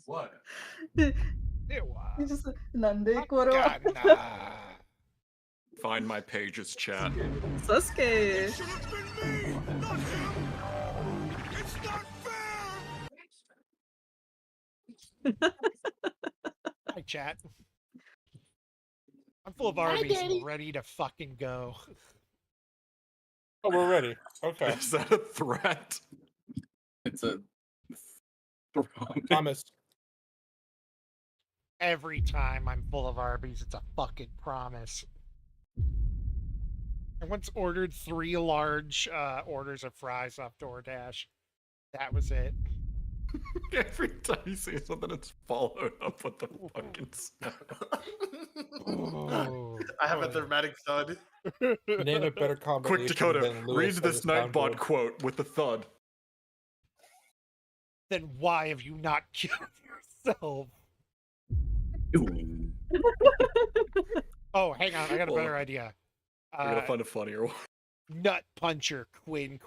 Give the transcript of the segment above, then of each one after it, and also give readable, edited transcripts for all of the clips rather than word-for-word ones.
What? では、なんでこれは Find my pages, chat. Sasuke. Should have been me, not him. It's not fair. Hi, chat. I'm full of Arby's and ready to fucking go. Oh, we're ready. Okay. Is that a threat? It's a Promise. Every time I'm full of Arby's, it's a fucking promise. I once ordered 3 large orders of fries off DoorDash. That was it. Every time you say something, it's followed up with the fucking stuff. I have a dramatic thud. Name a better combination. Quick, Dakota, than Lewis read as this a Nightbot soundboard. quote with the thud. Then why have you not killed yourself? Oh, hang on, I got a better idea. We're gonna find a funnier one. Nut Puncher Quinn.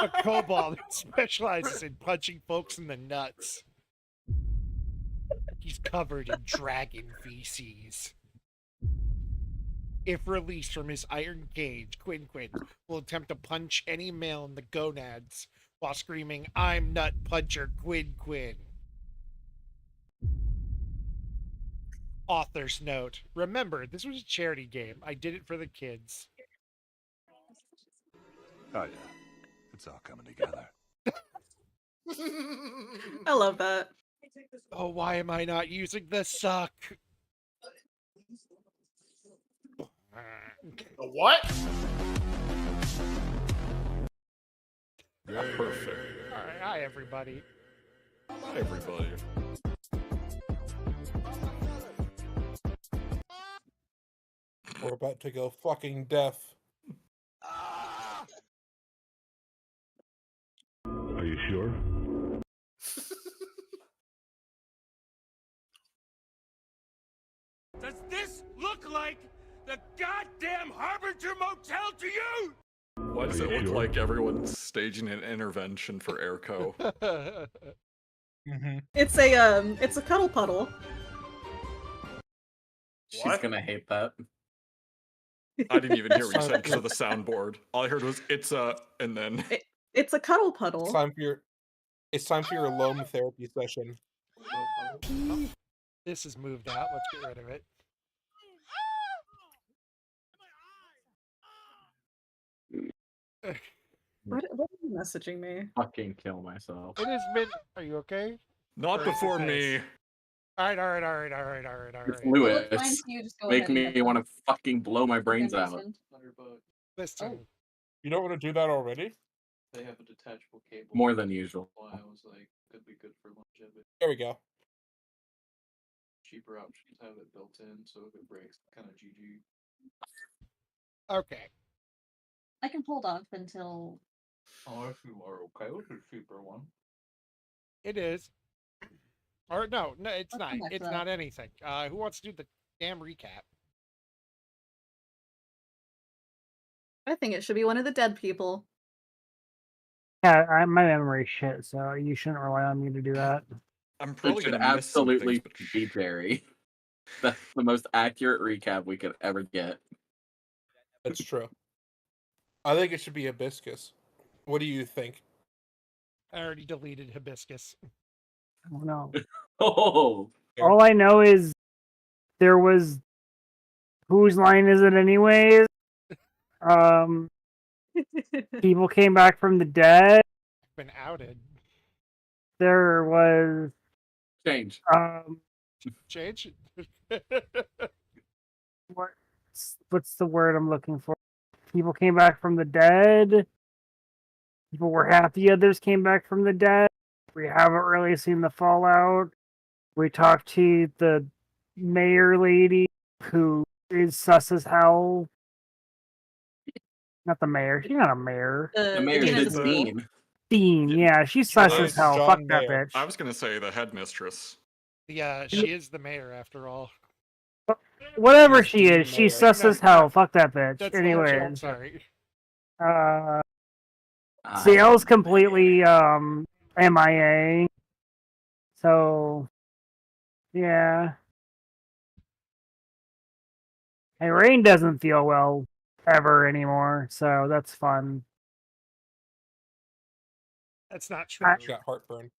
A kobold who specializes in punching folks in the nuts. He's covered in dragon feces. If released from his iron cage, Quinn will attempt to punch any male in the gonads while screaming, "I'm Nut Puncher Quinn." Author's note. Remember, this was a charity game. I did it for the kids. Oh yeah, it's all coming together. I love that. Oh, why am I not using the suck? The what? Perfect. All right, hi everybody. Hi, everybody. We're about to go fucking deaf. Are you sure? Does this look like the goddamn Harbinger Motel to you? Why does it look like everyone's staging an intervention for Airco? It's a cuddle puddle. She's gonna hate that. I didn't even hear what you said because of the soundboard. All I heard was "it's a," and then It's a cuddle puddle. It's time for your loam therapy session. This is moved out. Let's get rid of it. What are you messaging me? Fucking kill myself. It has been. Are you okay? not before me. All right. It's Lewis. Make me want to fucking blow my brains out. Listen, You don't want to do that already? They have a detachable cable. More than usual. Why I was like, could be good for longevity. There we go. Cheaper options have it built in, so if it breaks, kind of GG. okay. I can hold off until. Oh, if you are okay with a cheaper one. It is. Or no, it's I'll not. come back to It's that. not anything. Who wants to do the damn recap? I think it should be one of the dead people. Yeah, my memory's shit, so you shouldn't rely on me to do that. I'm It probably should gonna miss some absolutely things, but be Jerry. That's the most accurate recap we could ever get. That's true. I think it should be Hibiscus. What do you think? I already deleted Hibiscus. I don't know. Oh, All I know is there was whose line is it anyways? People came back from the dead. Been outed. There was change. Change. What's the word I'm looking for? People came back from the dead. People were happy others came back from the dead. We haven't really seen the fallout. We talked to the mayor lady who is sus as hell. Not the mayor. She's not a mayor. The mayor Dean is of the Dean. Dean, yeah, she's sus as hell. John Fuck that Mayer. bitch. I was gonna say the headmistress. Yeah, she is the mayor after all. Whatever Yes, she Dean is, she's Mayer. sus as hell. Fuck that bitch. That's the whole show, I'm Anyway, sorry. uh, CL's completely MIA. So yeah. And Rain doesn't feel well ever anymore, so that's fun. That's not true. She got heartburn.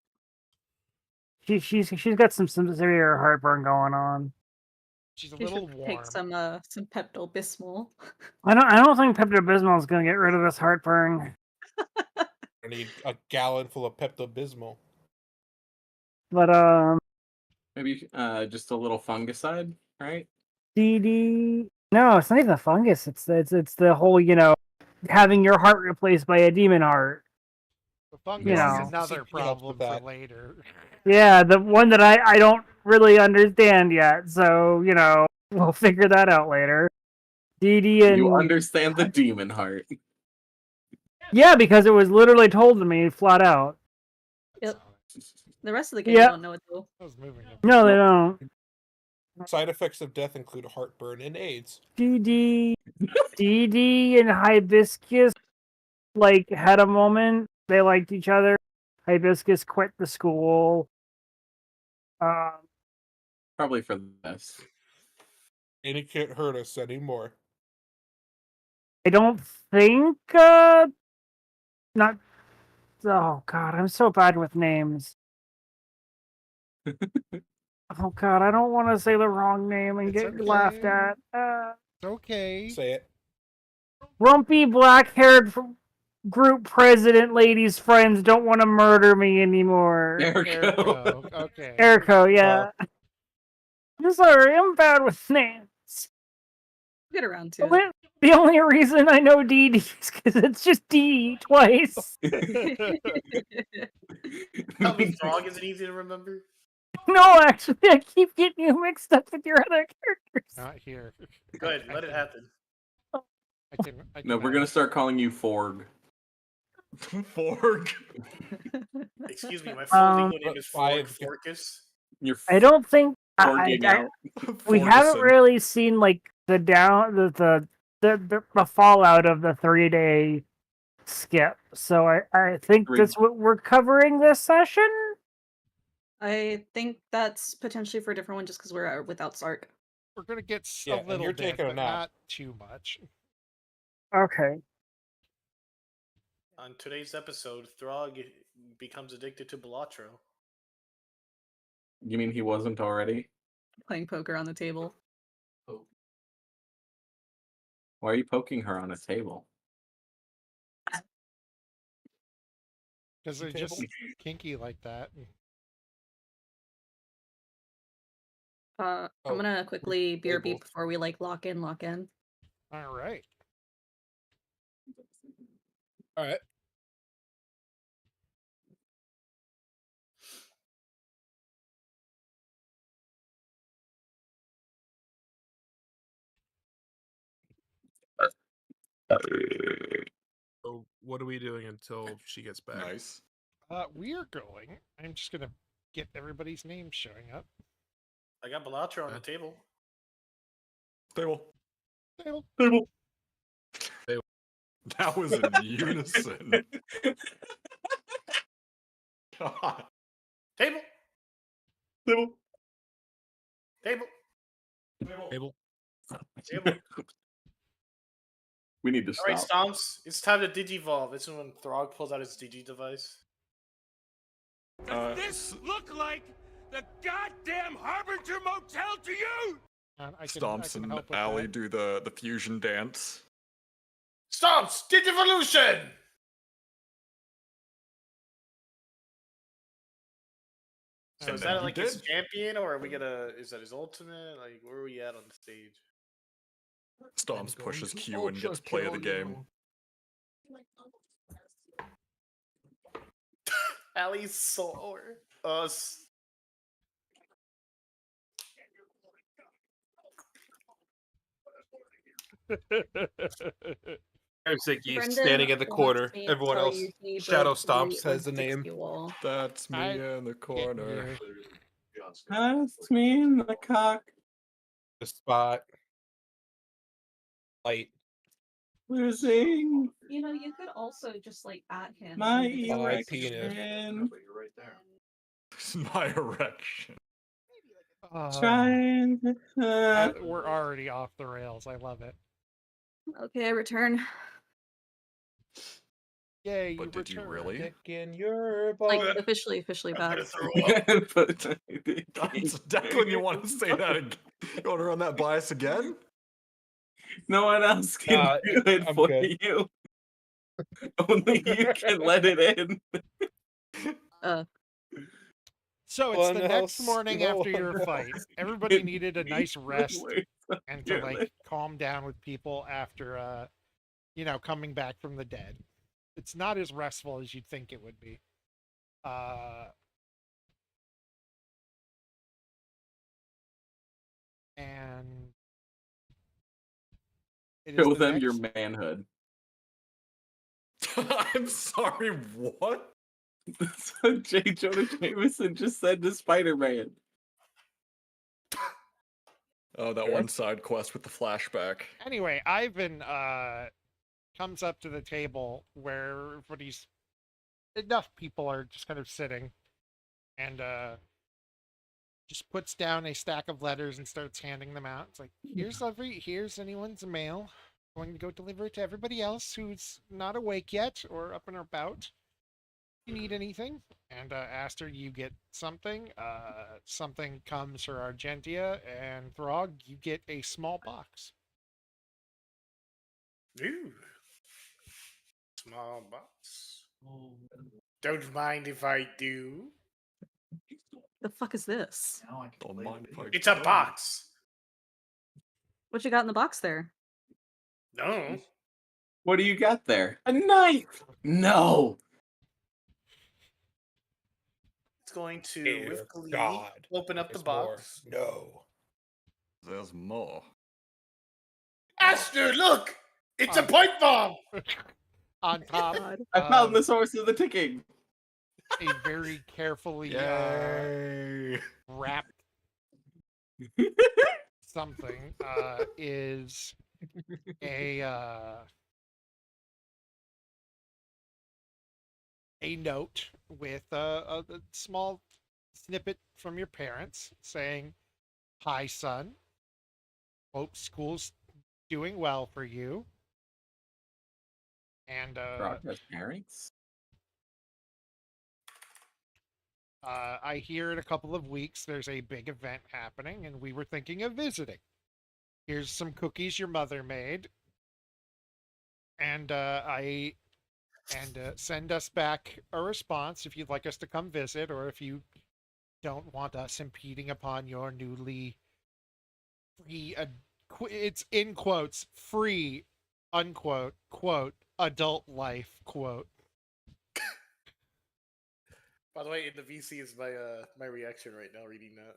She's got some severe heartburn going on. She's a You little should warm. take some Pepto Bismol. I don't think Pepto Bismol is gonna get rid of this heartburn. I need a gallon full of Pepto Bismol. But Maybe just a little fungicide, right? DD. No, it's not even a fungus. It's the whole, having your heart replaced by a demon heart. The fungus You know. is another Something helps problem with for that. later. Yeah, the one that I don't really understand yet. So we'll figure that out later. DD and You understand the demon heart. yeah, because it was literally told to me flat out. Yep. The rest of the game Yeah. don't know it though. I was moving it. No, they don't. Side effects of death include heartburn and AIDS. DD and Hibiscus had a moment. They liked each other. Hibiscus quit the school. Probably for this. And it can't hurt us anymore. I don't think not. Oh God, I'm so bad with names. Oh God, I don't want to say the wrong name and It's get laughed okay. at. Okay. Say it. Grumpy black-haired group president lady's friends don't want to murder me anymore. Erico. Ergo. Okay. Erico, yeah. I'm sorry, I'm bad with names. Get around to it. The only reason I know DD is because it's just D twice. Tell me Throg isn't easy to remember. No, actually, I keep getting you mixed up with your other characters. Not here. Good, let it happen. I can No, we're gonna start calling you Forg. Forg. Excuse me, my full legal name is I- Forg Forkus. You're I don't think Forging out. we haven't Forgison. really seen the fallout of the 3-day skip. So I think that's what we're covering this session. I think that's potentially for a different one just because we're without Sark. We're gonna get Yeah, a and little you're bit, taking a but nap. not too much. Okay. On today's episode, Throg becomes addicted to Belatro. You mean he wasn't already? Playing poker on the table. Why are you poking her on a table? Because they're Table. just kinky like that. I'm Oh, gonna quickly beer table. beep before we lock in. All right. All right. So what are we doing until she gets back? Nice. We are going. I'm just gonna get everybody's names showing up. I got Belatro on the table. Table. Table. Table. Table. That was in unison. God. Table. Table. Table. Table. Table. We need to All right, stop. Stomps. It's time to digivolve. This is when Throg pulls out his digi device. Does this look like the goddamn Harbinger Motel to you? Stomps and help with Allie that. do the fusion dance. Stomps! Digivolution! So And is then that he like his did. champion, or are we gonna? Is that his ultimate? Like, where are we at on the stage? Stomps pushes Q and gets play of the game. Allie's sore. Us. Hersicki Brendan standing in the wants corner. me to Everyone tell else. you he Shadow broke Stomps the has the 160 name. wall. That's me in the corner. That's me in the cock. The spot. Light. Losing You know, you could also just like at him. my and just- My penis. erection. But you're right there. It's my erection. Trying. We're already off the rails. I love it. Okay, I return. Yay, But did you return. really? Dick in your Like butt. officially back. But Declan, you want to say that again? You want to run that by us again? no one else can do it I'm for good. you. Only you can let it in. So it's One the next else, morning no after your one fight. else. Everybody needed a nice rest Wait, and to like calm down with people after coming back from the dead. It's not as restful as you'd think it would be. And it is show the them next- your manhood. I'm sorry, what? That's what J. Jonah Jameson just said to Spider-Man. Oh, that one side quest with the flashback. Anyway, Ivan comes up to the table where everybody's enough people are just kind of sitting, and just puts down a stack of letters and starts handing them out. It's like, here's anyone's mail. Going to go deliver it to everybody else who's not awake yet or up and about. If you need anything, and Aster, you get something. Something comes for Argentia, and Throg, you get a small box. Ooh. Small box. Don't mind if I do. The fuck is this? Now I can Don't play mind video if I It's a box. What you got in the box there? No. What do you got there? A knife! No! It's going to, Dear with glee, God, open up the There's more. box. No. There's more. Aster, look! It's a pipe bomb! On top, I found the source of the ticking. a very carefully Yay! wrapped something is a note with a small snippet from your parents saying, "Hi, son. Hope school's doing well for you." And Rock has parents? I hear in a couple of weeks there's a big event happening, and we were thinking of visiting. Here's some cookies your mother made, and send us back a response if you'd like us to come visit, or if you don't want us impeding upon your newly free. It's in quotes, free, unquote, quote, adult life, quote. By the way, in the VC is my reaction right now reading that.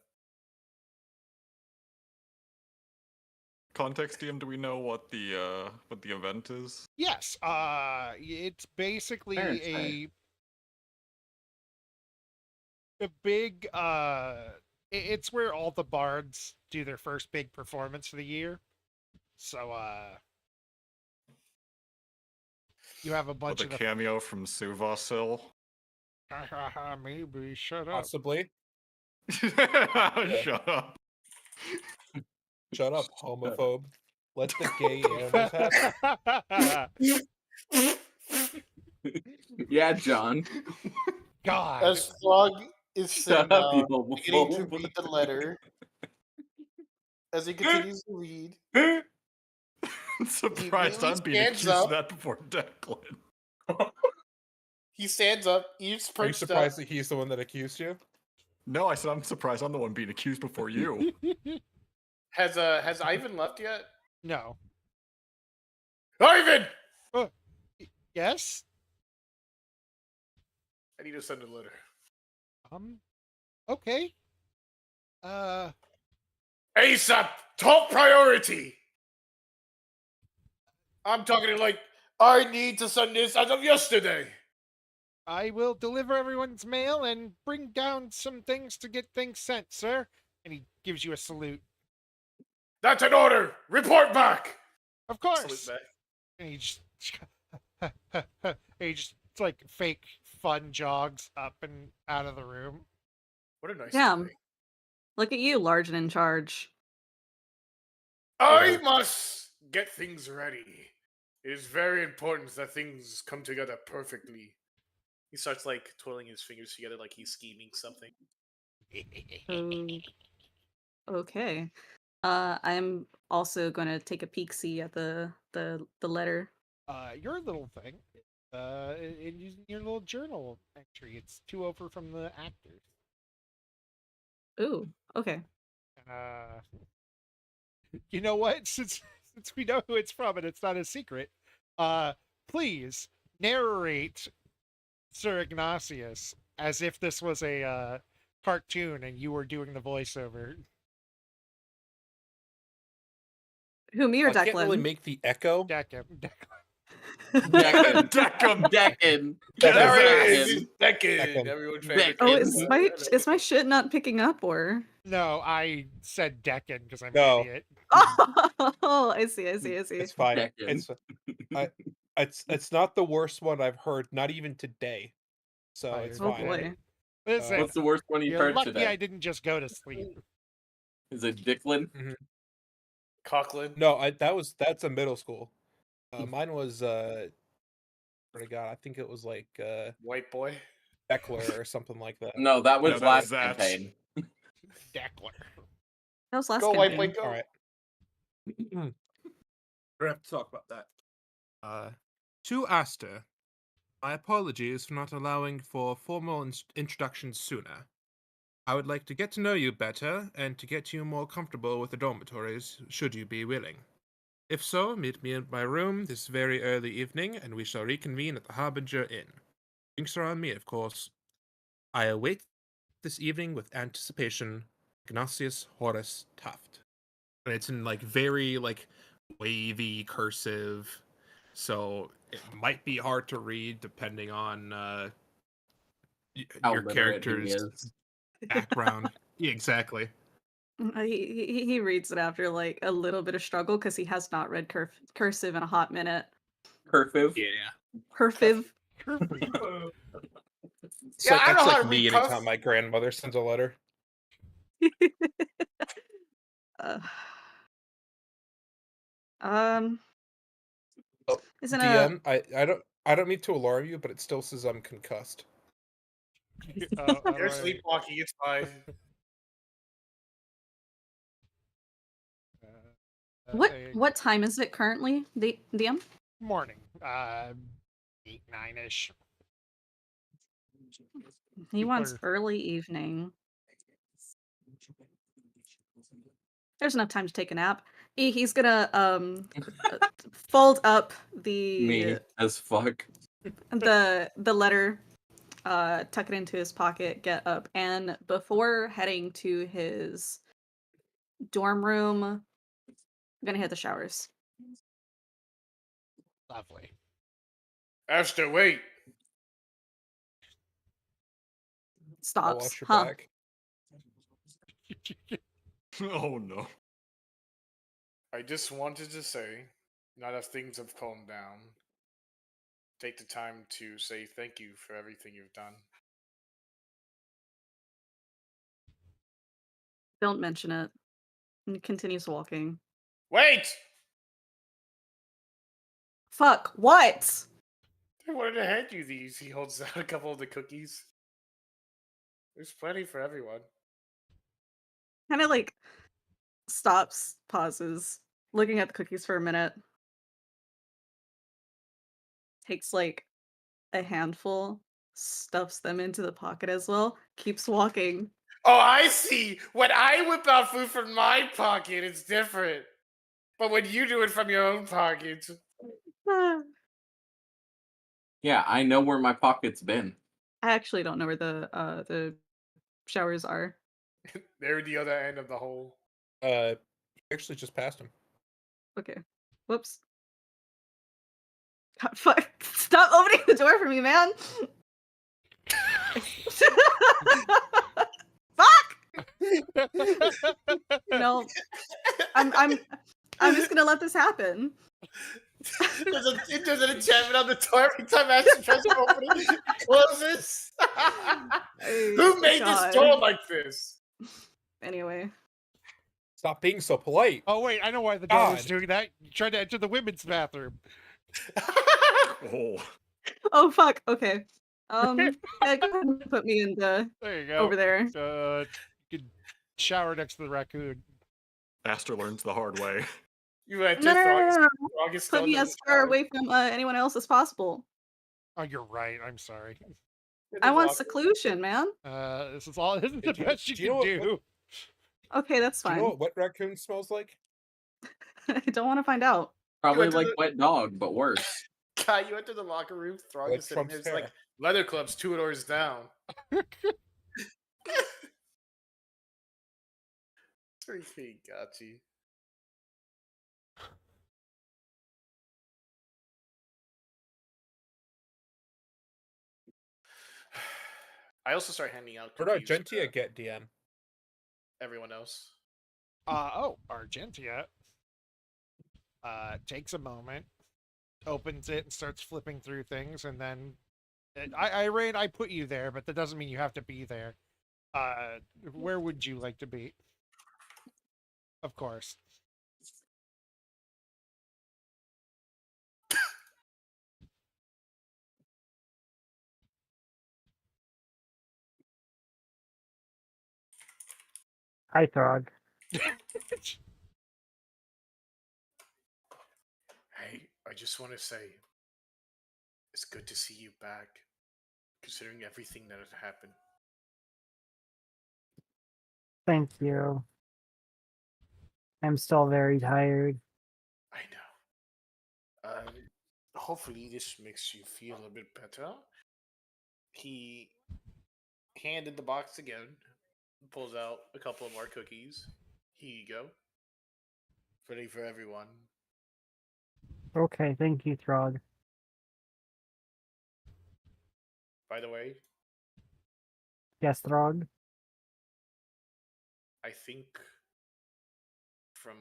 Context, DM, do we know what the event is? Yes, it's basically Parents' Day. a big it's where all the bards do their first big performance of the year. So you have a bunch With a of the cameo from Suvasil? maybe shut up. Possibly. Shut up. Shut up, homophobe. Let the gay animals happen. Yeah, John. God. As Frog is Shut saying, up, you beginning to homophobe. read the letter, as he continues to read, I'm surprised I'm being stands accused of up. that before Declan. he stands up, eats Are you perched up. surprised that he's the one that accused you? No, I said I'm surprised I'm the one being accused before you. Has Ivan left yet? No. Ivan! Yes? I need to send a letter. Okay. ASAP! Top priority! I'm talking like, I need to send this as of yesterday! I will deliver everyone's mail and bring down some things to get things sent, sir. And he gives you a salute. That's an order! Report back! Of course. Salute back. And he just he just like fake fun jogs up and out of the room. What a nice Damn. day. Look at you, large and in charge. I must get things ready. It is very important that things come together perfectly. He starts like twirling his fingers together like he's scheming something. Okay. I'm also going to take a peek see at the letter. Your little thing, in your little journal entry, it's 2 over from the actors. Ooh, okay. You know what? Since we know who it's from and it's not a secret, please narrate Sir Ignatius as if this was a cartoon and you were doing the voiceover. Who, me or I can't really Declan? make the echo. Declan. Declan. There it is. Declan. Declan. Everyone's favorite. Oh, kid. is my shit not picking up or? No, I said Declan because I'm No. an idiot. Oh, I see. It's fine. Declan. It's not the worst one I've heard, not even today. So Oh, it's Oh fine. boy. Listen, What's the worst one you've you're heard lucky today? I didn't just go to sleep. Is it Dicklin? Coughlin. No, that's a middle school. Mine was swear to God, I think it was like White boy. Beckler or something like that. No, that was No, that last was that. campaign. Declan. That was last Go white campaign. boy. Go. All right. We're gonna have to talk about that. To Aster, my apologies for not allowing for formal introductions sooner. I would like to get to know you better and to get you more comfortable with the dormitories, should you be willing. If so, meet me in my room this very early evening, and we shall reconvene at the Harbinger Inn. Drinks are on me, of course. I await this evening with anticipation, Ignatius Horace Taft. And it's in like very like wavy cursive, so it might be hard to read depending on How your literate he character's is. background. Yeah, exactly. He reads it after like a little bit of struggle because he has not read cursive in a hot minute. Cursive. Yeah. Cursive. So Yeah, I that's know how like to me read anytime cursive. my grandmother sends a letter. Uh, Oh, isn't a DM, I don't mean to alarm you, but it still says I'm concussed. You're sleepwalking. It's fine. what time is it currently? The DM? Morning. 8, 9-ish. He wants are- early evening. There's enough time to take a nap. He's gonna fold up Me as fuck. the letter, tuck it into his pocket, get up, and before heading to his dorm room, I'm gonna hit the showers. Lovely. Aster, wait. I'll Stops. watch your Huh. back. Oh no. I just wanted to say, now that things have calmed down, take the time to say thank you for everything you've done. Don't mention it. And he continues walking. Wait! Fuck, what? I wanted to hand you these. He holds out a couple of the cookies. There's plenty for everyone. Kind of like stops, pauses, looking at the cookies for a minute. Takes like a handful, stuffs them into the pocket as well, keeps walking. Oh, I see. When I whip out food from my pocket, it's different. But when you do it from your own pocket, Yeah, I know where my pocket's been. I actually don't know where the showers are. they're the other end of the hole. You actually just passed him. Okay. Whoops. God, fuck. Stop opening the door for me, man. Fuck! No. I'm just gonna let this happen. There's an enchantment on the door every time Aster tries to open it. Closes. Who made God. this door like this? Anyway. Stop being so polite. Oh wait, I know why the door was God. doing that. You tried to enter the women's bathroom. Oh. Oh fuck. Okay. Yeah, go ahead and put me in the There you go. over there. You could shower next to the raccoon. Aster learns the hard way. You had No, to no, no, no, no. Throg is Put still me in as the far shower. away from anyone else as possible. Oh, you're right. I'm sorry. I want seclusion, man. This is all. This is the Do you- best you do you know can what- do. Okay, that's Do you fine. know what wet raccoon smells like? I don't want to find out. Probably went to like the- wet dog, but worse. Guy, you enter the locker room. Throg Like is sitting Trump's there. It's like hair. leather clubs 2 doors down. Freaking got you. I also start handing out Where did cookies Argentia to get DM? everyone else. Argentia takes a moment, opens it, and starts flipping through things, and then I put you there, but that doesn't mean you have to be there. Where would you like to be? Of course. Hi, Throg. Hey, I just want to say, it's good to see you back, considering everything that had happened. Thank you. I'm still very tired. I know. Hopefully this makes you feel a bit better. He handed the box again, pulls out a couple of more cookies. Here you go. Ready for everyone. Okay, thank you, Throg. By the way, Yes, Throg. I think from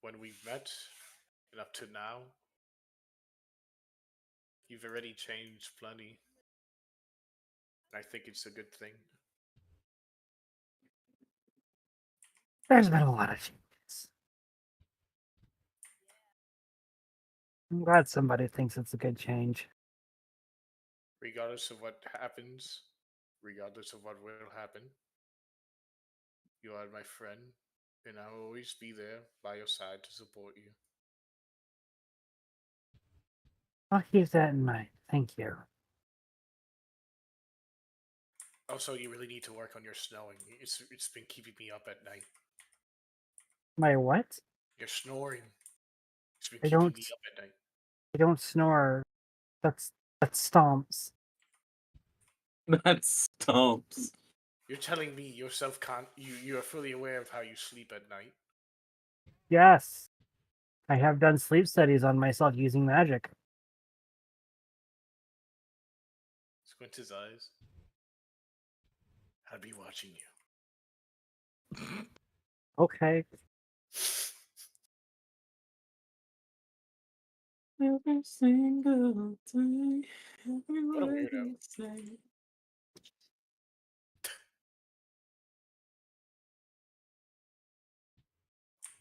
when we met and up to now, you've already changed plenty. I think it's a good thing. There's been a lot of changes. I'm glad somebody thinks it's a good change. Regardless of what happens, regardless of what will happen, you are my friend, and I will always be there by your side to support you. I'll keep that in mind. Thank you. Also, you really need to work on your snowing. It's been keeping me up at night. My what? Your snoring. It's been I keeping don't- me up at night. I don't snore. That's stomps. That stumps. You're telling me yourself you are fully aware of how you sleep at night. Yes. I have done sleep studies on myself using magic. Squint his eyes. I'll be watching you. Okay. Every single day, every What a word weirdo. you say.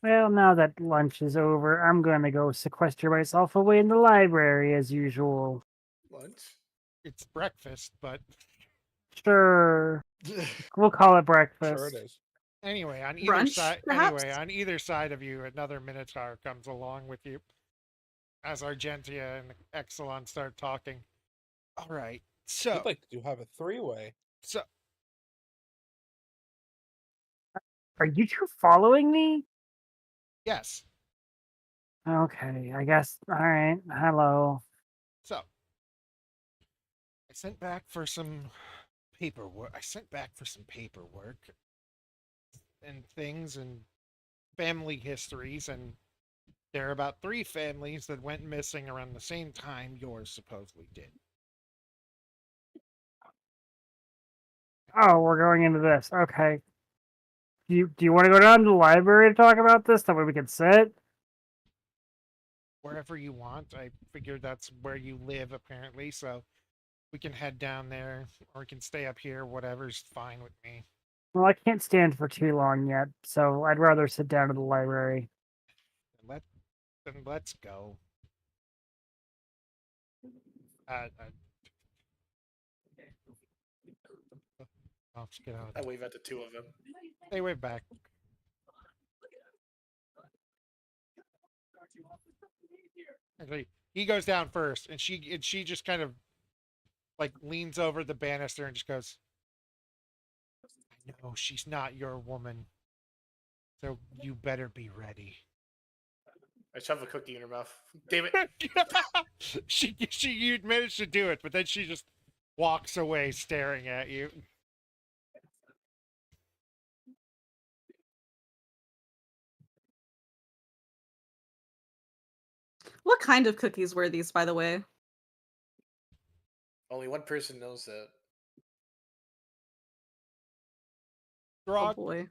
Well, now that lunch is over, I'm going to go sequester myself away in the library as usual. Lunch? It's breakfast, but Sure. We'll call it breakfast. Sure it is. anyway, on either Brunch, side. perhaps? Anyway, on either side of you, another Minotaur comes along with you. As Argentia and Exelon start talking. All right, so I'd like to have a three-way. so Are you two following me? yes, Okay, I guess. All right. Hello. so I sent back for some paperwork. And things and family histories, and there are about 3 families that went missing around the same time yours supposedly did. Oh, we're going into this. Okay. Do you want to go down to the library to talk about this? That way we can sit? wherever you want. I figured that's where you live, apparently, so we can head down there, or we can stay up here. Whatever's fine with me. Well, I can't stand for too long yet, so I'd rather sit down at the library. Then let's go. I'll just get out. I wave at the two of them. They wave back. Actually, he goes down first, and she just kind of like leans over the banister and just goes, "I know she's not your woman, so you better be ready." I shove a cookie in her mouth. Damn it! You managed to do it, but then she just walks away, staring at you. What kind of cookies were these, by the way? Only one person knows that. Grog, Oh boy.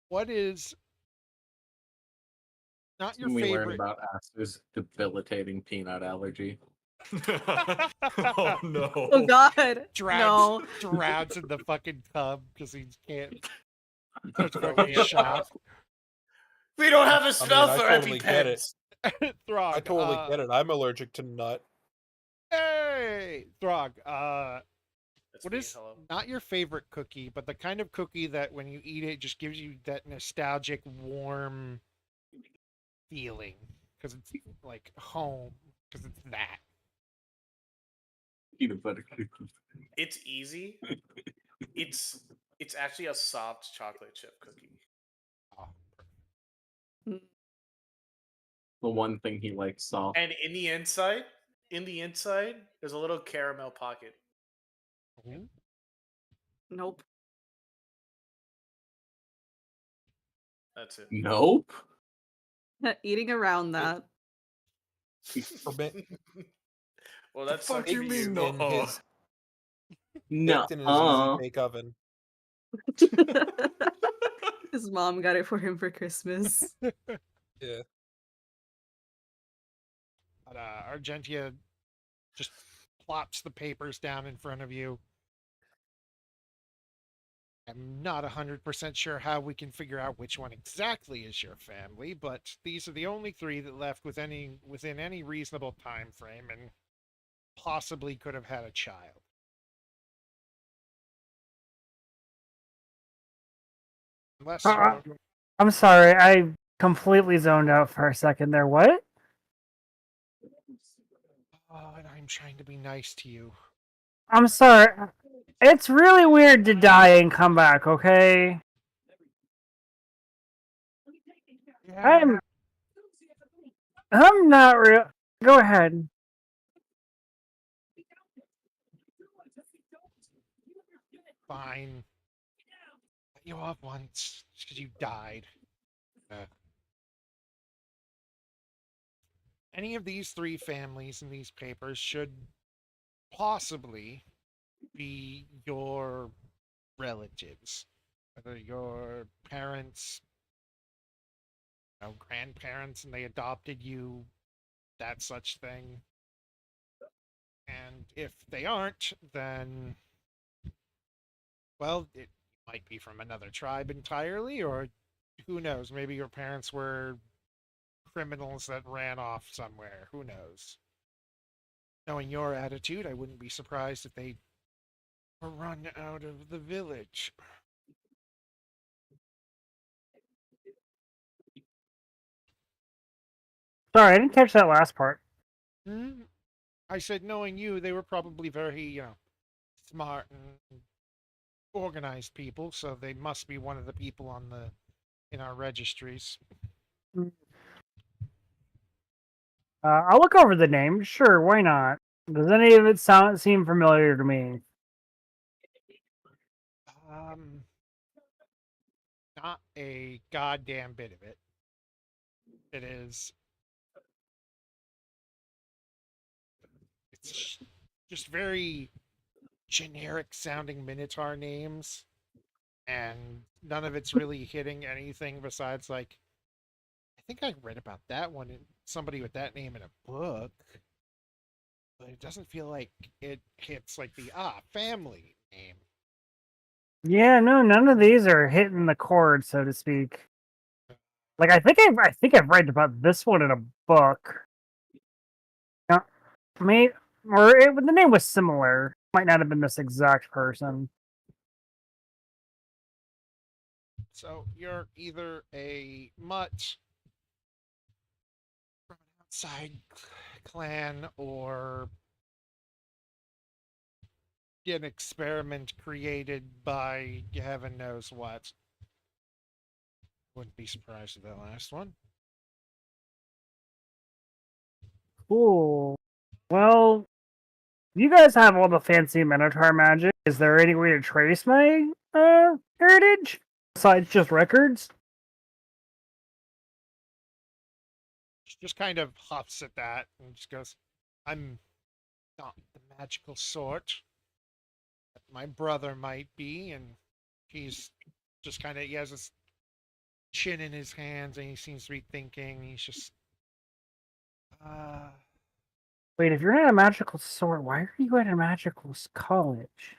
what is not your We learn favorite? about Aster's debilitating peanut allergy. Oh no. Oh god. No. Drowns in the fucking tub because he can't. Starts fucking shop. We don't have a spell I for totally get it. EpiPens. Throg, I totally get it. I'm allergic to nut. Hey, Throg. That's What me, is hello. not your favorite cookie, but the kind of cookie that when you eat it just gives you that nostalgic, warm feeling because it's like home because it's that. Peanut butter cookie. It's easy. It's actually a soft chocolate chip cookie. The one thing he likes soft. And in the inside, there's a little caramel pocket. Nope. That's it. Nope. Eating around that. Well, that's fuck you mean no? No. In his easy bake oven. His mom got it for him for Christmas. Yeah. But Argentia just plops the papers down in front of you. I'm not 100% sure how we can figure out which one exactly is your family, but these are the only three that left within any reasonable time frame and possibly could have had a child. Unless I'm sorry, I completely zoned out for a second there. What? Oh, and I'm trying to be nice to you. I'm sorry. It's really weird to die and come back, okay? I'm not real. Go ahead. Fine. Let you off once because you died. Any of these three families in these papers should possibly be your relatives. Whether your parents, grandparents, and they adopted you, that such thing. And if they aren't, then, well, it might be from another tribe entirely, or who knows, maybe your parents were criminals that ran off somewhere. Who knows? Knowing your attitude, I wouldn't be surprised if they were run out of the village. Sorry, I didn't catch that last part. I said, knowing you, they were probably very, smart and organized people, so they must be one of the people in our registries. I'll look over the name. Sure, why not? Does any of it seem familiar to me? Not a goddamn bit of it. It is. It's just very generic sounding Minotaur names, and none of it's really hitting anything besides, like, I think I read about that one in somebody with that name in a book, but it doesn't feel like it hits like the family name. Yeah, no, none of these are hitting the chord, so to speak. Like I think I've read about this one in a book. Now, the name was similar. Might not have been this exact person. So you're either a mutt from an outside clan or an experiment created by heaven knows what. Wouldn't be surprised at that last one. Cool. Well, you guys have all the fancy Minotaur magic. Is there any way to trace my heritage besides just records? She just kind of huffs at that and just goes, I'm not the magical sort. But my brother might be, and he's just kind of, he has his chin in his hands and he seems to be thinking. He's just, Wait, if you're not a magical sword, why are you at a magical college?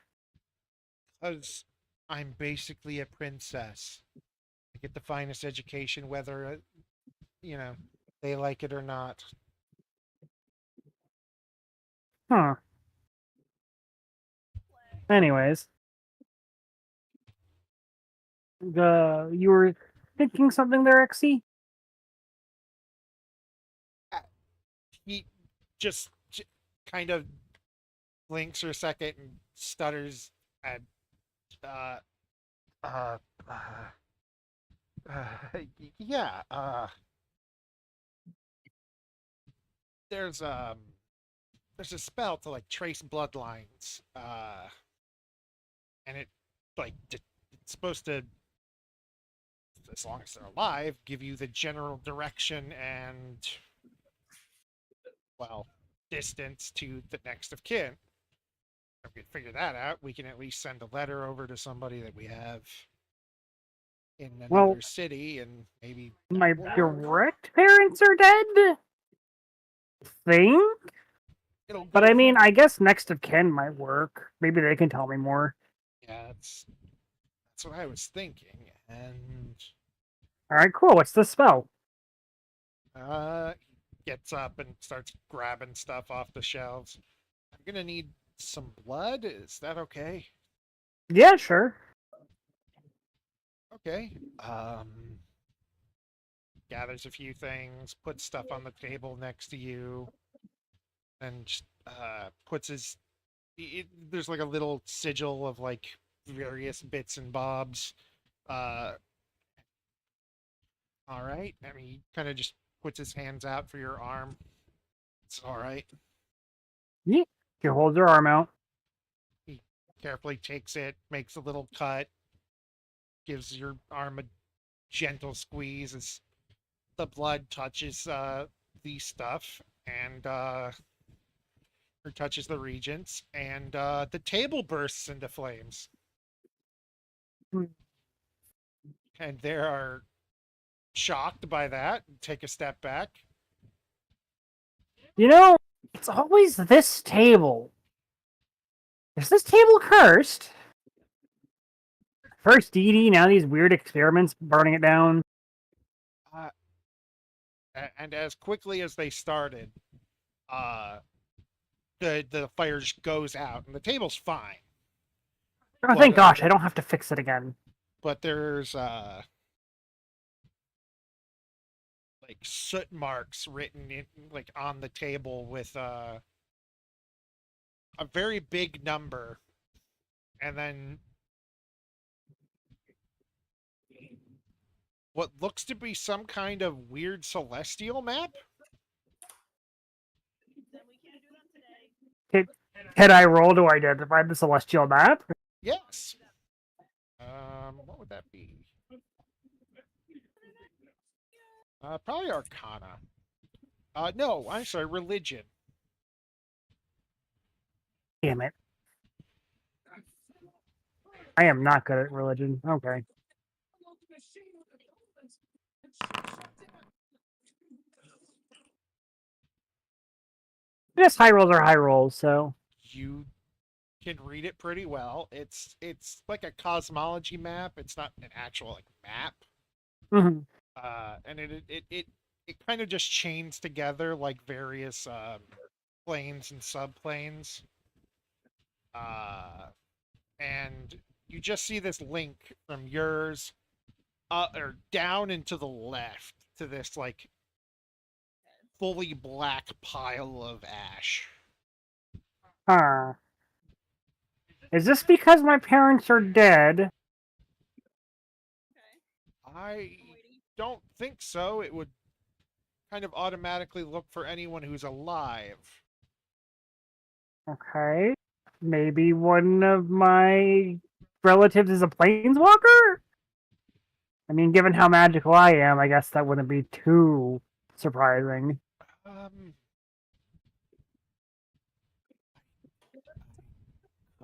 because I'm basically a princess. I get the finest education, whether, they like it or not. Huh. Anyways. You were thinking something there, XC? He just kind of blinks for a second and stutters and yeah, there's a spell to like trace bloodlines, and it it's supposed to, as long as they're alive, give you the general direction and, well, distance to the next of kin. If we can figure that out, we can at least send a letter over to somebody that we have in another city, and maybe my direct parents are dead? Think? But I mean, I guess next of kin might work. Maybe they can tell me more. Yeah, that's what I was thinking. And alright, cool. What's the spell? he gets up and starts grabbing stuff off the shelves. I'm gonna need some blood. Is that okay? Yeah, sure. Okay. Gathers a few things, puts stuff on the table next to you, and just puts his. There's like a little sigil of like various bits and bobs. All right. I mean, he kind of just puts his hands out for your arm. It's all right. Yeah. He holds her arm out. He carefully takes it, makes a little cut, gives your arm a gentle squeeze as the blood touches the stuff and or touches the regents, and the table bursts into flames. And they are shocked by that and take a step back. You know, it's always this table. Is this table cursed? First DD, now these weird experiments burning it down. And as quickly as they started, the fire just goes out, and the table's fine. Oh, thank gosh, I don't have to fix it again. But there's like soot marks written in, like, on the table with a very big number, and then what looks to be some kind of weird celestial map. Can I roll to identify the celestial map? Yes. What would that be? Probably Arcana. No, I'm sorry, Religion. Damn it. I am not good at religion. Okay. Just high rolls are high rolls, so You can read it pretty well. It's like a cosmology map. It's not an actual like map. mhm. And it kind of just chains together like various planes and subplanes. And you just see this link from yours or down and to the left to this like fully black pile of ash. Huh. Is this because my parents are dead? I don't think so. It would kind of automatically look for anyone who's alive. Okay. Maybe one of my relatives is a planeswalker? I mean, given how magical I am, I guess that wouldn't be too surprising.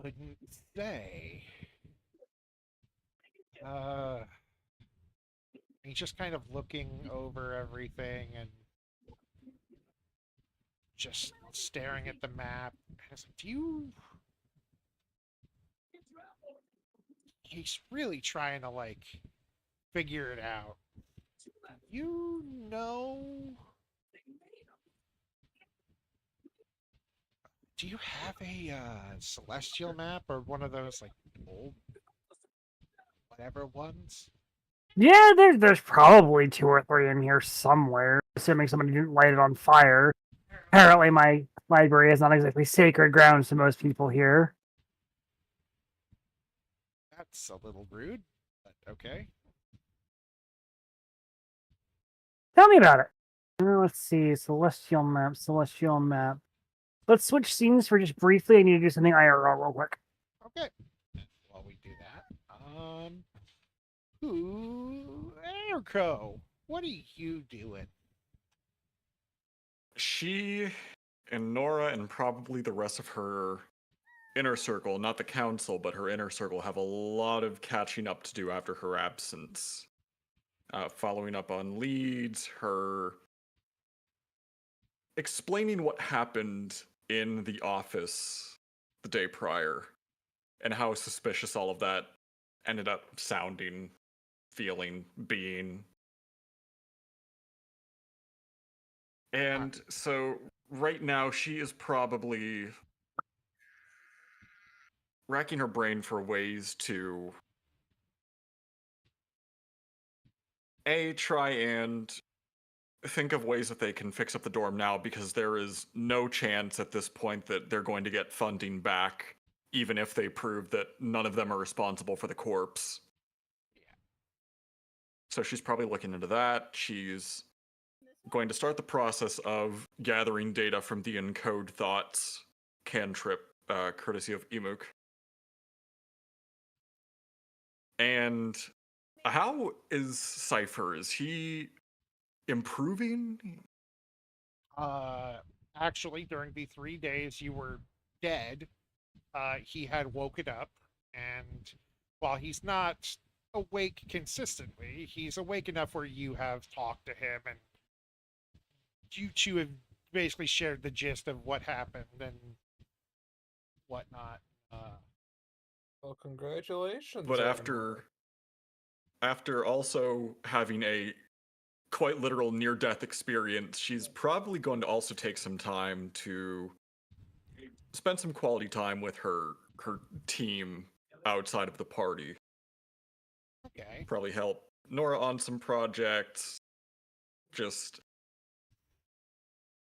Couldn't say. He's just kind of looking over everything and just staring at the map. And it's like, do you? He's really trying to like figure it out. You know? Do you have a celestial map or one of those like old whatever ones? Yeah, there's probably 2 or 3 in here somewhere, assuming somebody didn't light it on fire. Apparently my library is not exactly sacred grounds to most people here. That's a little rude, but okay. Tell me about it. Let's see, celestial map, celestial map. Let's switch scenes for just briefly. I need to do something IRL real quick. Okay. While we do that, Eriko, what are you doing? She and Nora and probably the rest of her inner circle, not the council, but her inner circle, have a lot of catching up to do after her absence. Following up on leads, her explaining what happened in the office the day prior, and how suspicious all of that ended up sounding, feeling, being. And so right now she is probably racking her brain for ways to try and think of ways that they can fix up the dorm now, because there is no chance at this point that they're going to get funding back, even if they prove that none of them are responsible for the corpse. So she's probably looking into that. She's going to start the process of gathering data from the Encode Thoughts cantrip, courtesy of Imuk. And how is Cypher? Is he improving? Actually, during the 3 days you were dead, he had woken up, and while he's not awake consistently, he's awake enough where you have talked to him, and you two have basically shared the gist of what happened and whatnot. Well, congratulations. But after also having a quite literal near-death experience, she's probably going to also take some time to spend some quality time with her team outside of the party. Okay. Probably help Nora on some projects. Just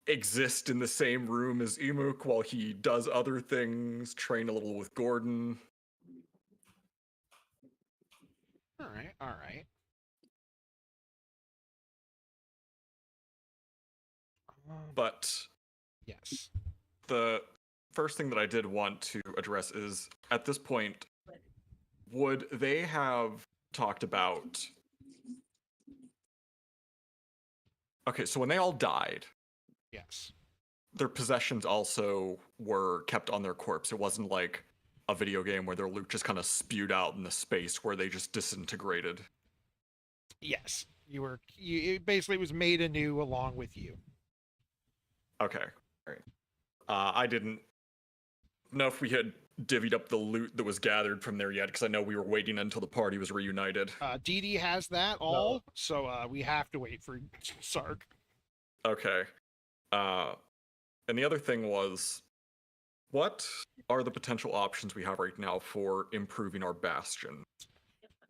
exist in the same room as Imuk while he does other things. Train a little with Gordon. All right. But yes, the first thing that I did want to address is, at this point, would they have talked about... Okay, so when they all died, yes, their possessions also were kept on their corpse. It wasn't like a video game where their loot just kind of spewed out in the space where they just disintegrated. Yes, it basically was made anew along with you. Okay, all right. I didn't know if we had divvied up the loot that was gathered from there yet, because I know we were waiting until the party was reunited. Dee Dee has that all, so we have to wait for Sark. Okay. And the other thing was, what are the potential options we have right now for improving our bastion?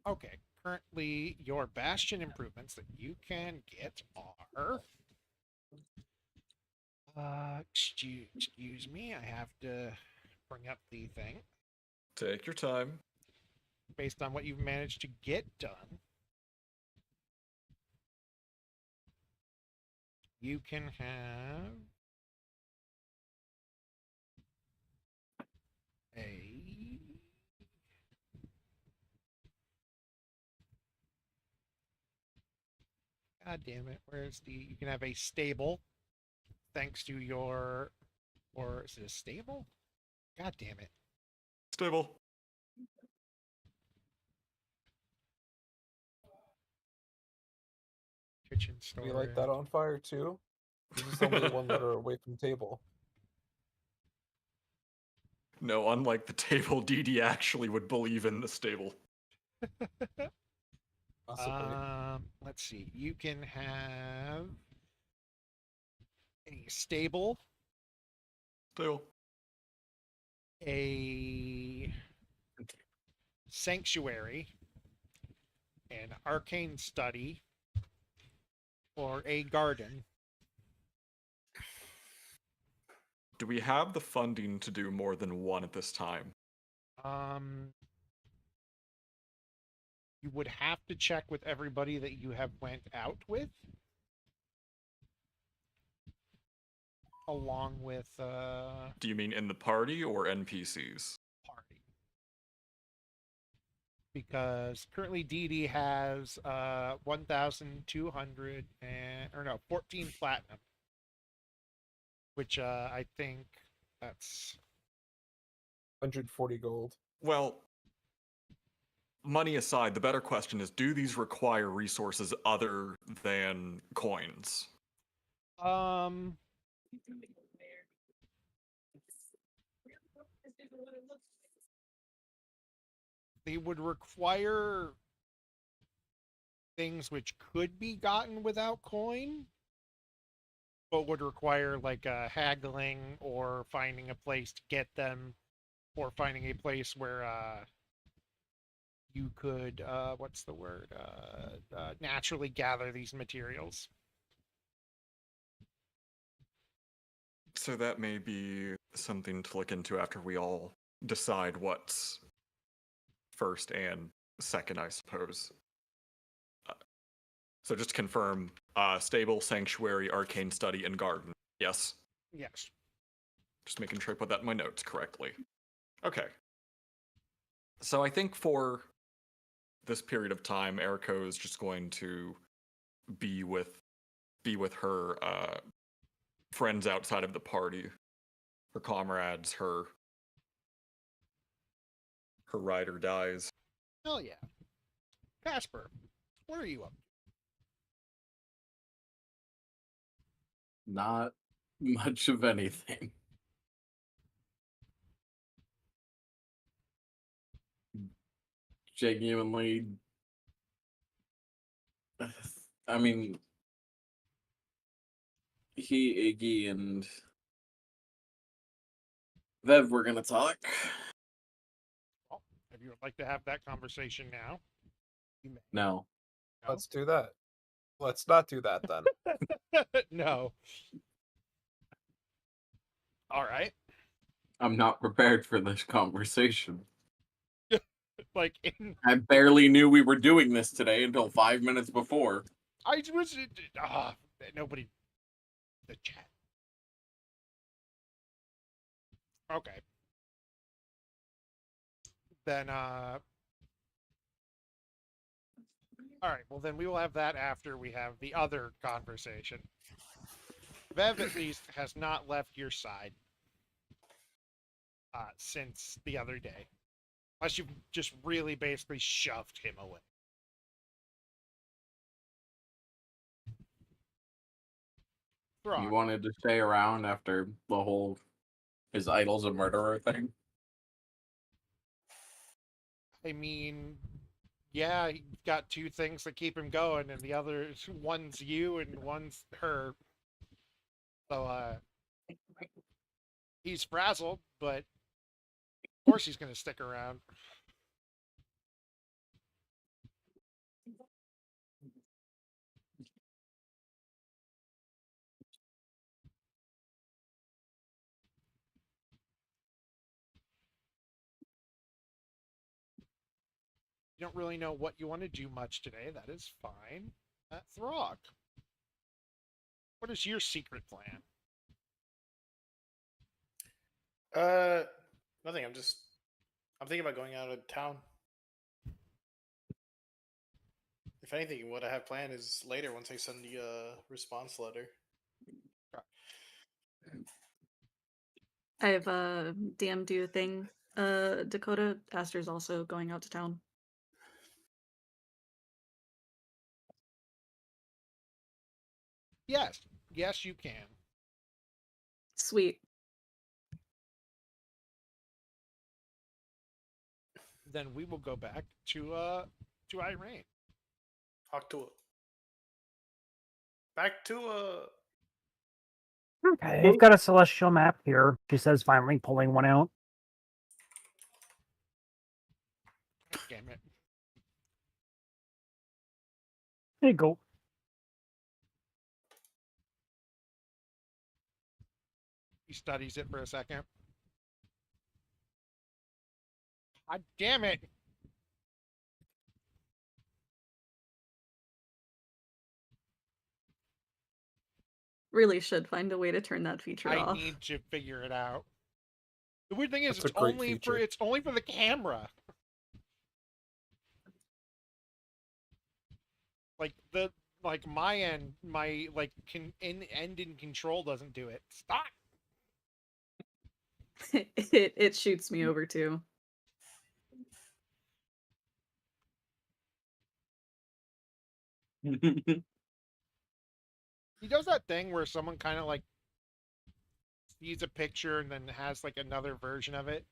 Okay, currently your bastion improvements that you can get are... excuse me, I have to bring up the thing. Take your time. Based on what you've managed to get done, you can have a... God damn it, where's the... You can have a stable, thanks to your... Or is it a stable? God damn it. Stable. Kitchen Do storage. you like that on fire too? This is only one letter away from table. No, unlike the table, DD actually would believe in the stable. Let's see. You can have a stable. Stable. A sanctuary, an arcane study, or a garden. Do we have the funding to do more than one at this time? You would have to check with everybody that you have went out with, along with Do you mean in the party or NPCs? party. Because currently Dee Dee has 1,200 and 14 platinum, which I think that's 140 gold. Well, money aside, the better question is, do these require resources other than coins? They would require things which could be gotten without coin, but would require like haggling or finding a place to get them, or finding a place where you could what's the word, naturally gather these materials. So that may be something to look into after we all decide what's first and second, I suppose. So just to confirm, stable, sanctuary, arcane study, and garden. Yes? Yes. Just making sure I put that in my notes correctly. Okay. So I think for this period of time, Eriko is just going to be with her friends outside of the party, her comrades, her ride or dies. Hell yeah. Casper, what are you up to? Not much of anything. Genuinely, I mean, Iggy, and Vev were gonna talk. Well, if you would like to have that conversation now, you may. No. Let's do that. Let's not do that then. No. All right. I'm not prepared for this conversation. Like, I barely knew we were doing this today until 5 minutes before. I was nobody. The chat. Okay. Then all right, well then we will have that after we have the other conversation. Vev at least has not left your side since the other day. Unless you've just really basically shoved him away. You wanted to stay around after the whole His idol's a murderer thing. I mean, yeah, he's got two things that keep him going, and the other one's you and one's her. So, he's frazzled, but of course he's going to stick around. You don't really know what you want to do much today. That is fine. Throg, what is your secret plan? Nothing. I'm thinking about going out of town. If anything, what I have planned is later once I send the response letter. I have DM do a thing. Dakota Aster's also going out to town. Yes, yes, you can. Sweet. Then we will go back to Irene. Talk to it. Back to Okay. We've got a celestial map here. She says, finally pulling one out. Damn it. There you go. He studies it for a second. God damn it! Really should find a way to turn that feature I off. need to figure it out. The weird thing is, That's a great feature. it's only for the camera. Like my end, my end in control doesn't do it. Stop. it shoots me over too. He does that thing where someone kind of like sees a picture and then has like another version of it,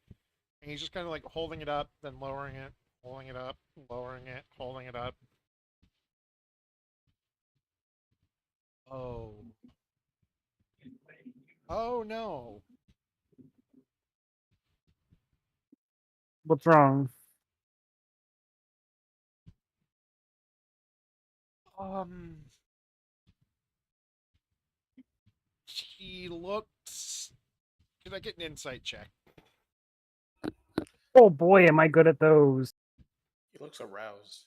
and he's just kind of like holding it up, then lowering it, holding it up, lowering it, holding it up. Oh. Oh no. What's wrong? He looks. Can I get an insight check? Oh boy, am I good at those. he looks aroused.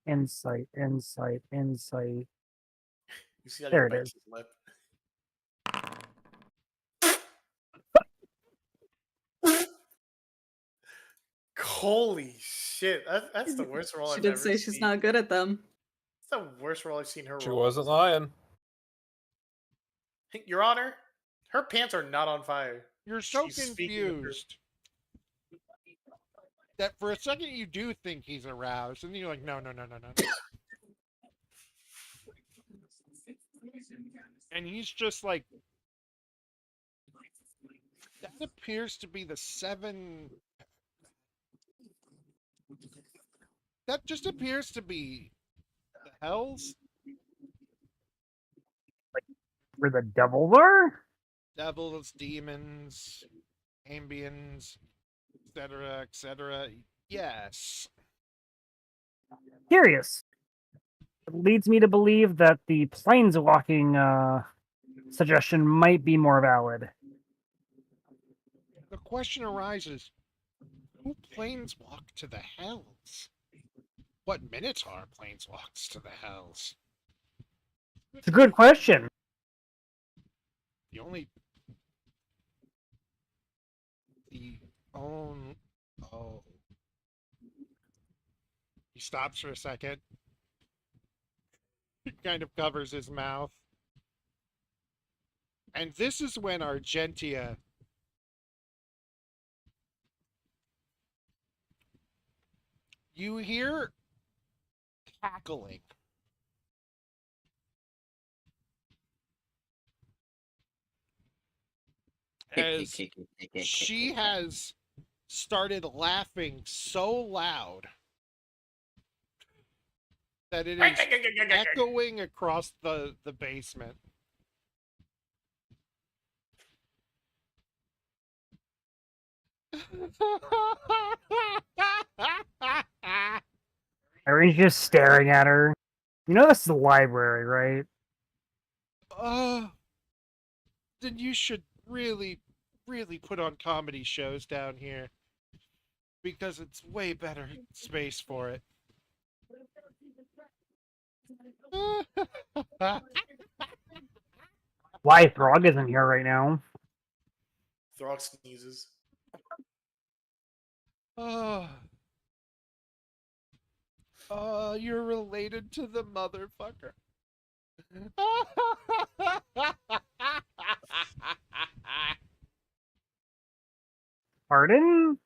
Insight. You see how There he it bites is. his lip. Holy shit! That's the worst roll She I've did ever say seen. she's not good at them. It's the worst roll I've seen her She roll. wasn't lying. Your Honor, her pants are not on fire. You're so She's speaking the truth. confused that for a second you do think he's aroused, and then you're like, no. And he's just like, that appears to be the 7. That just appears to be the hells, Where the devils are? devils, demons, ambience, etc., etc. Yes. Curious. It leads me to believe that the planeswalking suggestion might be more valid. The question arises, who planeswalk to the hells? What Minotaur planeswalks to the hells? It's a good question. The only... Oh. He stops for a second. He kind of covers his mouth. And this is when Argentia... You hear cackling. as she has started laughing so loud that it is echoing across the basement. Irene's just staring at her. You know this is the library, right? Then you should really, really put on comedy shows down here. Because it's way better space for it. Why Throg isn't here right now? Throg sneezes. You're related to the motherfucker. Pardon?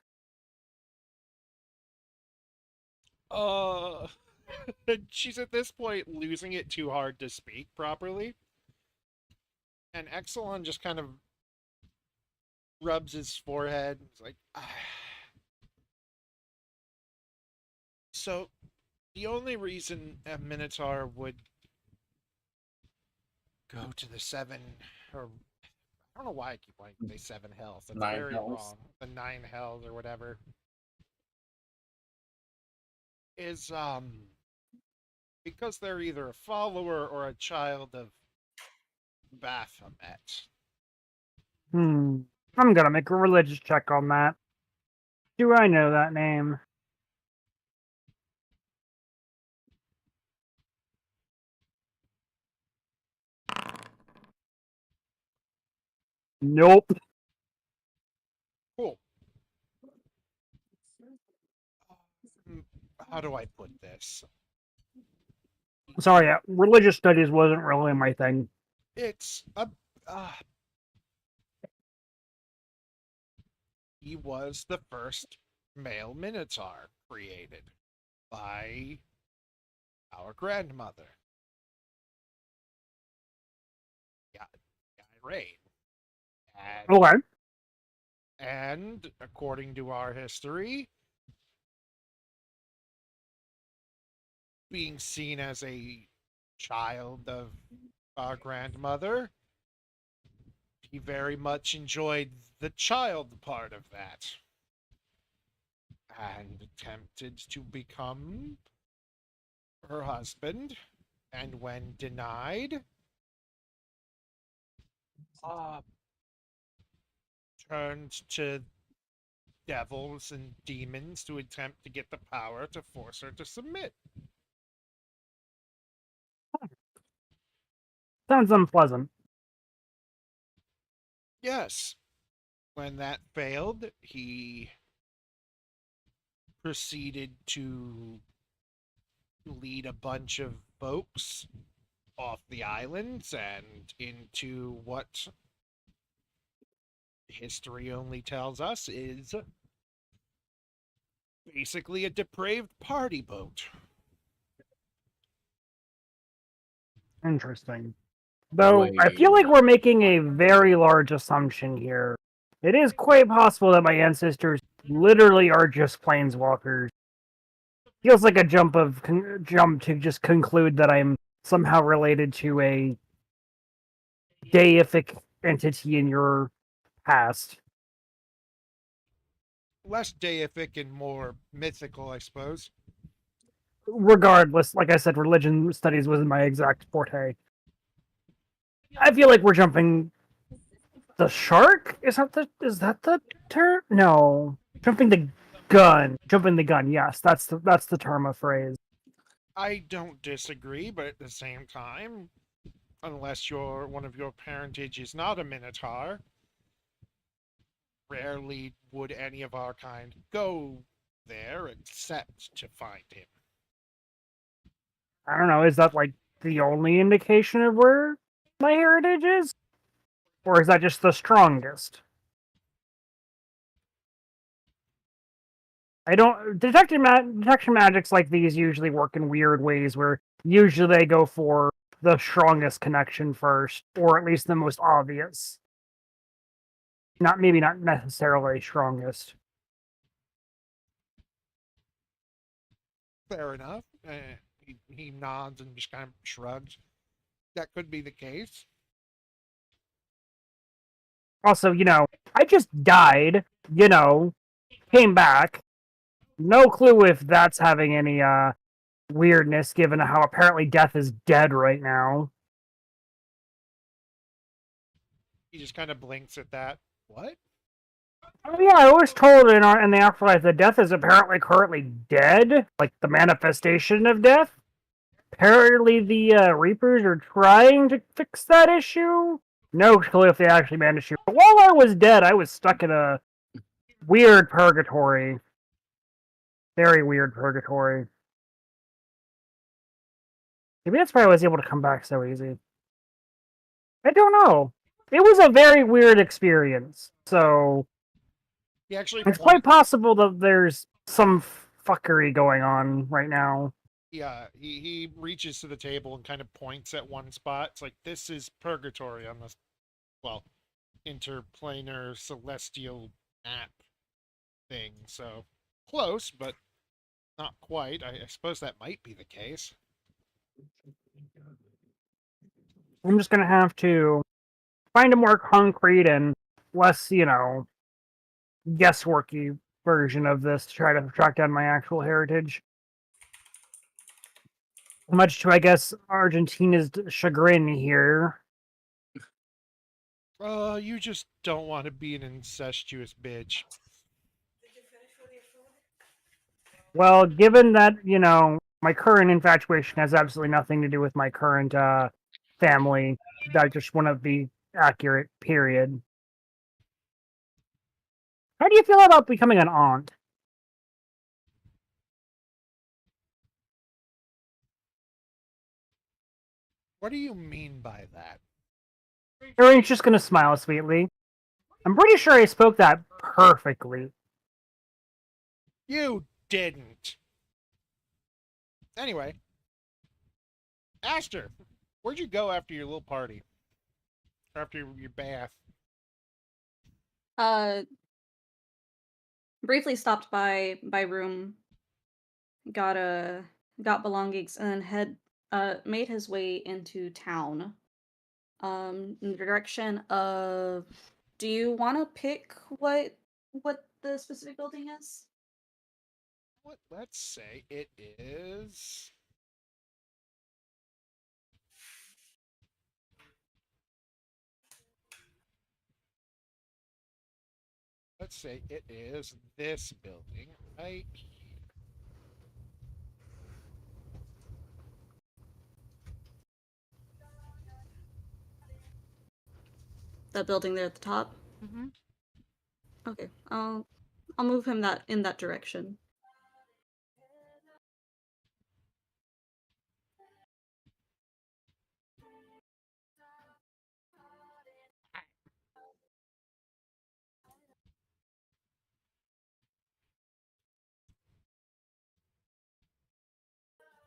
She's at this point losing it too hard to speak properly. And Exelon just kind of rubs his forehead. It's like, So, the only reason a Minotaur would go to the seven, or I don't know why I keep wanting to say 7 hells. That's 9 very hells. wrong. The 9 hells or whatever. Is because they're either a follower or a child of Baphomet. I'm gonna make a religious check on that. Do I know that name? Nope. Cool. How do I put this? Sorry, religious studies wasn't really my thing. It's he was the first male Minotaur created by our grandmother. Rain. Okay. And according to our history, being seen as a child of our grandmother, he very much enjoyed the child part of that and attempted to become her husband, and when denied, turned to devils and demons to attempt to get the power to force her to submit. Sounds unpleasant. Yes. When that failed, he proceeded to lead a bunch of folks off the islands and into what history only tells us is basically a depraved party boat. Interesting. Though, I feel like we're making a very large assumption here. It is quite possible that my ancestors literally are just planeswalkers. Feels like a jump to just conclude that I'm somehow related to a deific entity in your past. Less deific and more mythical, I suppose. Regardless, like I said, religion studies wasn't my exact forte. I feel like we're jumping the shark? Is that the term? No. Jumping the gun. Jumping the gun, yes. That's the term of phrase. I don't disagree, but at the same time, unless one of your parentage is not a Minotaur, rarely would any of our kind go there except to find him. I don't know, is that like the only indication of where my heritage is? Or is that just the strongest? I don't... Detection magics like these usually work in weird ways where usually they go for the strongest connection first, or at least the most obvious. maybe not necessarily strongest. Fair enough. He nods and just kind of shrugs. That could be the case. Also, I just died, came back. No clue if that's having any weirdness given how apparently death is dead right now. He just kind of blinks at that. What? Oh yeah, I was told in the afterlife that death is apparently currently dead, like the manifestation of death. Apparently the Reapers are trying to fix that issue. No clue if they actually managed to. But while I was dead, I was stuck in a weird purgatory. Very weird purgatory. Maybe that's why I was able to come back so easy. I don't know. It was a very weird experience, so He actually it's quite possible that there's some fuckery going on right now. Yeah, he reaches to the table and kind of points at one spot. It's like, this is purgatory on this, well, interplanar celestial map thing. So close, but not quite. I suppose that might be the case. I'm just gonna have to find a more concrete and less, guessworky version of this to try to track down my actual heritage. Much to, I guess, Argentina's chagrin here. You just don't want to be an incestuous bitch. Well, given that, my current infatuation has absolutely nothing to do with my current family, I just want to be accurate, period. How do you feel about becoming an aunt? What do you mean by that? Erin's just gonna smile sweetly. I'm pretty sure I spoke that perfectly. You didn't. Anyway, Aster, where'd you go after your little party? Or after your bath? Briefly stopped by room, got belongings, and then made his way into town. In the direction of. Do you want to pick what the specific building is? Let's say it is. Let's say it is this building right here. That building there at the top? Mm-hmm. Okay, I'll move him in that direction.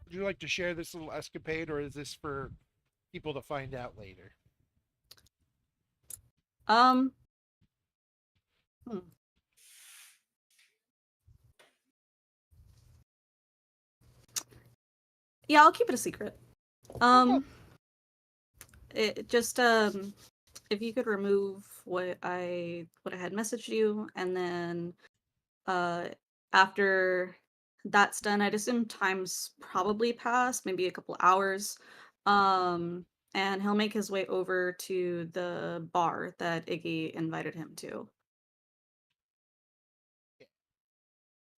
Would you like to share this little escapade, or is this for people to find out later? Yeah, I'll keep it a secret. It just if you could remove what I had messaged you, and then after that's done, I'd assume time's probably passed, maybe a couple hours. And he'll make his way over to the bar that Iggy invited him to.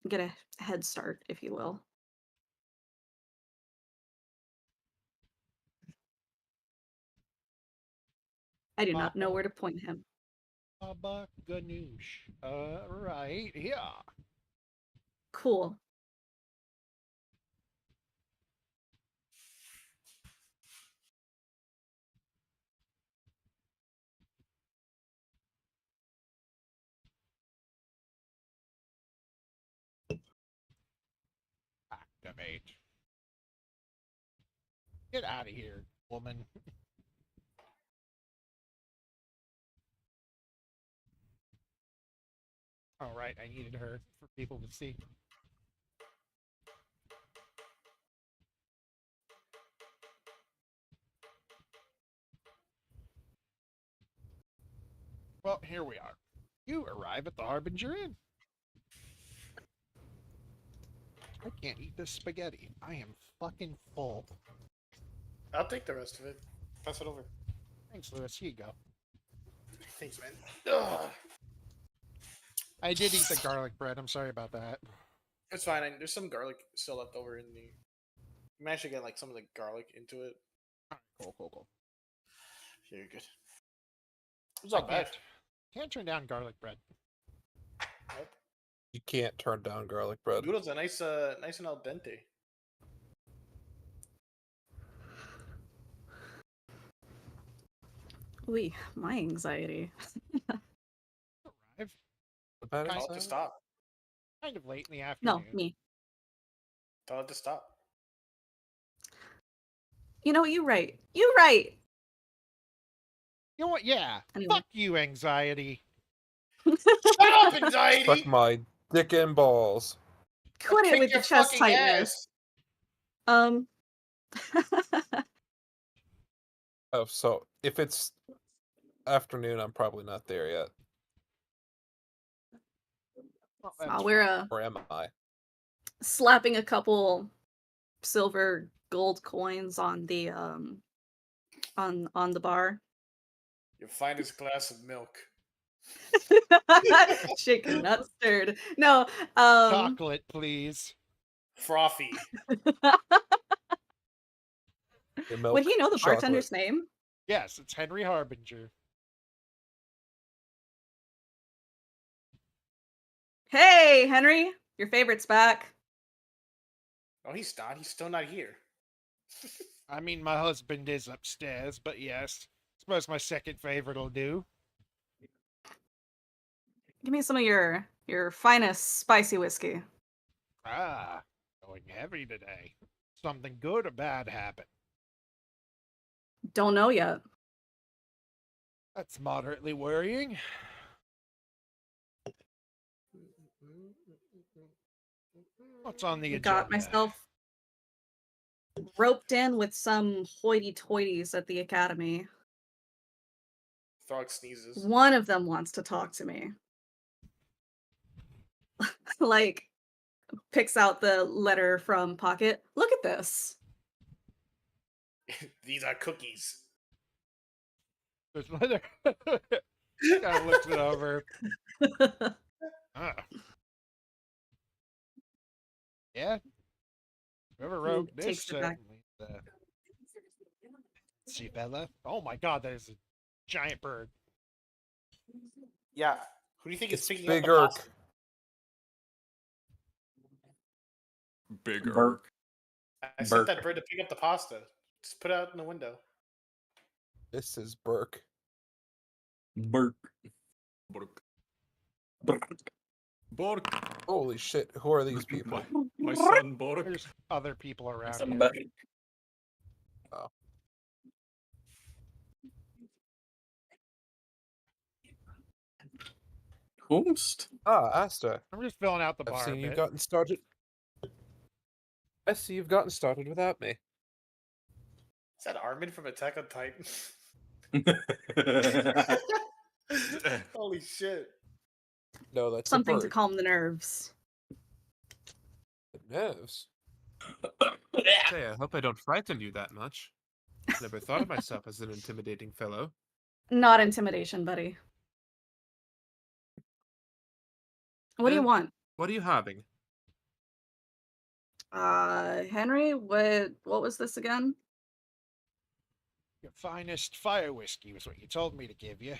Get a head start, if you will. I do not know where to point him. Baba Ganoush. Right here. Cool. Activate. Get out of here, woman. Oh, right. I needed her for people to see. Well, here we are. You arrive at the Harbinger Inn. I can't eat this spaghetti. I am fucking full. I'll take the rest of it. Pass it over. Thanks, Lewis. Here you go. Thanks, man. Ugh. I did eat the garlic bread. I'm sorry about that. It's fine. There's some garlic still left over in the. You managed to get like some of the garlic into it. Cool. Yeah, you're good. It's not bad. Can't turn down garlic bread. Nope. You can't turn down garlic bread. Noodles are nice, nice and al dente. Ooh, my anxiety. Arrive. About Tell it to stop. Kind of late in the afternoon. No, me. Tell it to stop. You know what? You right. You right. You know what? Yeah. Anyway. Fuck you, anxiety. Shut up, anxiety! Suck my dick and balls. Quit it Kick with the your chest fucking tightness. ass. Oh, so if it's afternoon, I'm probably not there yet. Well, that's we're Or am I? slapping a couple silver gold coins on the on the bar. Your finest glass of milk. Shaken, not stirred. No, chocolate, please. Frothy. Your milk, would he know the chocolate. bartender's name? Yes, it's Henry Harbinger. Hey, Henry, your favorite's back. Oh, he's not. He's still not here. I mean, my husband is upstairs, but yes. Suppose my second favorite will do. Give me some of your finest spicy whiskey. Ah, going heavy today. Something good or bad happen? Don't know yet. That's moderately worrying. What's on the agenda? Got myself roped in with some hoity-toities at the academy. Throg sneezes. One of them wants to talk to me. Like, picks out the letter from pocket. Look at this. These are cookies. There's letter. Kind of looks it over. Ah. Yeah. Whoever wrote this takes it back. certainly. See, Bella. Oh my God, there's a giant bird. Yeah. Who do you think is It's picking Big up the Irk. pasta? Big Burp. Irk. I sent Burke. that bird to pick up the pasta. Just put it out in the window. This is Burke. Burp. Burk. Burp. Bork. Holy shit! Who are these people? My son Bork. There's other people around here. Somebody. Oh. Whomst? Ah, Asta. I'm just filling out the I've bar. seen a you've bit. gotten started. I see you've gotten started without me. Is that Armin from Attack on Titan? Holy shit. No, that's Something a to bird. calm the nerves. The nerves. Say, I hope I don't frighten you that much. Never thought of myself as an intimidating fellow. Not intimidation, buddy. What do you want? What are you having? Henry, what was this again? Your finest fire whiskey was what you told me to give you.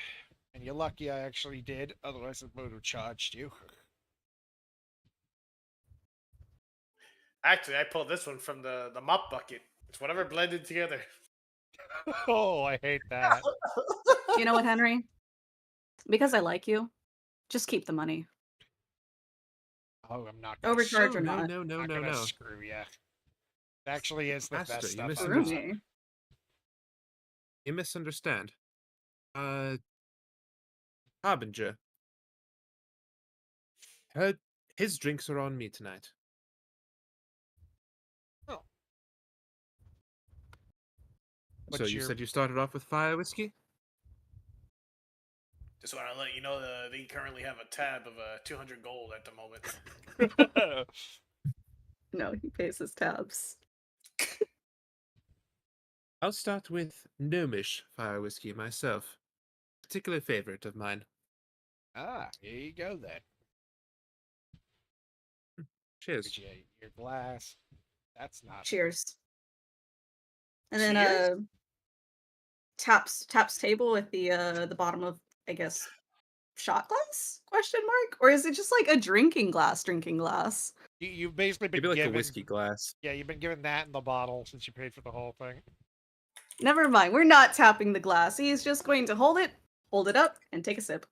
And you're lucky I actually did, otherwise I would have charged you. Actually, I pulled this one from the mop bucket. It's whatever blended together. Oh, I hate that. You know what, Henry? Because I like you, just keep the money. Oh, I'm not gonna Overcharge or no, not. no, no, not no, gonna no. screw ya. It actually is the Master, best you stuff. I've Screw got. me. You misunderstand. Harbinger. His drinks are on me tonight. Oh. So What's you your- said you started off with fire whiskey? Just want to let you know that they currently have a tab of 200 gold at the moment. No, he pays his tabs. I'll start with gnomish fire whiskey myself. Particular favorite of mine. Ah, here you go then. Cheers. Appreciate your glass. That's not. Cheers. And then Cheers? taps table with the bottom of, I guess, shot glass? Question mark? Or is it just like a drinking glass? You've basically been Maybe like given a whiskey glass. Yeah, you've been given that in the bottle since you paid for the whole thing. Never mind. We're not tapping the glass. He's just going to hold it up, and take a sip.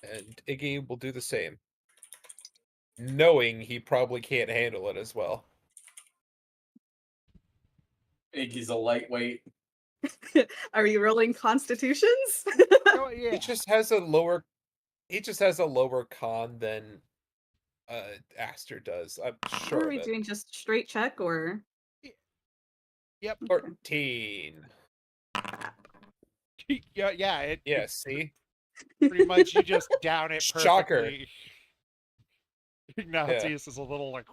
And Iggy will do the same. Knowing he probably can't handle it as well. Iggy's a lightweight. Are you rolling constitutions? Oh, yeah. He just has a lower con than Aster does. I'm sure Are of we it. doing just straight check or? Yep. 14. Yeah. Yeah, see? Pretty much you just down it perfectly. Shocker. Ignatius is a little like.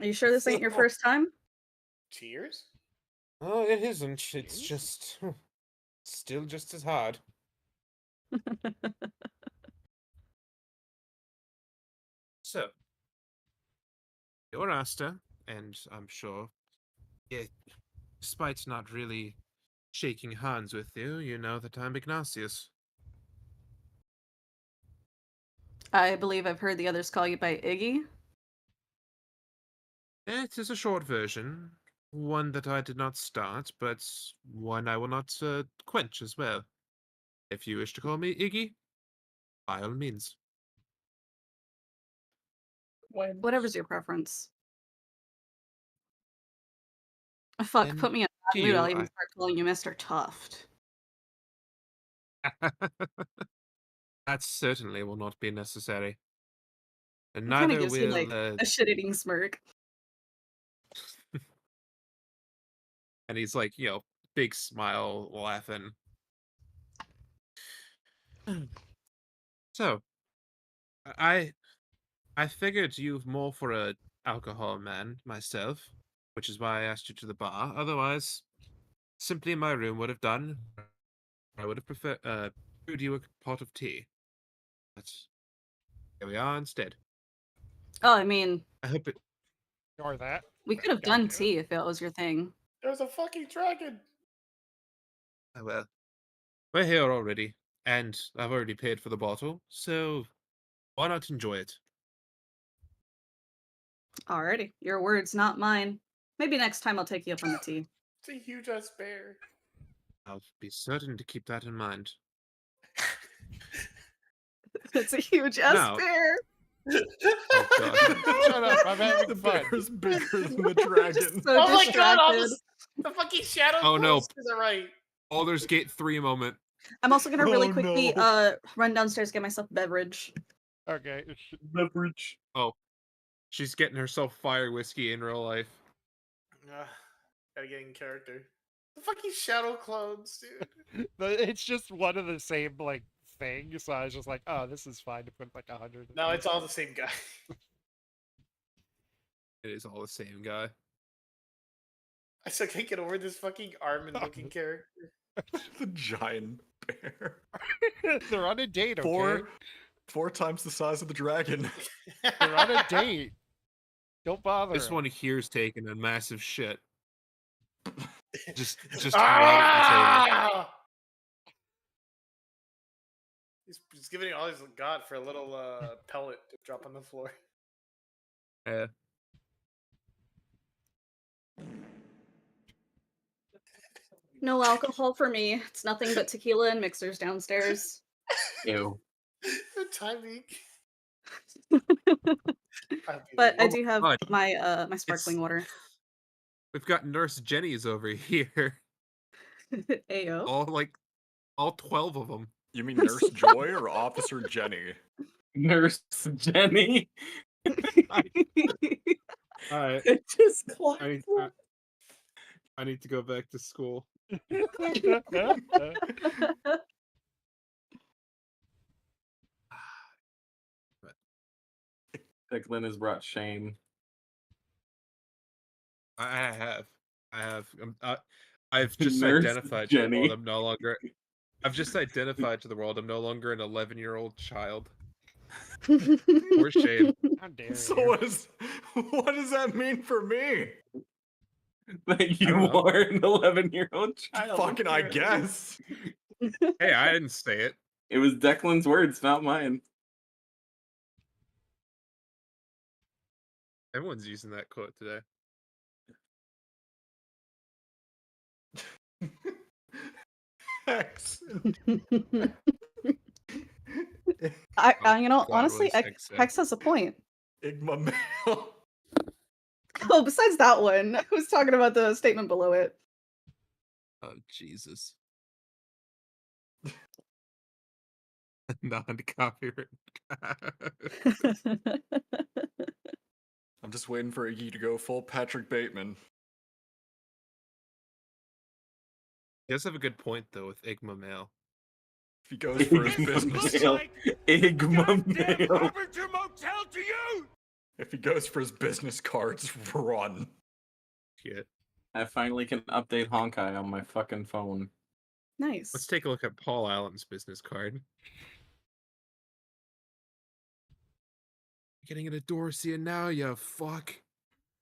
Are you sure this ain't your first time? Cheers? Oh, it isn't. It's just still just as hard. So, you're Asta, and I'm sure, despite not really shaking hands with you, you know that I'm Ignatius. I believe I've heard the others call you by Iggy. It is a short version, one that I did not start, but one I will not quench as well. If you wish to call me Iggy, by all means. Whatever's your preference. Fuck, And put me in a to bad mood. you, I'll even I- start calling you Mr. Tuft. That certainly will not be necessary. And It kind of neither gives me will like a shit-eating smirk. and he's like, big smile, laughing. So, I figured you more for a alcohol man myself, which is why I asked you to the bar. Otherwise, simply in my room would have done. I would have brewed you a pot of tea. But here we are instead. Oh, I mean, I hope it. Ignore that. we could have done tea if that was your thing. There's a fucking dragon! Oh, well, we're here already, and I've already paid for the bottle, so why not enjoy it? Alrighty, your words, not mine. Maybe next time I'll take you up on the tea. It's a huge ass bear. I'll be certain to keep that in mind. It's a huge ass Now- bear. Oh, God. Shut up! I'm having The fun. bear's bigger than the dragon. So Oh my god, all distracted. the fucking shadow Oh, no. posters are right. Baldur's Gate 3 moment. I'm also gonna really Oh, quickly no. run downstairs, get myself a beverage. Okay. Beverage. Oh, she's getting herself fire whiskey in real life. Gotta get in character. The fucking shadow clones, dude. It's just one of the same like thing, so I was just like, oh, this is fine to put like 100. No, it's all the same guy. It is all the same guy. I still can't get over this fucking Armin looking character. The giant bear. They're on a date, okay? Four times the size of the dragon. They're on a date. Don't bother. This 'em. one here's taking a massive shit. Just right at Ah! He's giving it all he's got for a little pellet to drop on the floor. the table. No alcohol for me. It's nothing but tequila and mixers downstairs. Ew. The timing. But I Oh do have God. my my sparkling water. We've got Nurse Jenny's over here. Ayo. All like All 12 of them. You mean Nurse Joy or Officer Jenny? Nurse Jenny. Alright. It just clocked. I need to go back to school. Declan has brought shame. I have. I've just Nurse identified to the Jenny. world I'm no longer. I've just identified to the world I'm no longer an 11-year-old child. Poor shame. How dare So you? what does that mean for me? That you don't know. are an 11-year-old child. Fucking I apparently. guess. Hey, I didn't say it. It was Declan's words, not mine. Everyone's using that quote today. Hex. You know, God, honestly, what is Hex say? Hex has a point. Igma male. Oh, besides that one, I was talking about the statement below it. Oh, Jesus. Non-copyright. I'm just waiting for Iggy to go full Patrick Bateman. He does have a good point, though, with Igma Male. If he goes for his business. Igma Goddamn male. Harbinger Motel to you! If he goes for his business cards, run. Shit. I finally can update Honkai on my fucking phone. Nice. Let's take a look at Paul Allen's business card. Getting an Dorsia now, you fuck.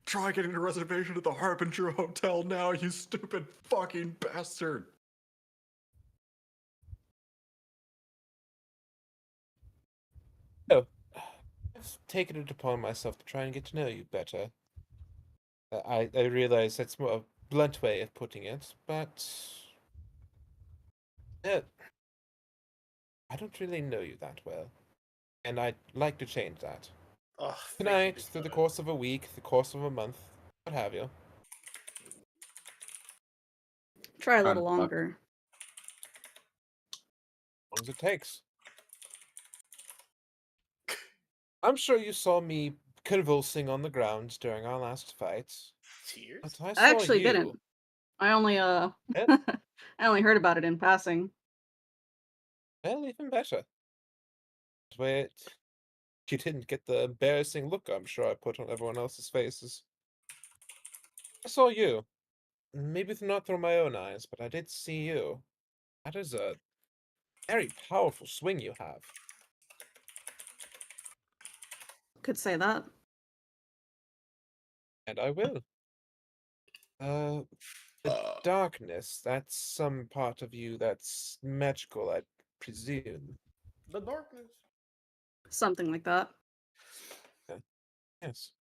Try getting a reservation at the Harbinger Hotel now, you stupid fucking bastard. Oh, I've taken it upon myself to try and get to know you better. I realize that's more a blunt way of putting it, but I don't really know you that well, and I'd like to change that. Oh, Tonight, through the course of a week, the course of a month, what have you. Try a Fun little fuck. longer. As long as it takes. I'm sure you saw me convulsing on the ground during our last fight. Tears? But I I saw actually you. didn't. I only Eh? I only heard about it in passing. Well, even better. Wait, you didn't get the embarrassing look I'm sure I put on everyone else's faces. I saw you. Maybe not through my own eyes, but I did see you. That is a very powerful swing you have. Could say that. And I will. The darkness, that's some part of you that's magical, I presume. The darkness. Something like that. Yes.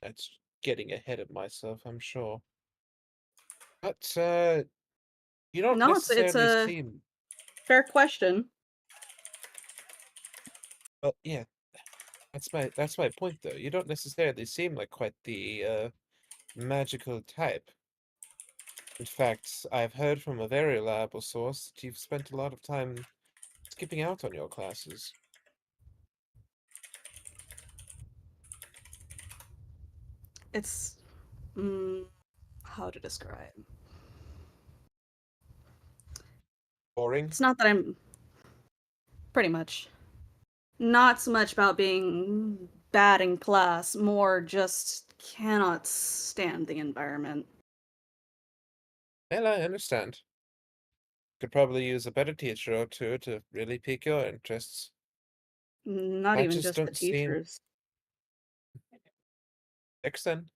That's getting ahead of myself, I'm sure. But, you don't No, it's necessarily a seem... fair question. Well, yeah. That's my point, though. You don't necessarily seem like quite the, magical type. In fact, I've heard from a very reliable source that you've spent a lot of time skipping out on your classes. It's how to describe. Boring? It's not that I'm pretty much not so much about being bad in class, more just cannot stand the environment. Well, I understand. Could probably use a better teacher or two to really pique your interests. Not I even just just the don't seem- teachers. Next then.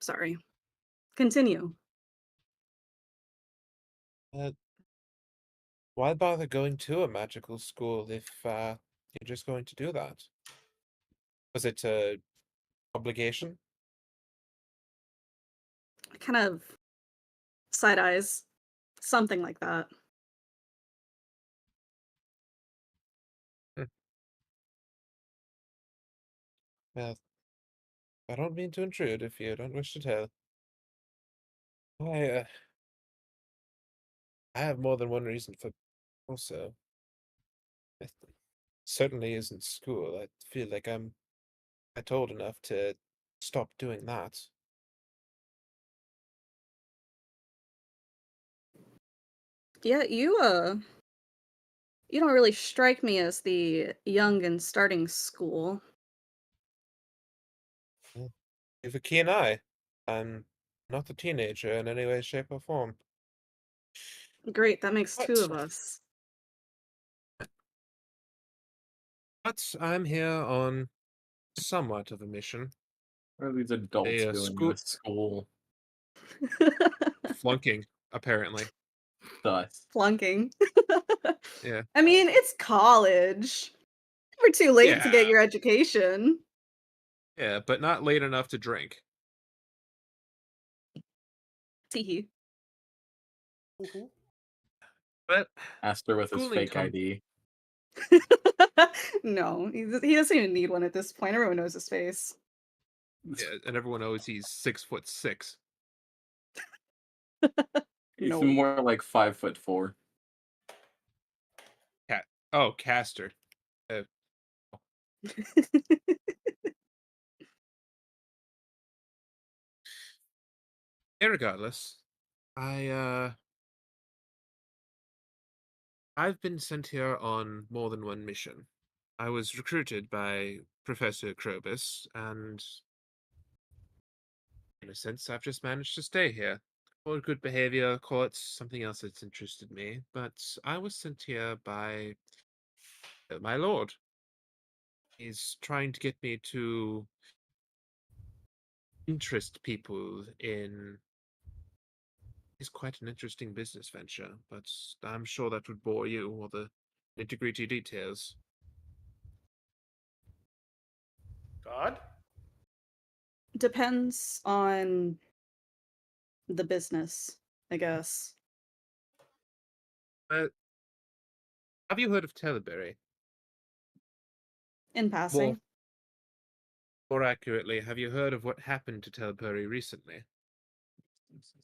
Sorry. Continue. Why bother going to a magical school if you're just going to do that? Was it a obligation? Kind of side eyes. Something like that. Well, I don't mean to intrude if you don't wish to tell. I have more than one reason for also. It certainly isn't school. I feel like I'm told enough to stop doing that. Yeah, you don't really strike me as the young and starting school. You have a keen eye. I'm not a teenager in any way, shape, or form. Great, that makes two What? of us. But I'm here on somewhat of a mission. What are these adults A doing school in a school? flunking, apparently. Thus. Flunking. Yeah. I mean, it's college. Never too late to get Yeah. your education. Yeah, but not late enough to drink. Teehee. But Aster with his schooling fake come- ID. No, he doesn't even need one at this point. Everyone knows his face. Yeah, and everyone knows he's 6'6". He's No. more like 5'4". Oh, Caster. Irregardless, I've been sent here on more than one mission. I was recruited by Professor Krobus, and in a sense, I've just managed to stay here. Call it good behavior, call it something else that's interested me, but I was sent here by my lord. He's trying to get me to interest people in is quite an interesting business venture, but I'm sure that would bore you, or the nitty-gritty details. God? Depends on the business, I guess. Have you heard of Teleberry? In passing. More accurately, have you heard of what happened to Teleberry recently?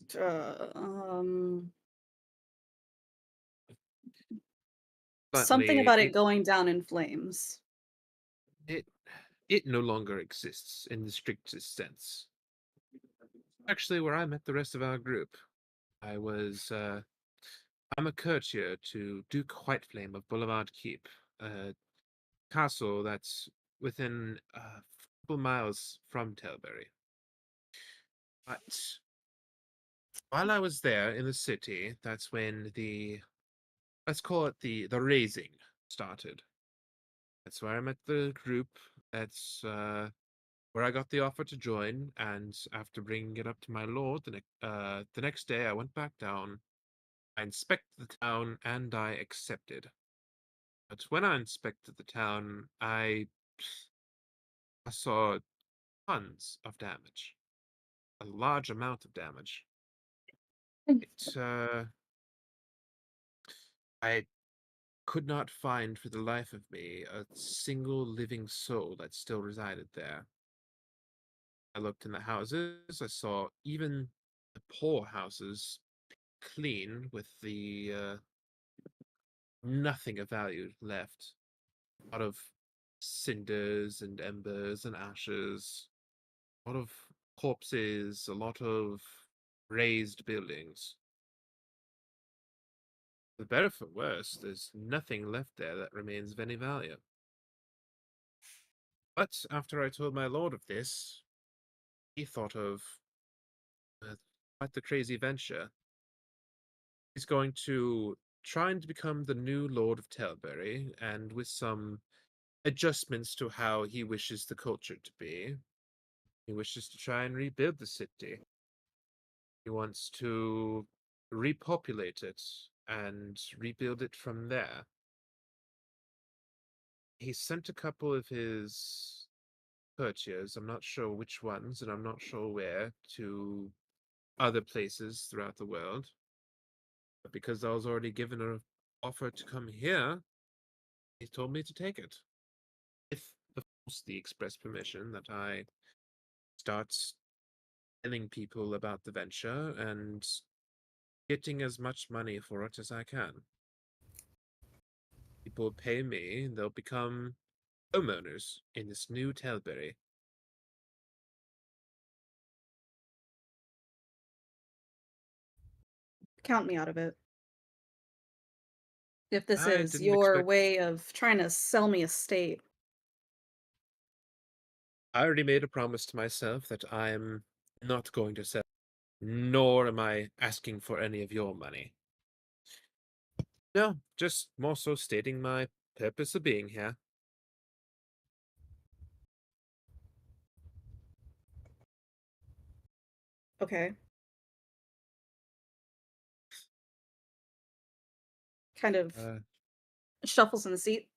Something Bluntly, about it going down in flames. It no longer exists in the strictest sense. Actually, where I met the rest of our group, I'm a courtier to Duke Whiteflame of Boulevard Keep, a castle that's within a couple miles from Teleberry. But while I was there in the city, that's when let's call it the raising started. That's where I met the group. That's where I got the offer to join, and after bringing it up to my lord, the next day I went back down. I inspected the town, and I accepted. But when I inspected the town, I saw tons of damage, a large amount of damage. I could not find for the life of me a single living soul that still resided there. I looked in the houses. I saw even the poor houses clean with the nothing of value left. A lot of cinders and embers and ashes. A lot of corpses. A lot of razed buildings. For better for worse, there's nothing left there that remains of any value. But after I told my lord of this, he thought of quite the crazy venture. He's going to try and become the new Lord of Teleberry, and with some adjustments to how he wishes the culture to be, he wishes to try and rebuild the city. He wants to repopulate it and rebuild it from there. He sent a couple of his courtiers, I'm not sure which ones, and I'm not sure where, to other places throughout the world. But because I was already given an offer to come here, he told me to take it. With, of course, the express permission that I starts telling people about the venture and getting as much money for it as I can. People pay me, they'll become homeowners in this new Telberry. Count me out of it. If this I is didn't your expect- way of trying to sell me a state. I already made a promise to myself that I'm not going to sell, nor am I asking for any of your money. No, just more so stating my purpose of being here. Okay. Kind of shuffles in the seat.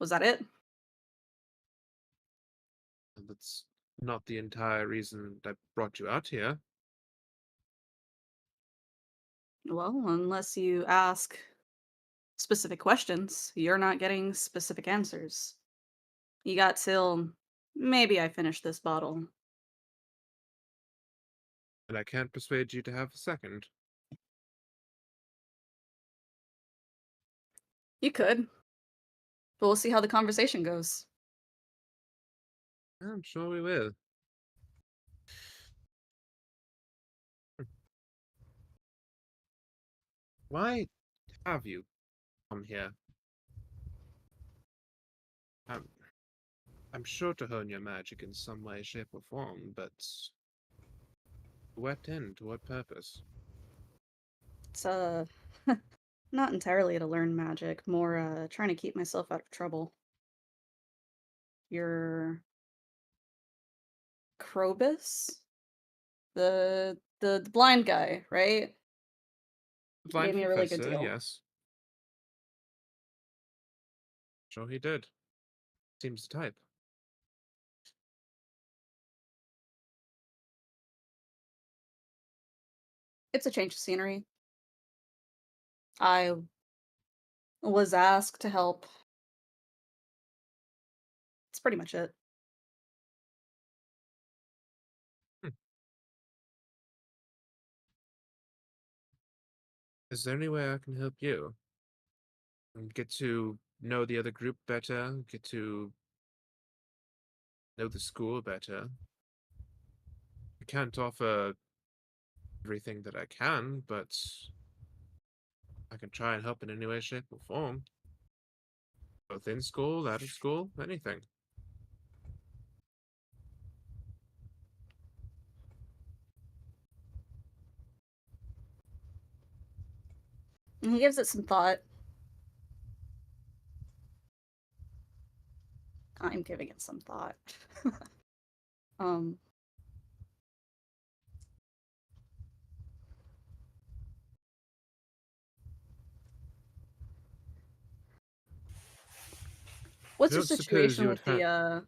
Was that it? That's not the entire reason I brought you out here. Well, unless you ask specific questions, you're not getting specific answers. You got till maybe I finish this bottle. And I can't persuade you to have a second. You could. But we'll see how the conversation goes. I'm sure we will. Why have you come here? I'm sure to hone your magic in some way, shape, or form, but to what end? To what purpose? It's not entirely to learn magic, more trying to keep myself out of trouble. You're Krobus? The blind guy, right? The blind Gave me a really good professor, deal. yes. Sure he did. Seems the type. It's a change of scenery. I was asked to help. That's pretty much it. Is there any way I can help you? And get to know the other group better, get to know the school better. I can't offer everything that I can, but I can try and help in any way, shape, or form. Both in school, out of school, anything. And he gives it some thought. I'm giving it some thought. um What's I your don't suppose situation you would with the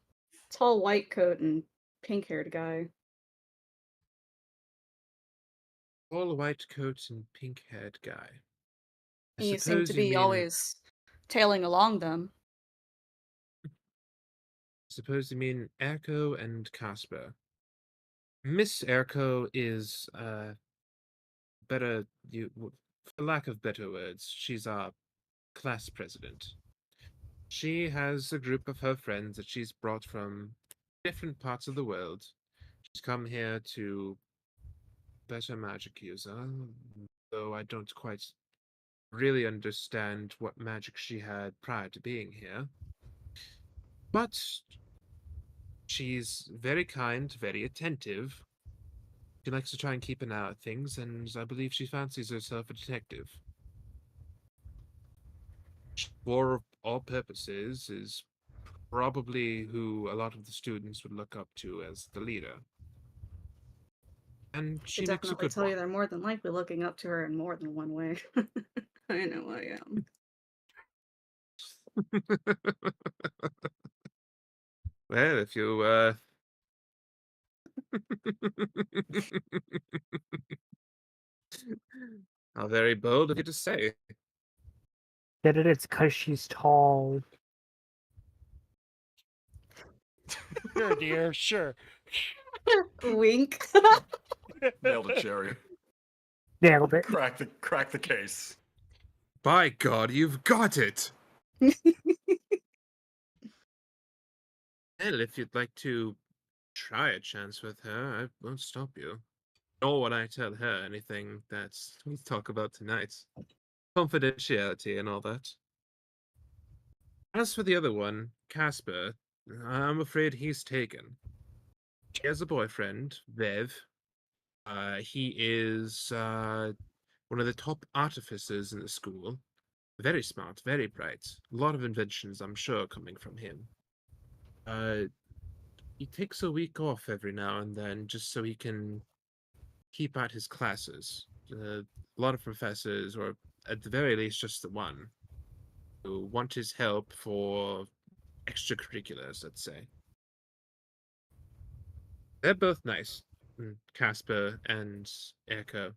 tall white coat and pink haired guy? All white coat and pink haired guy. I You seem to suppose you be mean always tailing along them. suppose you mean Echo and Casper. Miss Erko is better for lack of better words, she's our class president. She has a group of her friends that she's brought from different parts of the world. She's come here to better magic user, though I don't quite really understand what magic she had prior to being here. But she's very kind, very attentive. She likes to try and keep an eye on things, and I believe she fancies herself a detective. For all purposes, is probably who a lot of the students would look up to as the leader. And she Should makes a definitely good tell one. you they're more than likely looking up to her in more than one way. I know I am. Well, if you how very bold of you to say. That it's because she's tall. Sure, dear. Sure. Wink. Nailed it, Jerry. Nailed it. Crack the case. By God, you've got it. Well, if you'd like to try a chance with her, I won't stop you. Nor will I tell her anything that we talk about tonight. Confidentiality and all that. As for the other one, Casper, I'm afraid he's taken. She has a boyfriend, Vev. He is one of the top artificers in the school. Very smart, very bright. A lot of inventions, I'm sure, coming from him. He takes a week off every now and then just so he can keep at his classes. A lot of professors, or at the very least just the one, who want his help for extracurriculars, let's say. They're both nice, Casper and Echo.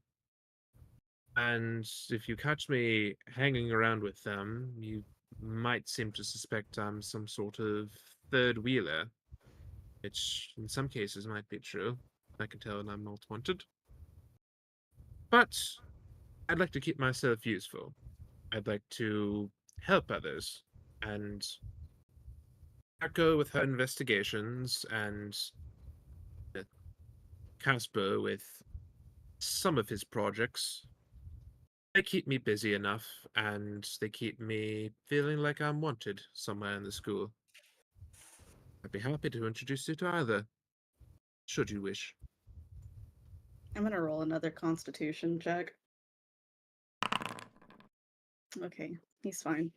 And if you catch me hanging around with them, you might seem to suspect I'm some sort of third wheeler, which in some cases might be true. I can tell I'm not wanted. But I'd like to keep myself useful. I'd like to help others, and Echo with her investigations, and Casper with some of his projects. They keep me busy enough, and they keep me feeling like I'm wanted somewhere in the school. I'd be happy to introduce you to either, should you wish. I'm gonna roll another Constitution check. Okay, he's fine.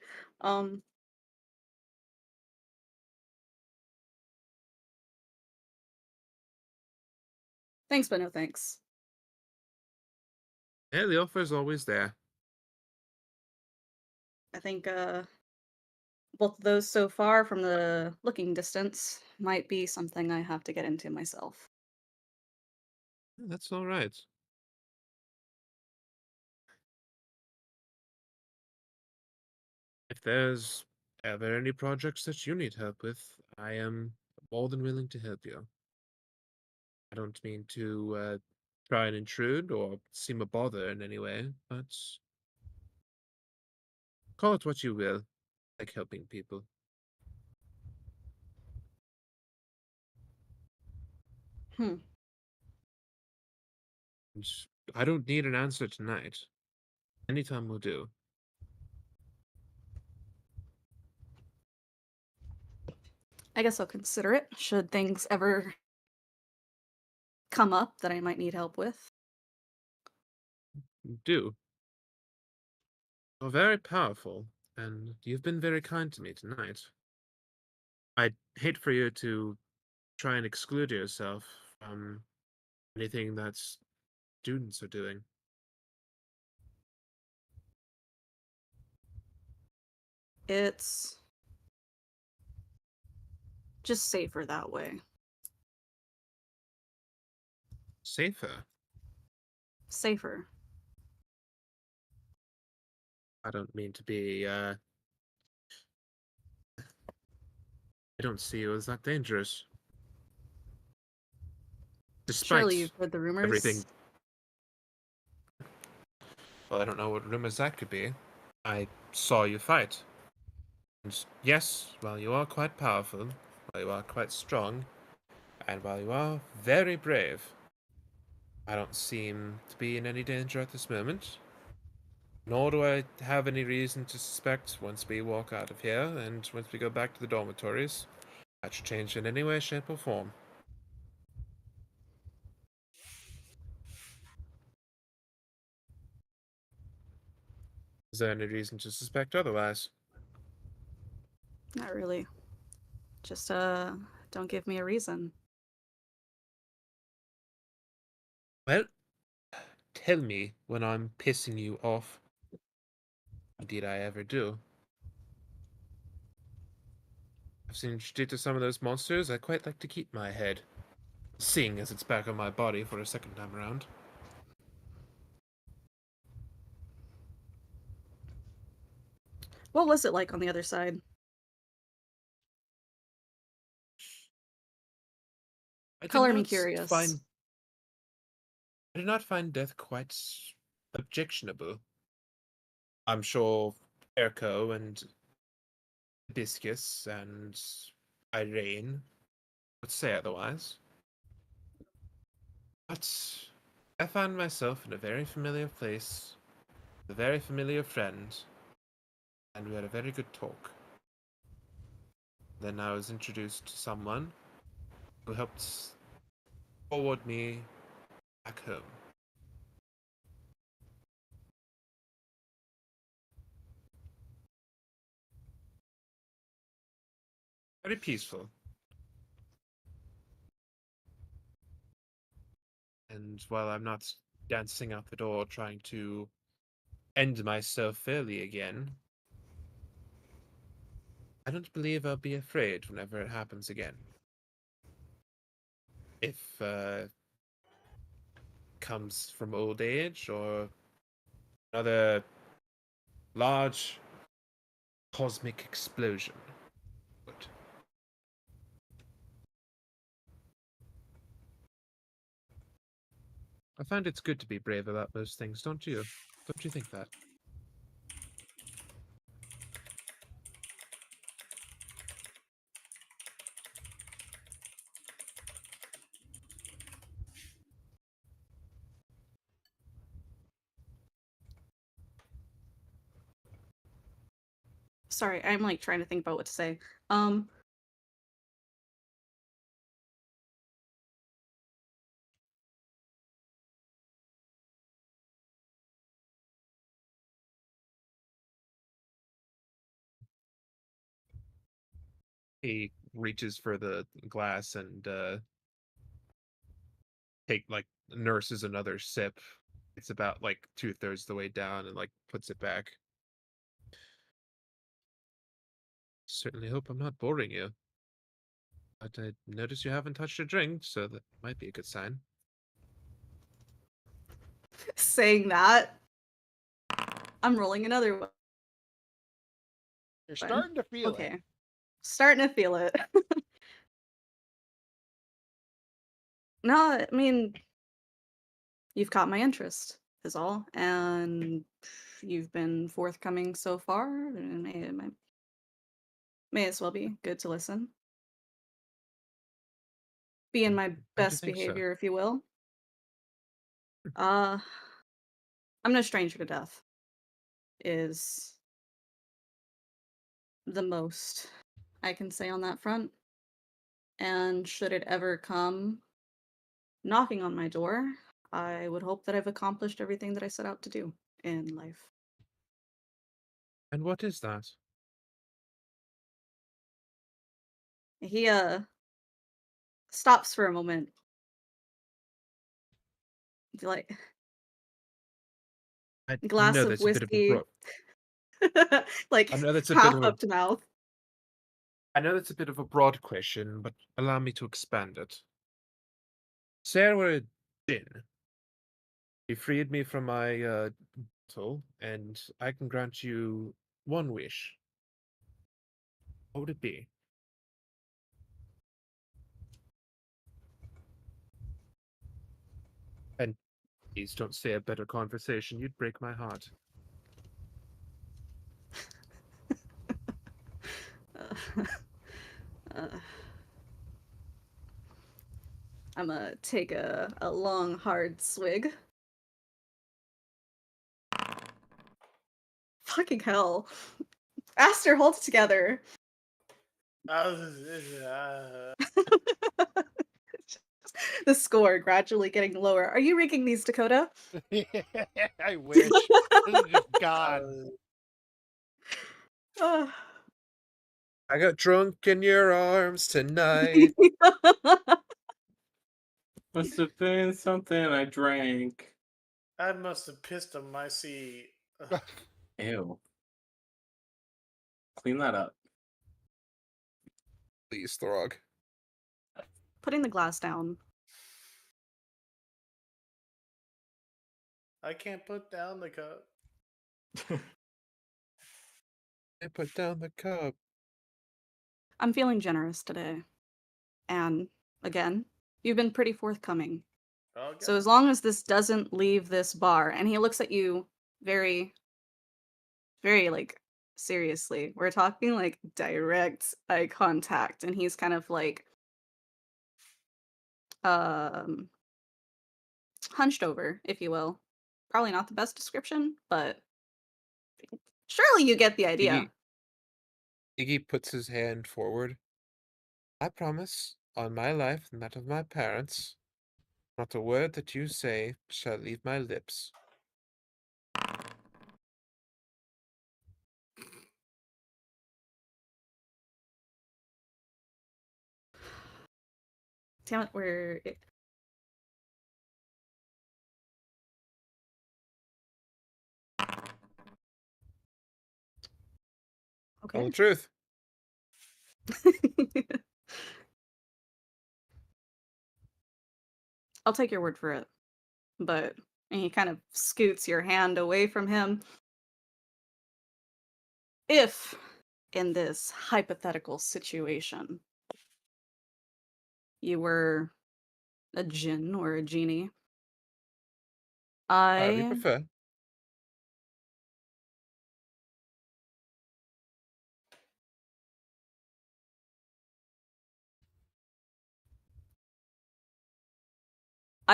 Thanks, but no thanks. Yeah, the offer's always there. I think both of those so far from the looking distance might be something I have to get into myself. That's all right. If there's ever any projects that you need help with, I am more than willing to help you. I don't mean to try and intrude or seem a bother in any way, but call it what you will, like helping people. Hmm. And I don't need an answer tonight. Anytime will do. I guess I'll consider it should things ever come up that I might need help with. Do. You're very powerful, and you've been very kind to me tonight. I'd hate for you to try and exclude yourself from anything that students are doing. It's just safer that way. Safer? Safer. I don't mean to be, I don't see you as that dangerous. Despite Surely you've heard the rumors. everything. Well, I don't know what rumors that could be. I saw you fight. And yes, while you are quite powerful, while you are quite strong, and while you are very brave, I don't seem to be in any danger at this moment. Nor do I have any reason to suspect once we walk out of here and once we go back to the dormitories that should change in any way, shape, or form. Is there any reason to suspect otherwise? Not really. Just don't give me a reason. Well, tell me when I'm pissing you off. Indeed, I ever do. I've seen you do to some of those monsters. I quite like to keep my head, seeing as it's back on my body for a second time around. What was it like on the other side? I do Color me not curious. Find, I do not find death quite objectionable. I'm sure Erko and Hibiscus and Irene would say otherwise. But I found myself in a very familiar place, with a very familiar friend, and we had a very good talk. Then I was introduced to someone who helped forward me back home. Very peaceful. And while I'm not dancing out the door trying to end myself fairly again, I don't believe I'll be afraid whenever it happens again. If comes from old age or another large cosmic explosion. But I find it's good to be brave about those things, don't you? Don't you think that? Sorry, I'm like trying to think about what to say. He reaches for the glass and nurses another sip. It's about like 2/3 the way down and like puts it back. Certainly hope I'm not boring you. But I notice you haven't touched a drink, so that might be a good sign. Saying that, I'm rolling another one. You're starting to feel Okay. it. Starting to feel it. No, I mean, you've caught my interest, is all. And you've been forthcoming so far, and may as well be good to listen. Be in my Glad you best think so. behavior, if you will. I'm no stranger to death, is the most I can say on that front. And should it ever come knocking on my door, I would hope that I've accomplished everything that I set out to do in life. And what is that? He stops for a moment. Like I glass know of that's a bit of a whiskey, like I know that's a bit half of up a to mouth. I know that's a bit of a broad question, but allow me to expand it. Say I were a djinn. You freed me from my battle, and I can grant you one wish. What would it be? And please don't say a better conversation. You'd break my heart. uh, I'm gonna take a long, hard swig. Fucking hell. Aster, hold it together. The score gradually getting lower. Are you ranking these, Dakota? I wish. This is just God. I got drunk in your arms tonight. Must have been something I drank. I must have pissed on my seat. Ew. Clean that up. Please, Throg. Putting the glass down. I can't put down the cup. I put down the cup. I'm feeling generous today. And again, You've been pretty forthcoming. Okay. So as long as this doesn't leave this bar, and he looks at you very, very like seriously. We're talking like direct eye contact, and he's kind of like um hunched over, if you will. Probably not the best description, but surely you get the idea. Iggy puts his hand forward. I promise, on my life and that of my parents, not a word that you say shall leave my lips. Damn it, we're Tell okay. the truth. I'll take your word for it. But and he kind of scoots your hand away from him. If in this hypothetical situation you were a djinn or a genie, However you I prefer.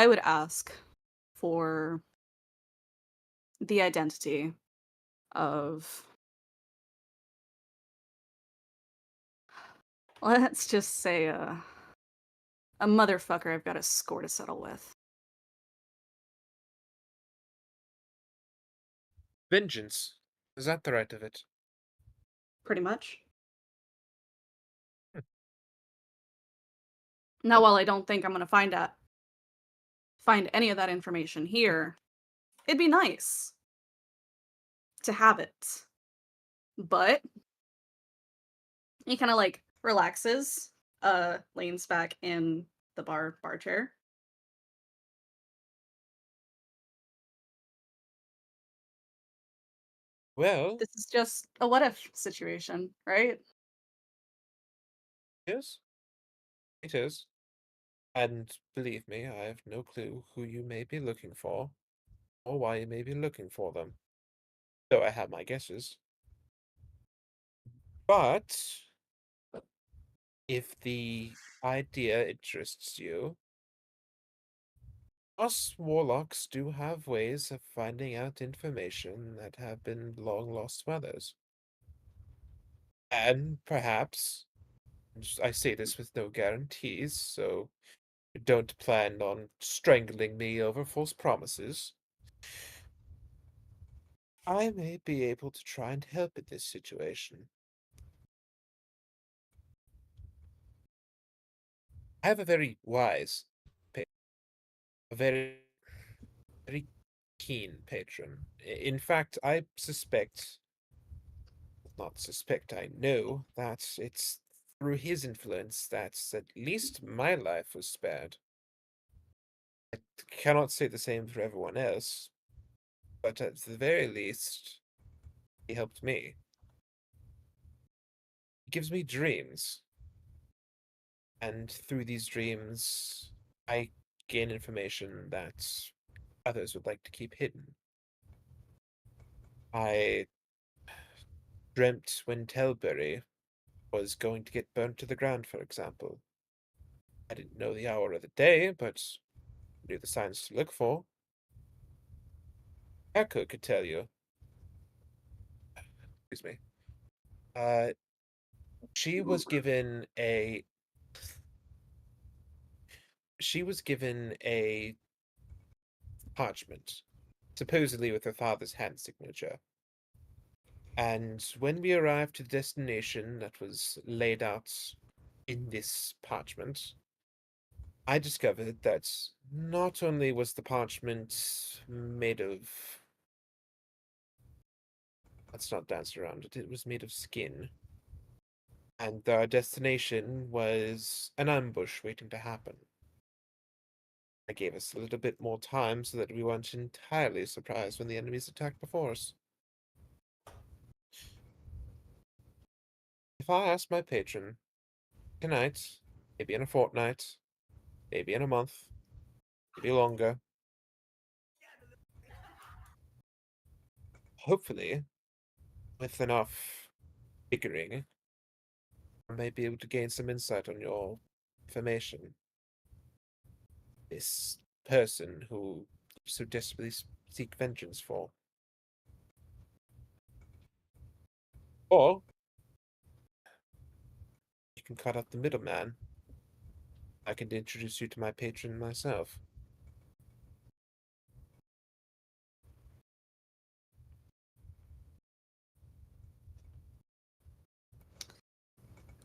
would ask for the identity of, let's just say, a motherfucker I've got a score to settle with. Vengeance. Is that the right of it? Pretty much. Now, while I don't think I'm gonna find any of that information here, it'd be nice to have it. But he kind of like relaxes, leans back in the bar chair. Well, This is just a what if situation, right? yes, it is. And believe me, I have no clue who you may be looking for, or why you may be looking for them. Though I have my guesses. But if the idea interests you, us warlocks do have ways of finding out information that have been long lost to others. And perhaps, I say this with no guarantees, so don't plan on strangling me over false promises. I may be able to try and help in this situation. I have a very wise, a very, very keen patron. In fact, I suspect, not suspect, I know that it's through his influence that at least my life was spared. I cannot say the same for everyone else, but at the very least, he helped me. He gives me dreams. And through these dreams, I gain information that others would like to keep hidden. I dreamt when Telbury was going to get burnt to the ground, for example. I didn't know the hour of the day, but knew the signs to look for. Echo could tell you. Excuse me. She was given a parchment, supposedly with her father's hand signature. And when we arrived to the destination that was laid out in this parchment, I discovered that not only was the parchment made of. Let's not dance around it, it was made of skin. And our destination was an ambush waiting to happen. It gave us a little bit more time so that we weren't entirely surprised when the enemies attacked before us. If I ask my patron, tonight, maybe in a fortnight, maybe in a month, maybe longer. Hopefully, with enough figuring, I may be able to gain some insight on your information. This person who you so desperately seek vengeance for. Or you can cut out the middleman. I can introduce you to my patron myself.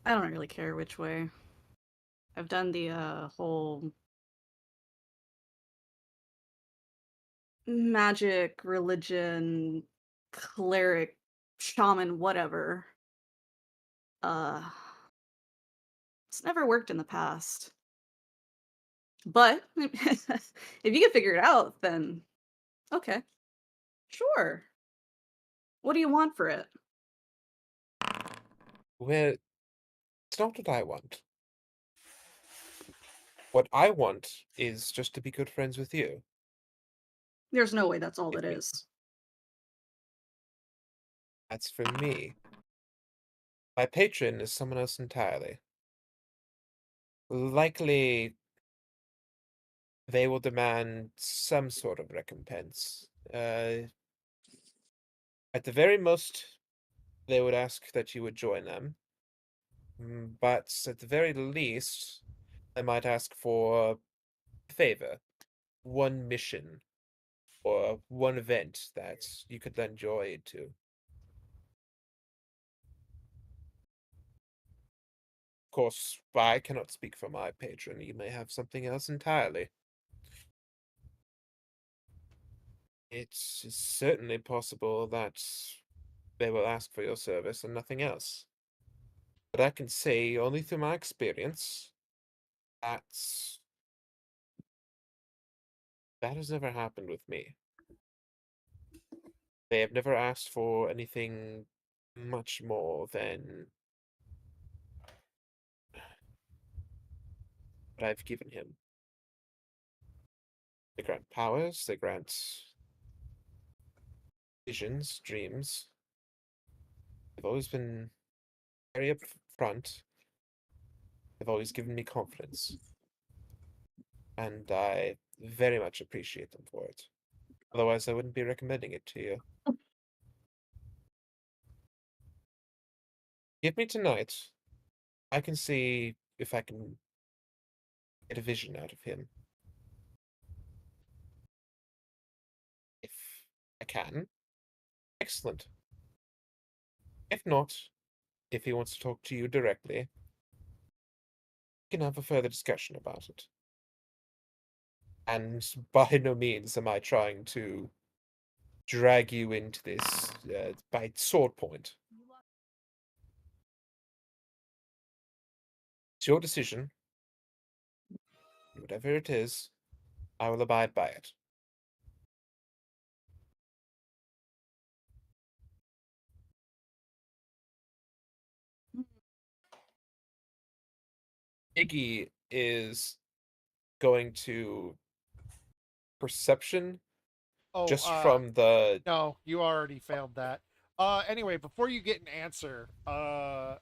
I don't really care which way. I've done the whole magic, religion, cleric, shaman, whatever. It's never worked in the past. But if you can figure it out, then okay. Sure. What do you want for it? Well, it's not what I want. What I want is just to be good friends with you. There's no way that's all it is. That's for me. My patron is someone else entirely. Likely, they will demand some sort of recompense. At the very most, they would ask that you would join them. But at the very least, they might ask for a favor, one mission, or one event that you could lend your aid to. Of course, I cannot speak for my patron. You may have something else entirely. It's certainly possible that they will ask for your service and nothing else. But I can say, only through my experience, that has never happened with me. They have never asked for anything much more than what I've given him. They grant powers, they grant visions, dreams. They've always been very upfront. They've always given me confidence. And I very much appreciate them for it. Otherwise, I wouldn't be recommending it to you. Give me tonight. I can see if I can get a vision out of him. If I can, excellent. If not, if he wants to talk to you directly, we can have a further discussion about it. And by no means am I trying to drag you into this by sword point. It's your decision. Whatever it is, I will abide by it. Iggy is going to perception just from the... No, you already failed that. Anyway, before you get an answer, oh,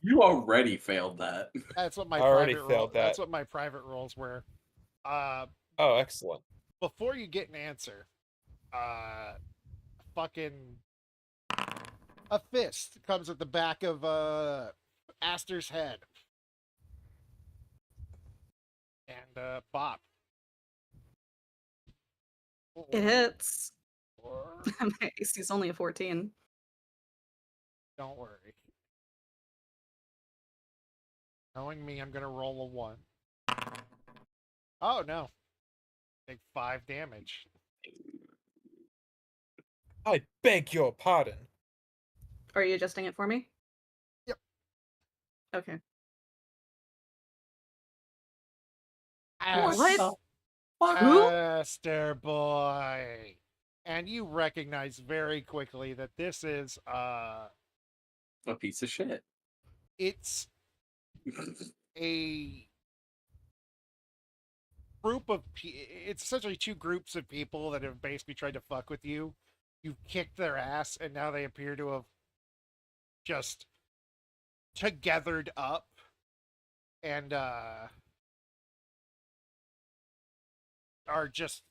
you already failed that. That's what my That's what my private rolls were. Oh, excellent. Before you get an answer, fucking a fist comes at the back of Aster's head. And bop. It hits. My AC's only a 14. Don't worry. Knowing me, I'm gonna roll a 1. Oh no. Take 5 damage. I beg your pardon. Are you adjusting it for me? Yep. Okay. What? Who? Aster boy. And you recognize very quickly that this is a piece of shit. It's a group of it's essentially two groups of people that have basically tried to fuck with you. You've kicked their ass, and now they appear to have just togethered up and are just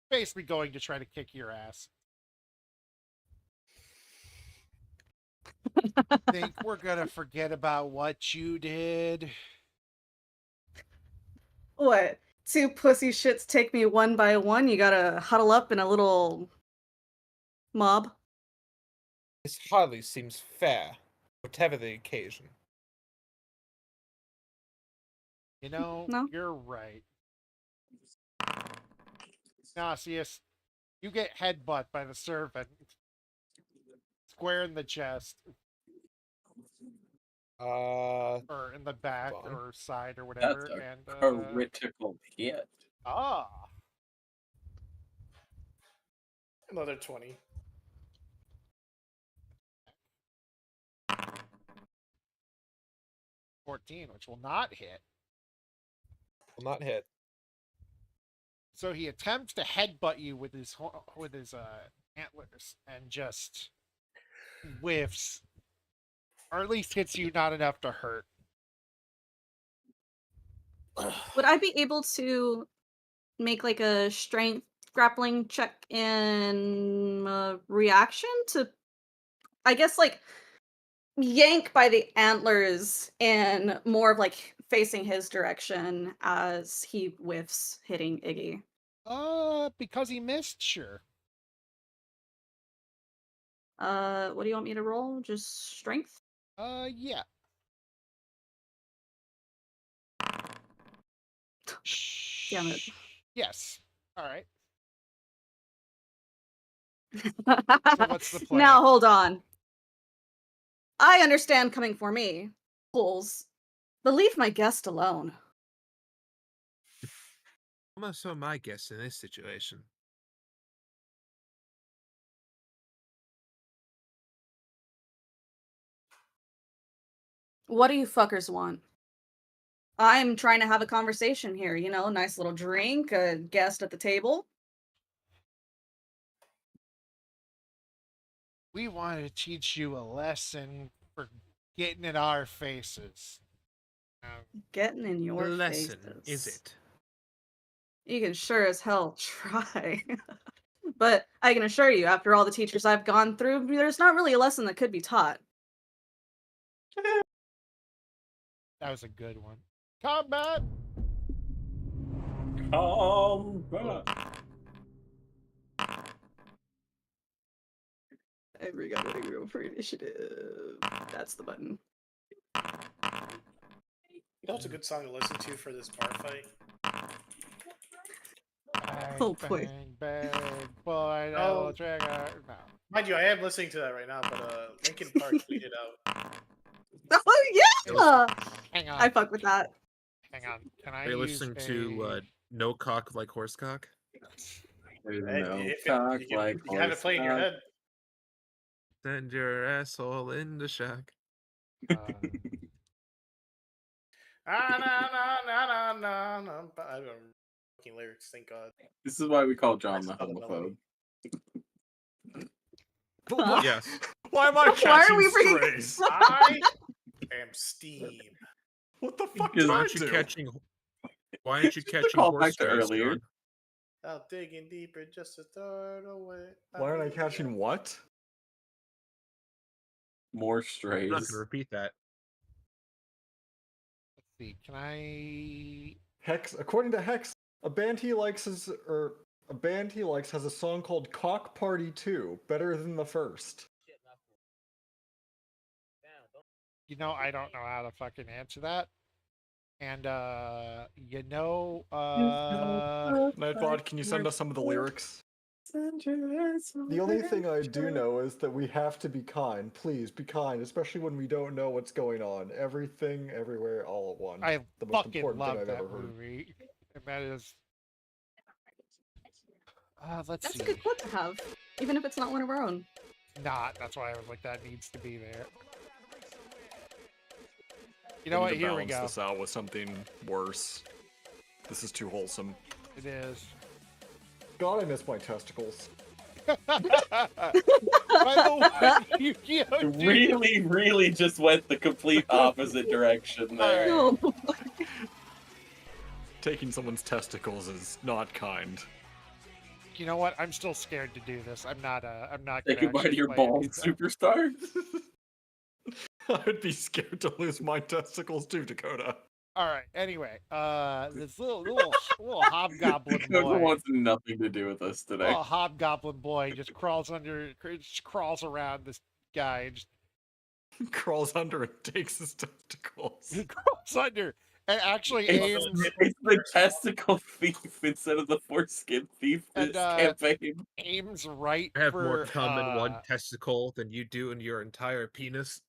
basically going to try to kick your ass. Think we're gonna forget about what you did? What? Two pussy shits take me one by one? You gotta huddle up in a little mob? This hardly seems fair, whatever the occasion. You know, No? you're right. Nauseous, you get headbutt by the servant. Square in the chest. Or in the back or side or whatever. That's a critical hit. Ah. Another 20. $14, which will not hit. Will not hit. So he attempts to headbutt you with his antlers and just whiffs, or at least hits you not enough to hurt. Would I be able to make like a strength grappling check in reaction to, I guess, like yank by the antlers and more of like facing his direction as he whiffs, hitting Iggy? Because he missed, sure. What do you want me to roll? Just strength? Yeah. Damn it. Yes. All right. So what's the plan? Now hold on. I understand coming for me, fools, but leave my guest alone. Almost so my guess in this situation. What do you fuckers want? I'm trying to have a conversation here, you know, nice little drink, a guest at the table. We want to teach you a lesson for getting in our faces. Getting in your lesson, faces. is it? You can sure as hell try. But I can assure you, after all the teachers I've gone through, there's not really a lesson that could be taught. That was a good one. Combat! Combat! Every got a room for initiative. That's the button. You know what's a good song to listen to for this bar fight? Oh boy. Bang, boy, Oh. trigger. No. Mind you, I am listening to that right now, but Linkin Park tweeted out. Oh yeah! Hang on. I fuck with that. Hang on. Can I Are you use listening to No Cock Like Horse Cock? There's Hey, no if it- cock you can- like you have it playing in your horse head. Send your asshole into shock. Ah, na, na, na, na, na. I don't know fucking lyrics, thank God. This is why we call John the That's not a homophobe. Yes. Why am I catching Why are we bringing strays? I am Steam. What the fuck Because did Why I aren't you do? catching? Why aren't you Just a catching call horse back to strays, earlier. John? Out digging deeper just to throw it away. Why aren't I catching what? More I'm strays. not gonna repeat that. Let's see. Can I? Hex, according to Hex, a band he likes has a song called Cock Party 2, better than the first. You know, I don't know how to fucking answer that. And Nightbot, can you send us some of the lyrics? The only thing I do know is that we have to be kind. Please be kind, especially when we don't know what's going on. Everything, everywhere, all at once. I the most fucking important thing love I've that ever heard. movie. And that is. Let's That's see. a good quote to have, even if it's not one of our own. Not. That's why I was like, that needs to be there. You know We what? need to Here we balance go. this out with something worse. This is too wholesome. It is. God, I miss my testicles. By the way, Yu-Gi-Oh! dude. Really, really just went the complete opposite direction there. Oh, Taking someone's testicles is not kind. You know what? I'm still scared to do this. I'm not. I'm not. Say gonna goodbye to actually your play balls, it, so- superstar. I'd be scared to lose my testicles too, Dakota. All right. Anyway, this little hobgoblin Dakota boy. wants nothing to do with us today. Little hobgoblin boy just crawls around this guy and just Crawls under and takes his testicles. crawls under and actually aims. It's the testicle thief instead of the foreskin thief this And, campaign. Aims right I have for more cum in one testicle than you do in your entire penis.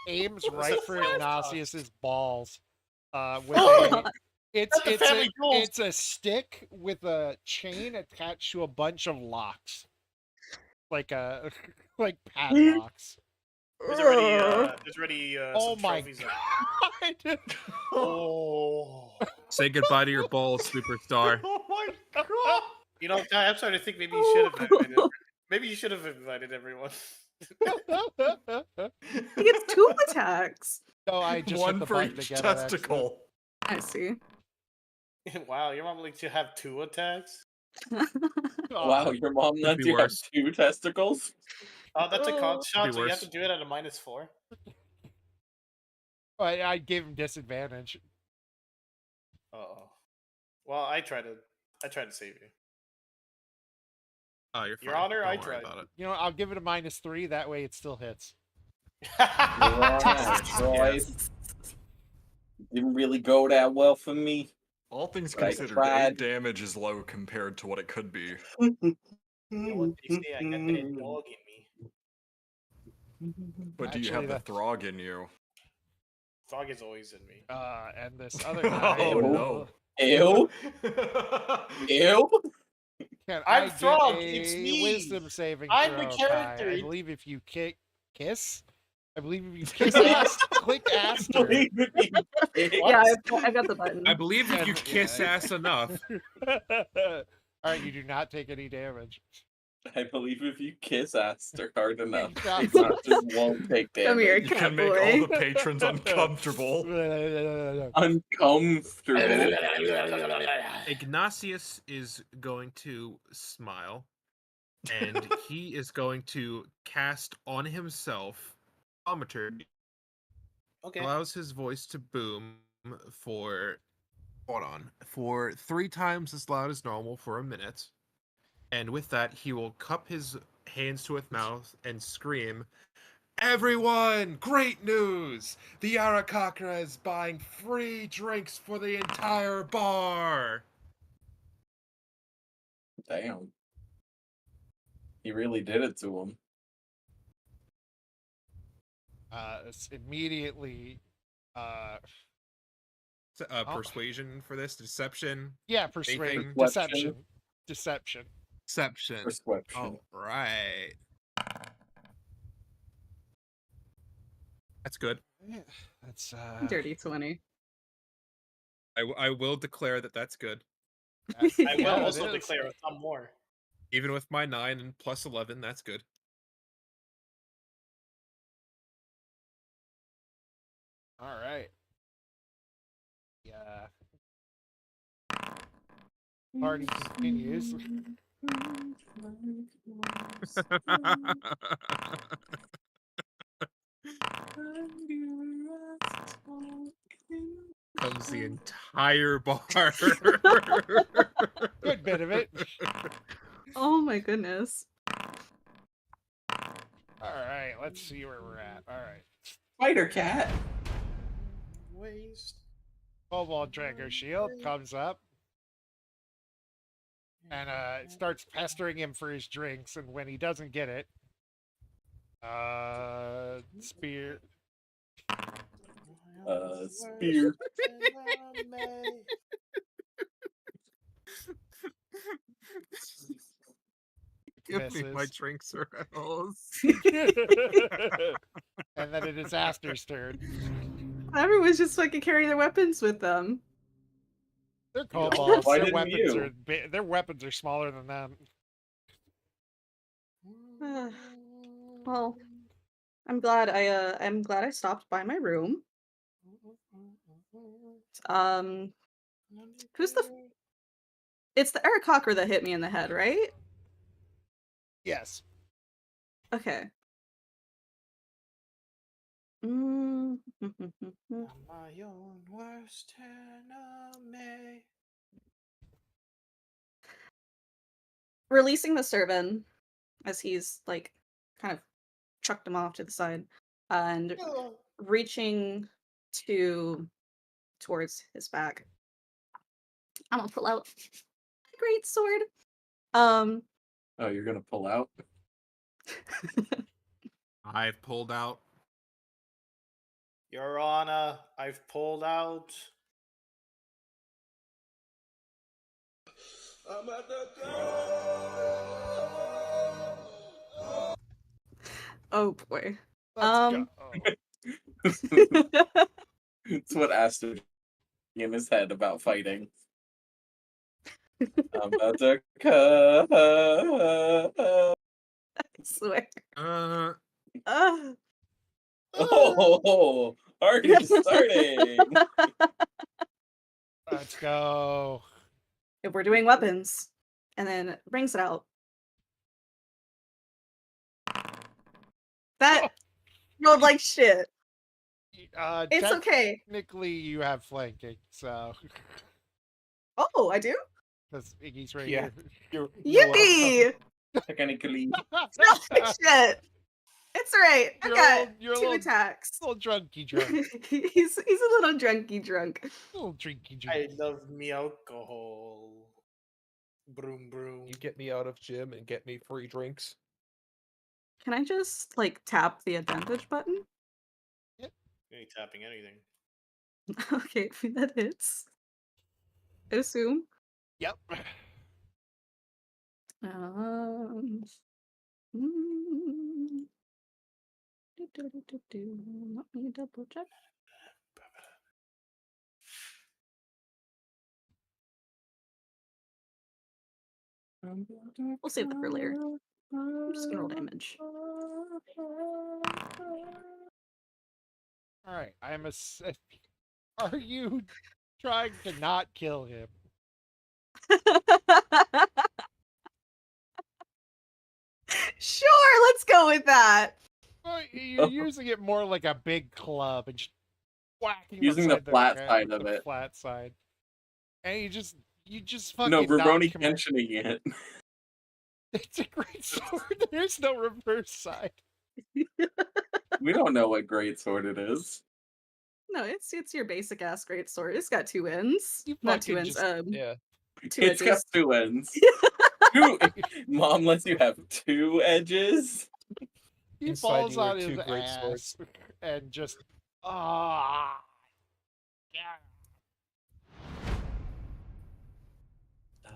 aims right for Ignatius's balls. With Oh. it's That's the family jewels. it's a stick with a chain attached to a bunch of locks, like like padlocks. There's already Oh some my trophies up. god! Oh. Say goodbye to your balls, superstar. Oh my god! You know, I'm starting to think maybe you should have invited. Maybe you should have invited everyone. he gets 2 attacks. No, I just hit One the for button each to get it, actually. testicle. I see. Wow, your mom likes to have 2 attacks. Wow, your mom lets be you have worse. 2 testicles? Oh, that's a con shot, Be so you have worse. to do it at a -4. I gave him disadvantage. Oh. Well, I tried to save you. Oh, you're fine. Your Honor, Don't I worry tried. about it. You know, I'll give it a -3. That way, it still hits. Right. Didn't really go that well for me. All things I considered, 8 tried. damage is low compared to what it could be. You know what they say, I got that dog in me. But do you Actually, have the that's- Throg in you? Dog is always in me. And this other guy. Oh no. Ew. Ew. Can I'm I get Throg, a it's me. wisdom saving I'm throw, the Kai? character. I believe if you kiss. I believe if you kiss click Aster. Yeah, I got the button. I believe if you And- kiss yeah. ass enough. Alright, you do not take any damage. I believe if you kiss Aster hard enough, Yeah. it not just won't take damage. Come here, You cat can make boy. all the patrons uncomfortable. Uncomfortable. Ignatius is going to smile, and he is going to cast on himself Thaumaturgy. Okay. Allows his voice to boom for 3 times as loud as normal for a minute. And with that, he will cup his hands to his mouth and scream, "Everyone, great news! The Arakakra is buying free drinks for the entire bar!" Damn. He really did it to him. It's immediately Persuasion for this? Deception? yeah, persuade Anything? deception. Deception. Perception. All right. That's good. Yeah, that's Dirty 20. I will declare that that's good. I will yeah, it also is. declare some more. Even with my 9 and plus 11, that's good. All right. Yeah. Party continues. Comes the entire bar. Good bit of it. Oh my goodness. All right, let's see where we're at. All right. Spider cat. Waste. Cobalt Drago Shield comes up and starts pestering him for his drinks, and when he doesn't get it, spear. Spear. Give me my Misses. drinks or else. And then it is Aster's turn. Everyone's just fucking carrying their weapons with them. They're kobolds. Why Their didn't weapons you? are their weapons are smaller than them. Well, I'm glad I stopped by my room. Who's the? It's the Eric Cocker that hit me in the head, right? Yes. Okay. My own worst enemy. Releasing the servant as he's like kind of chucked him off to the side and reaching towards his back. I'm gonna pull out a great sword. Oh, you're gonna pull out? I've pulled out. Your Honor, I've pulled out. I'm at the Oh boy. Let's It's what Aster in his head about fighting. I'm about to cut. I swear. Oh, already starting. Let's go. If we're doing weapons, and then brings it out. That rolled like shit. It's okay. Technically, you have flanking, so. Oh, I do? Because Iggy's right Yeah. here. Yippee! Technically. No shit. It's alright. I got You're a 2 little, attacks. little drunky drunk. he's a little drunky drunk. Little drinky I drunk. love me alcohol. Broom broom. You get me out of gym and get me free drinks. Can I just like tap the advantage button? You ain't tapping anything. Okay, that hits. I assume. Yep. Let me double check. We'll save that for later. I'm just gonna roll damage. All right. Are you trying to not kill him? Sure, let's go with that. Well, you're using it more like a big club and just whacking Using the upside flat ground side with of the it. Flat side. And you just fucking No, knock Bruni him out. mentioning it. It's a great sword. There's no reverse side. We don't know what great sword it is. No, it's your basic ass great sword. It's got 2 ends. You Not 2 fucking ends. just- Yeah. 2 It's got edges. 2 ends. Mom lets you have 2 edges. He Inside falls you are on his 2 great ass swords. and just yeah.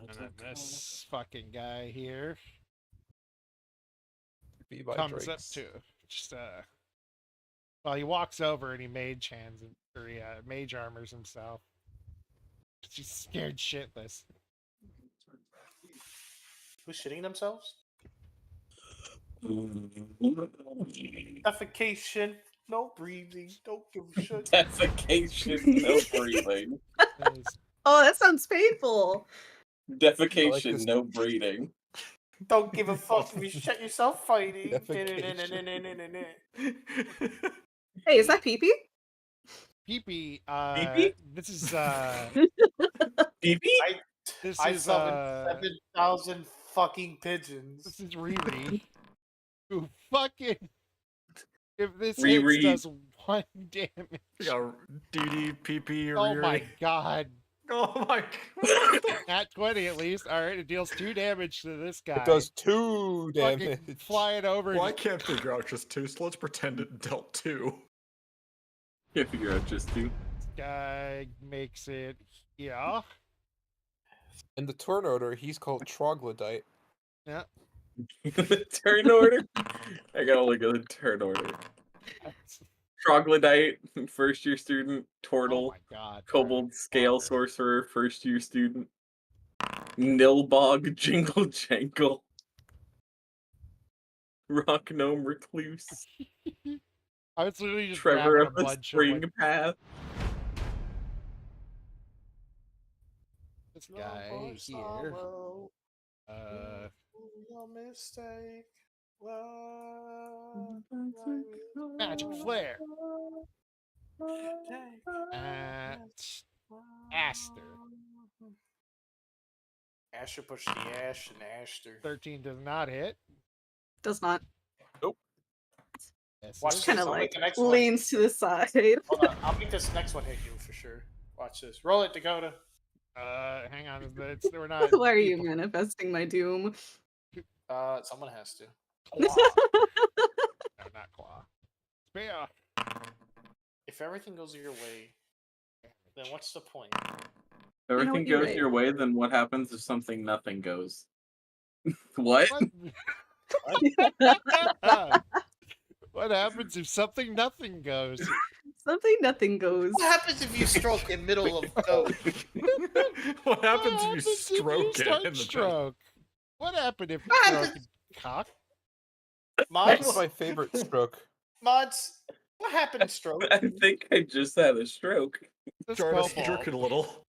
And then this fucking guy here Be my comes up drinks. to just well, he walks over and he mage hands him, or he mage armors himself. He's scared shitless. Who's shitting themselves? Defecation, no breathing, don't give a shit. Defecation, no breathing. Oh, that sounds painful. Defecation, this. no breathing. Don't give a fuck if you shit yourself fighting. Defecation. Hey, is that pee-pee? Pee-pee, Pee-pee? this is Pee-pee? this I is summoned 7,000 fucking pigeons. this is Riri. Who fucking if this Riri. hits does 1 damage. Yeah, DD, PP, Oh my god. Oh my god. At 20 at least. Alright, it deals 2 damage to this guy. It does 2 Fucking damage. flying over. Well, I can't figure out just 2, so let's pretend it dealt 2. Can't figure out just 2. This guy makes it. Yeah. In the turn order, he's called Troglodyte. Yeah. The turn order? I gotta look at the turn order. Troglodyte, first year student. Oh Tortle, my god. Kobold Scale Sorcerer, first year student. Nilbog, Jingle Jangle. Rock Gnome Recluse. I was literally just Trevor grabbing a of the bunch Spring of like, Path. this guy here. No mistake. Magic Flare. At Aster. Asher push the Ash and Aster. 13 does not hit. Does not. Yes, Watch Just this. kind of I'll like make the next one. leans to the side. Hold on. I'll make this next one hit you for sure. Watch this. Roll it, Dakota. Hang on. We're not. Why are you manifesting my doom? Someone has to. No, not Claw. Spear. If everything goes your way, then what's the point? If everything you're goes right. your way, then what happens if something nothing goes? What? What happens if something nothing goes? Something nothing goes. What happens if you stroke in middle of go? What happens if you stroke start it in the stroke? What happened if What stroke happens- cock? That's Mods, my favorite stroke. mods. What happened in stroke? I think I just had a stroke. This Jarvis, kobold. jerk it a little.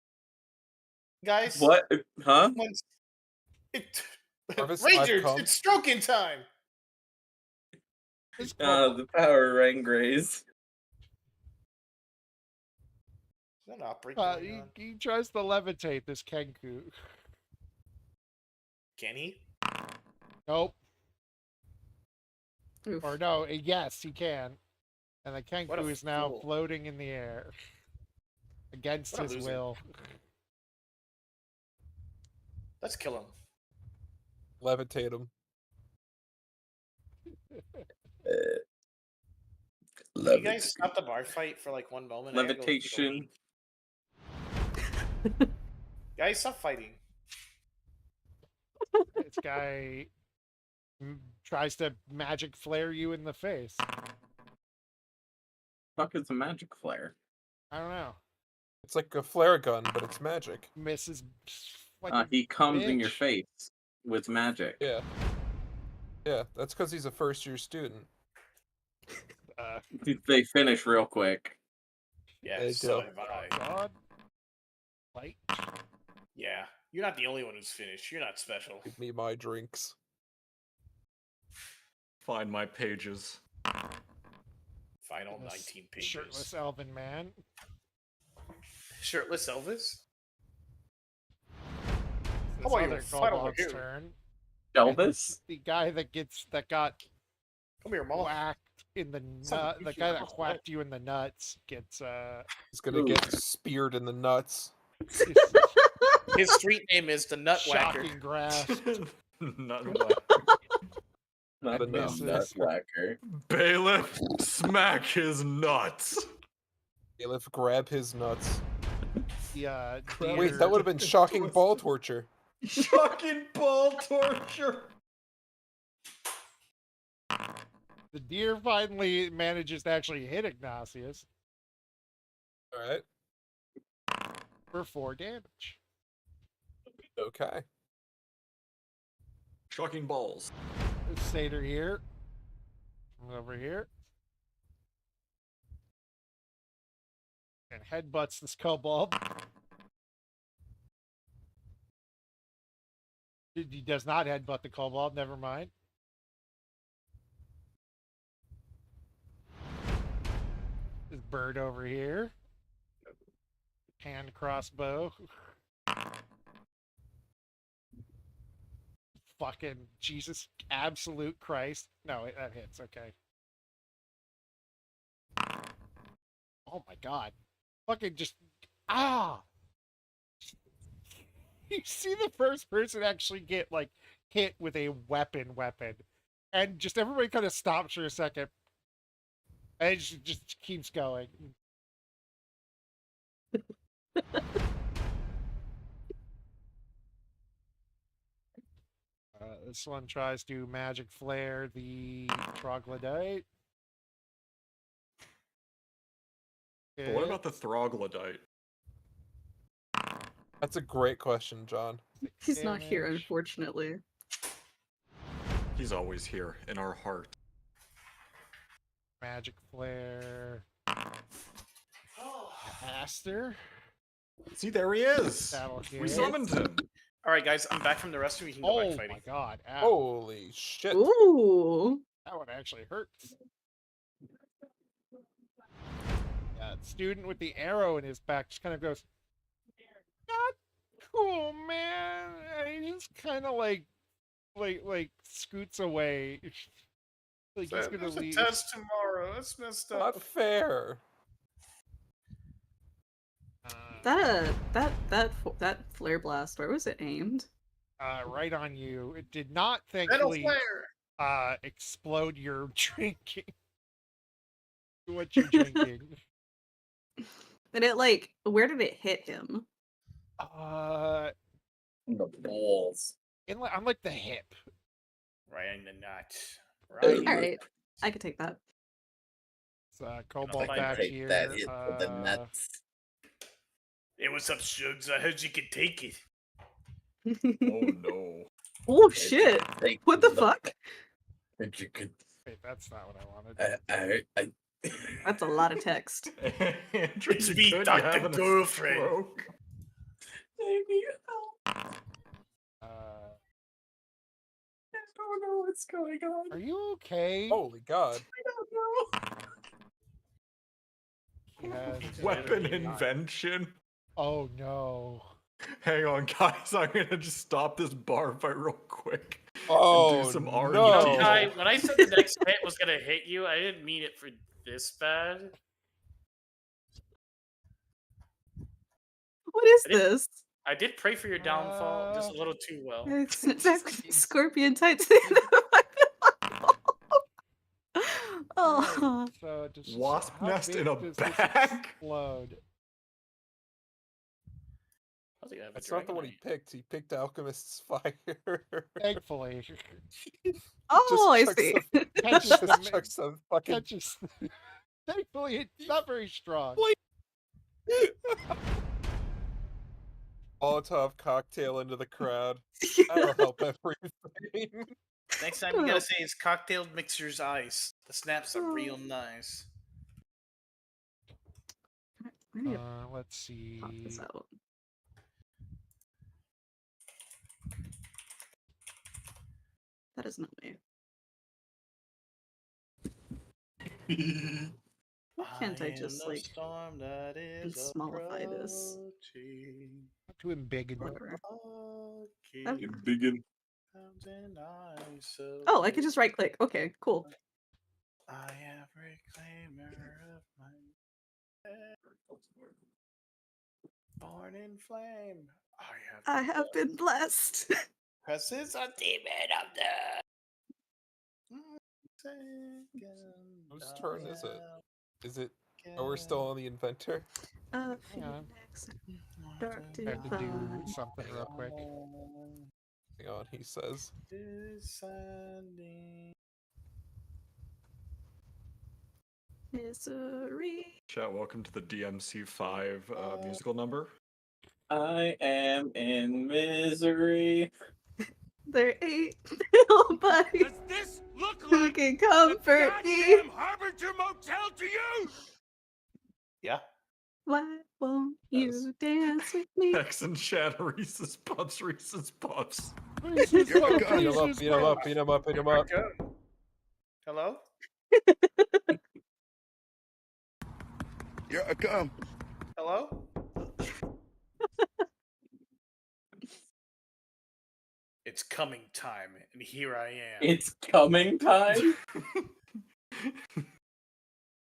Guys, What? Huh? once- It... Jarvis, Rangers, I've come. it's stroking time. This kobold. The power Rangrays. Is that an outbreak? He, going on? he tries to levitate this Kenku. Can he? Nope. Oof. Or no, yes, he can. And the What a Kenku is now fool. floating in the air. Against What a his loser. will. Let's kill him. Levitate him. Can you guys stop the bar fight for like 1 moment? I gotta go take a Levitation. leak. Guys, stop fighting. This guy tries to magic flare you in the face. Fuck is a magic flare? I don't know. It's like a flare gun, but it's magic. Misses like a He comes in your bitch. face with magic. Yeah. Yeah, that's because he's a first year student. They finish real quick. Yeah, There you so go. have I. God. Light. Yeah, you're not the only one who's finished. You're not special. Give me my drinks. Find my pages. Final This 19 pages. Shirtless elven man. Shirtless Elvis? This How about other you fight over kobold's here? turn. Elvis? The guy that got Come here, mama. whacked in the Son of a nut. The bitch, guy you're that not whacked you in the nuts gets He's gonna get speared in the nuts. His street name is the Nutwhacker. shocking grasp. Not Not And enough misses. nutwhacker. Bailiff, smack his nuts. Bailiff, grab his nuts. Yeah. Wait, that would have been shocking ball torture. Shocking ball torture. The deer finally manages to actually hit Ignatius Alright. for 4 damage. Okay. Shocking balls. Satyr here. Over here. And headbutts this kobold. He does not headbutt the kobold, never mind. This bird over here. Hand crossbow. Fucking Jesus, absolute Christ. No, that hits, okay. Oh my god. Fucking just, ah! You see the first person actually get, like, hit with a weapon. And just everybody kind of stops for a second. And it just keeps going. This one tries to magic flare the troglodyte. But what about the Troglodyte? That's a great question, John. He's not here, unfortunately. He's always here in our heart. Magic flare. Aster. See, there he is. That'll We hit. summoned him. All right, guys, I'm back from the restroom. We can go back Oh fighting. my god. Ow. Holy shit. Ooh. That one actually hurts. Yeah, student with the arrow in his back just kind of goes, not cool, man. And he just kind of like scoots away. Like he's gonna There's a leave. test tomorrow. That's messed up. Not fair. That flare blast, where was it aimed? Right on you. It did not, Metal thankfully, flare. explode your drinking. What you're drinking. And it like, where did it hit him? In the balls. On like the hip. Right in the nut. All right, I could take that. It's Cobalt back Take here. that hit for the nuts. Hey, what's up, Shugs? I heard you could take it. Oh no. Oh shit! Take What the fuck? If you could, Wait, that's not what I wanted. That's a lot of text. Andrew, It's you me, could, Dr. you're having a Girlfriend. stroke. take me out. I don't know what's going on. Are you okay? Holy god. I don't know. Yes. Weapon invention. Oh no. Hang on, guys. I'm gonna just stop this bar fight real quick. Oh, and do some no. R&D. You know, Kai, when I said the next hit was gonna hit you, I didn't mean it for this bad. What is this? I did pray for your downfall just a little too well. It's Scorpion Titan. Oh. So just Wasp how nest big in a does this bag? explode? That's not the one he picked. He picked Alchemist's Fire. Thankfully. Oh, I chucks see. Catches Just the, chucks some fucking catches. Thankfully, it's not very strong. Molotov cocktail into the crowd. That'll help everything. Next time you gotta say it's cocktailed mixer's ice. The snaps are real nice. I need to Let's see. pop this out. That is not me. Why can't I just like smallify this? Too embiggen. Whatever. You biggin. Oh, I can just right click. Okay, cool. I am reclaimer of my born in flame. I have been blessed. Presses a demon of death. Whose turn is it? Is it? Oh, we're still on the inventor. Hang on. Dark I have to do divine. something real quick. Hang on, he says. Descending. Misery. Chat, welcome to the DMC5 musical number. I am in misery. There ain't nobody Does this look who like can the comfort me. goddamn Harbinger Motel to you? Yeah. Why won't you dance with me? Hex and chat, Reese's Puffs, Reese's Puffs. Reese's Beat Puffs, him up, Reese's beat him up, Puffs. beat him up, beat him up. Hello? Here I come. Hello? It's coming time, and here I am. It's coming time.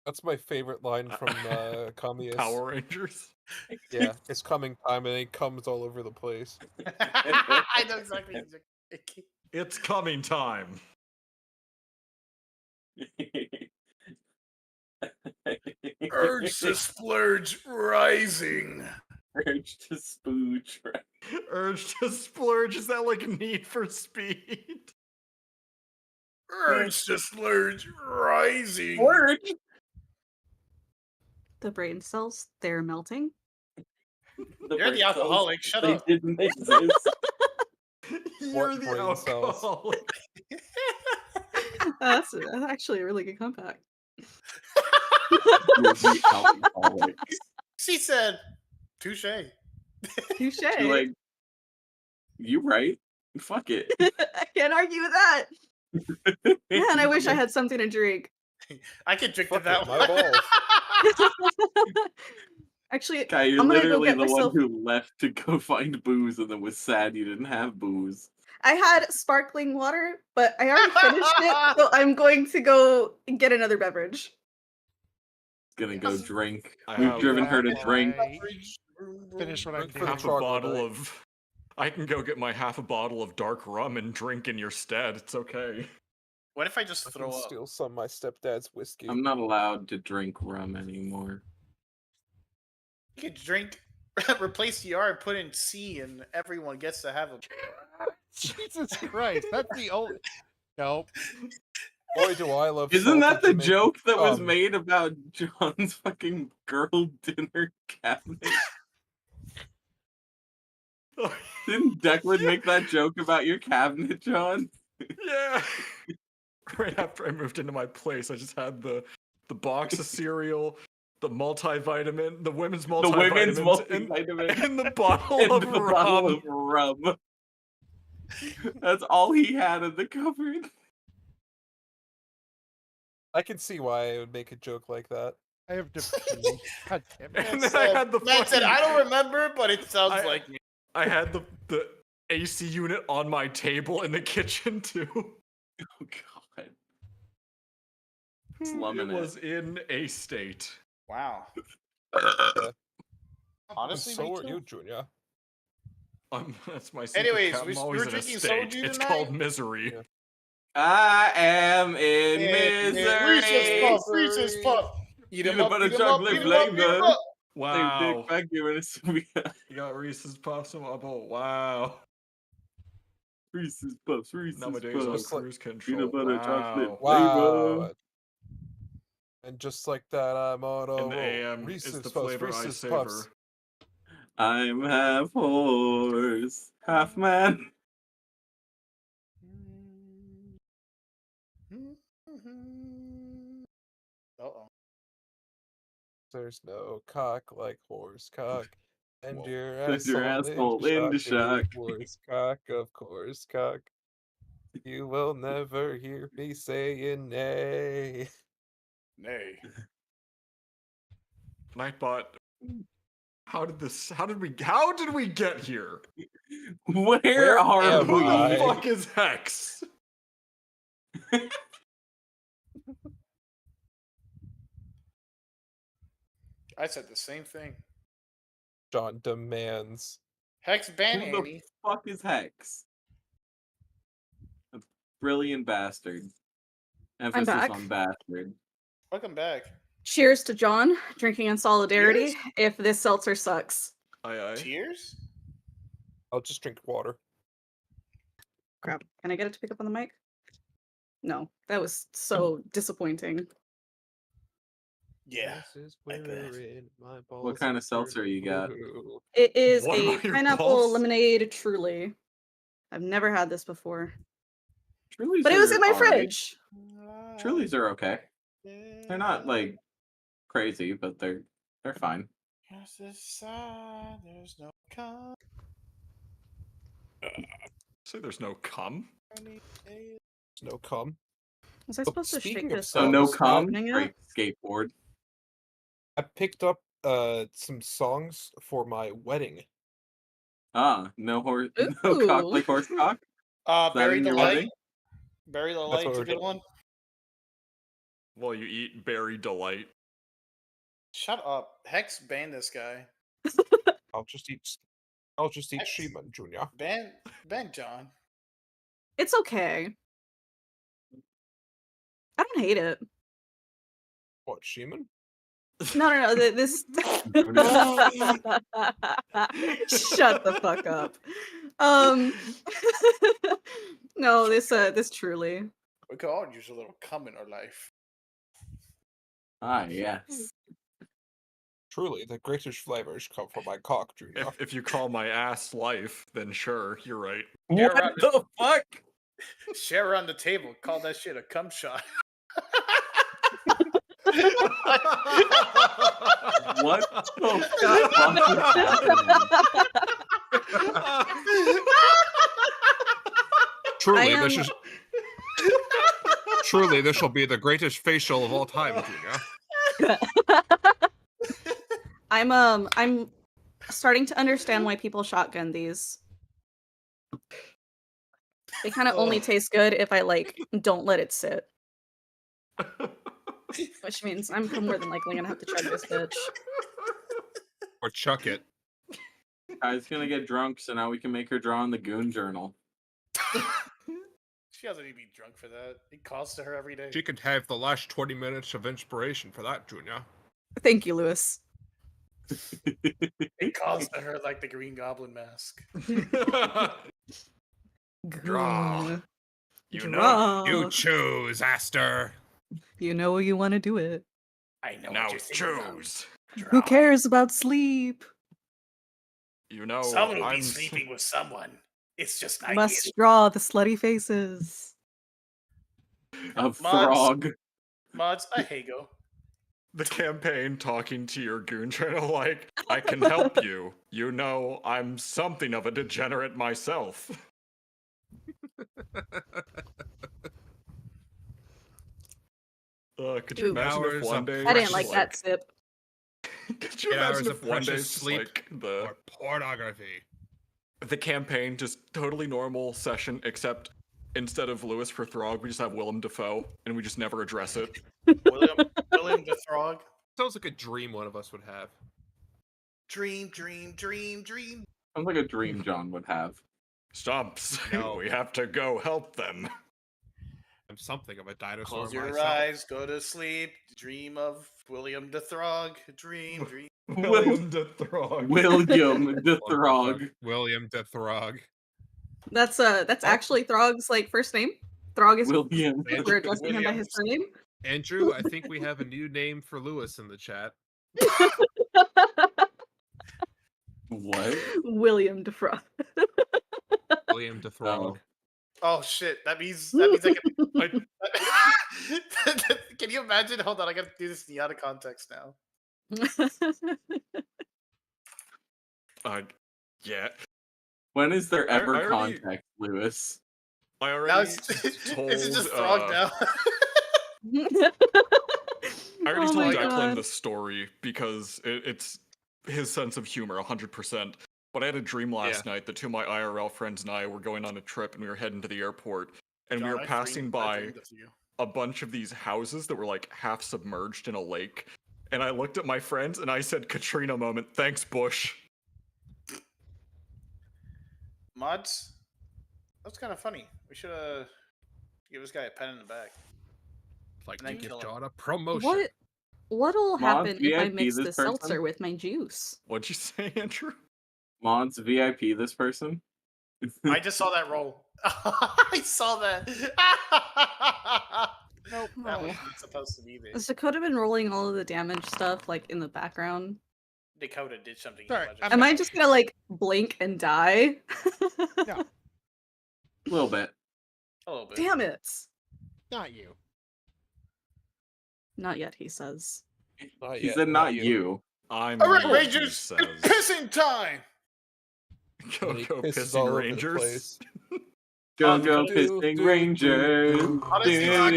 That's my favorite line from Communist. Power Rangers. Yeah, it's coming time and it comes all over the place. I know exactly. It's coming time. Urge to splurge rising. Urge to spooge. Urge to splurge. Is that like Need for Speed? Urge to splurge rising. Splurge. The brain cells, they're melting. You're the alcoholic. Shut They up. didn't exist. You're What the brain cells? alcoholic. That's actually a really good comeback. You're the alcoholic. She said, "Touche." Touche. You're like, you right? Fuck it. I can't argue with that. Man, I wish I had something to drink. I could drink to Fuck that it, my one. balls. Actually, Guy, you're I'm gonna go literally get the myself. one who left to go find booze and then was sad you didn't have booze. I had sparkling water, but I already finished it, so I'm going to go get another beverage. Gonna go drink. I We've have- driven her to drink. Finish what I'm Drink for doing. the Half a chocolate, bottle right? of. I can go get my half a bottle of dark rum and drink in your stead. It's okay. What if I just I throw can up? steal some of my stepdad's whiskey. I'm not allowed to drink rum anymore. You could drink, replace the R, and put in C, and everyone gets to have a. Jesus Christ, that's the only. Nope. Boy, do I love. Isn't that the salted Jamaican joke that was cum. made about John's fucking girl dinner cabinet? Didn't Declan make that joke about your cabinet, John? Yeah. Right after I moved into my place, I just had the box of cereal, the multivitamin, the women's multivitamin, The women's multivitamin. and the bottle And of the rum. bottle of rum. That's all he had in the cupboard. I can see why I would make a joke like that. I have to pee. God damn it. And then I had the Matt said, fucking- "I don't remember, but it sounds I- like me." I had the AC unit on my table in the kitchen too. Oh god. Slumming It was in a state. Wow. Yeah. Honestly, so me are too. you, Junior. That's my secret. Anyways, I'm we always were in a drinking state. soju It's tonight? called misery. Yeah. I am in misery. Reese's Puff, Reese's Puff. Eat 'em Peanut up, butter eat 'em up, chocolate eat 'em up, eat 'em flavor. up. Wow. Dick back here in a sweet. You got Reese's Puffs and oh wow. Reese's Puffs, Reese's Nowadays on Puffs. cruise control. Peanut butter wow. chocolate Wow. flavor. And just like that, I'm on a And the roll. AM Reese's is the Puffs, flavor I Reese's savor. Puffs. I'm half horse, half man. Uh-oh. There's no cock like horse cock. And Whoa. your Put your asshole asshole into shock. Horse cock, of course, cock. You will never hear me saying nay. Nay. Nightbot. How did we get here? Where are am Who we? the I? fuck is Hex? I said the same thing. John demands. Hex ban Who the Annie. fuck is Hex? A brilliant bastard. Emphasis back. on bastard. Welcome back. Cheers to John, drinking in solidarity. If this seltzer sucks. Aye aye. Cheers. I'll just drink water. Crap. Can I get it to pick up on the mic? No, that was so disappointing. Yeah. This is like that. wherein my What kind of balls seltzer you got? blue. It is What a about your pineapple balls? lemonade truly. I've never had this before. Truly's But it was are in my alright. fridge. Truly's are okay. They're not like crazy, but they're fine. Yes, this side, there's no con. Say there's no cum. No cum. Was I Oh, supposed to speaking shake of this? So while no I was cum, opening it? great skateboard. I picked up some songs for my wedding. Ah, no horse, no cock Ooh. like horse cock. Is that Bury in the your light. wedding? Bury the That's light's what a we're good doing. one. While you eat berry delight. Shut up. Hex ban this guy. I'll just eat Shimon, Junior. Ban John. It's okay. I don't hate it. What, Shimon? No. This. Shut the fuck up. No, this truly. We could all use a little cum in our life. Ah, yes. Truly, the greatest flavors come from my cock, Junior. If you call my ass life, then sure, you're right. Share What around the fuck? Share around the table. Call that shit a cum shot. What the fuck is happening? Truly, I this am- is. Truly, this will be the greatest facial of all time, Junior. I'm starting to understand why people shotgun these. They kind of only taste good if I like don't let it sit. Which means I'm more than likely gonna have to chug this bitch. Or chuck it. Kai's gonna get drunk, so now we can make her draw in the Goon Journal. She doesn't need to be drunk for that. It calls to her every day. She could have the last 20 minutes of inspiration for that, Junior. Thank you, Lewis. It calls to her like the Green Goblin mask. Draw. You Draw. You choose, Aster. You know you want to do it. I know. Now what you're thinking about. choose. Who cares about sleep? You know, Someone will I'm be sleeping with someone. It's just not Must you. draw the slutty faces. A frog. Mods, I Hago. the campaign talking to your goon channel like, I can help you. You know, I'm something of a degenerate myself. Could you Ooh. imagine if Hours one of day... I didn't like that sip. Could you 8 hours imagine of if one day precious it's just sleep like the... or pornography. The campaign, just totally normal session, except instead of Lewis for Throg, we just have Willem Dafoe, and we just never address it. William the Throg. Sounds like a dream one of us would have. Dream, dream, dream, dream. Sounds like a dream John would have. Stumps. No. We have to go help them. I'm something of a dinosaur Close your myself. eyes, go to sleep. Dream of William the Throg. Dream, dream. William the Throg. William the Throg. William the Throg. That's actually Throg's like first name. Throg is William. we're addressing him by his surname. Andrew, I think we have a new name for Lewis in the chat. What? William DeFrog. William the Throg. Oh shit! That means I can. Can you imagine? Hold on, I gotta do this in the out of context now. Yeah. When is there ever I already- context, Lewis? I already Now it's told. it's just Throg now. I already Oh told my Declan God. the story because it's his sense of humor, 100%. But I had a dream last night that two of my IRL friends and I were going on a trip and we were heading to the airport and we John, were I passing dreamed by of you. a bunch of these houses that were like half submerged in a lake. And I looked at my friends and I said, Katrina moment, thanks, Bush. Mods, that's kind of funny. We should give this guy a pen in the back. Like And then to give kill him. John a promotion. What'll Mods, happen if I VIP mix this the seltzer person? with my juice? What'd you say, Andrew? Mods VIP this person? I just saw that roll. I saw that. Nope, that wasn't supposed to be there. Has Dakota been rolling all of the damage stuff like in the background? Dakota did something. Sorry, illegitimate. Am I just gonna like blink and die? No, A little bit. A little bit. Damn it! not you. Not yet, he says. Not He yet, said not you. I'm All right, Luke, he Rangers, says. it's pissing time. Go, He go, pisses pissing all over the Rangers. place. Go, Um, go, do, pissing do, Rangers. do, Honestly, I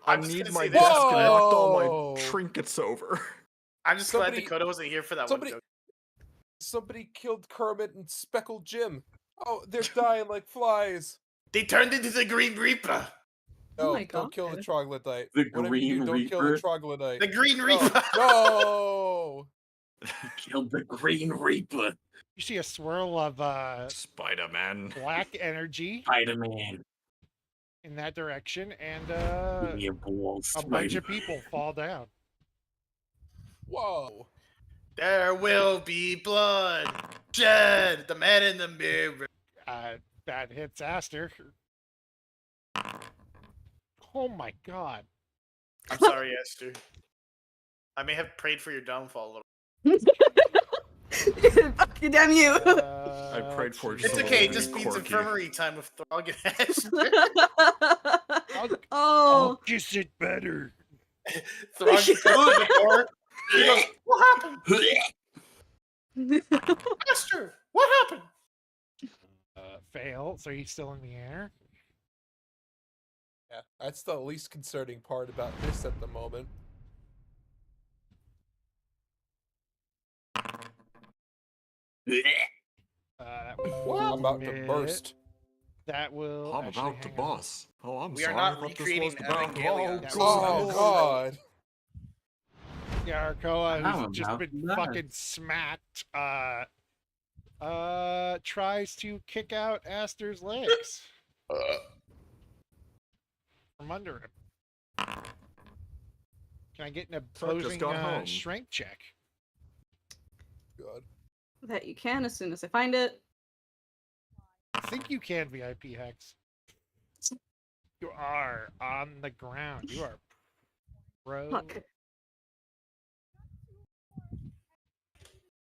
I'm just need gonna my say this. desk and knocked all Whoa! my trinkets over. I'm just Somebody- glad Dakota wasn't here for that somebody- one joke. Somebody killed Kermit and Speckled Jim. Oh, they're dying like flies. They turned into the Green Reaper. Oh No, my don't kill the God. troglodyte. The Whatever you do, Green don't kill the Reaper? troglodyte. The Green No, Reaper. no! Killed the Green Reaper. You see a swirl of Spider-Man. black energy Spider-Man. in that direction, and Give me a ball, a bunch of Spider-Man. people fall down. Whoa! There will be blood. Jed, the man in the mirror. That hits Aster. Oh my God! I'm sorry, Esther. I may have prayed for your downfall a little. Fuck you, damn you. I prayed for It's just a okay. little Just bit needs quirky. infirmary time with Throg and Ash. Oh. Just it better. Throg comes to the door. He goes, "What happened, Master? What happened?" Fail. So he's still in the air. Yeah, that's the least concerning part about this at the moment. That I'm about to mid. burst. That will. I'm actually, about to hang on. boss. Oh, I'm We are sorry. not I thought this was recreating the battle. Evangelion. That Oh was- god. Yeah, Arkoa, How who's just about been that? fucking smacked, tries to kick out Aster's legs from under him. Can I get an Truck just opposing got home. strength check? God. That you can as soon as I find it. I think you can, VIP Hex. You are on the ground. You are pro. Fuck.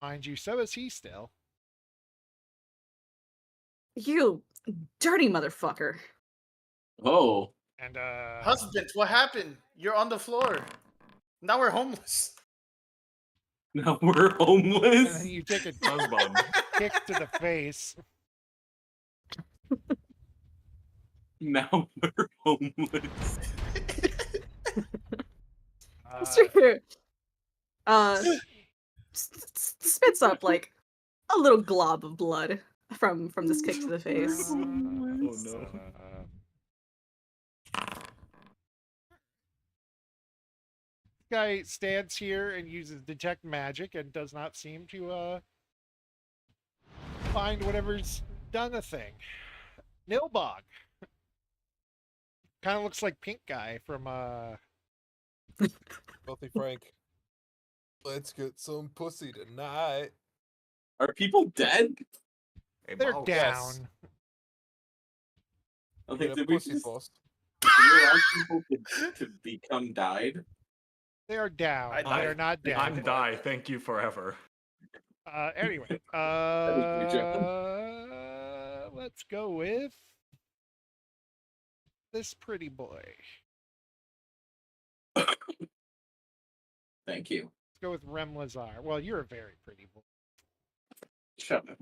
Mind you, so is he still. You dirty motherfucker. Oh. And Husband, what happened? You're on the floor. Now we're homeless. Now we're and then homeless. you take a Husband. kick to the face. Now we're homeless. Sure. Spits up like a little glob of blood from this kick to the face. Oh no. Guy stands here and uses detect magic and does not seem to find whatever's done a thing. Nilbog. Kind of looks like Pink Guy from Filthy Frank. Let's get some pussy tonight. Are people dead? Hey, they're Mouse. down. I Get think a did we pussy just boss. did we allow people to become died? They are down. I They are not dead. I'm die. Thank you forever. Anyway, pretty good. let's go with this pretty boy. Thank you. Let's go with Rem Lazar. Well, you're a very pretty boy. Shut up.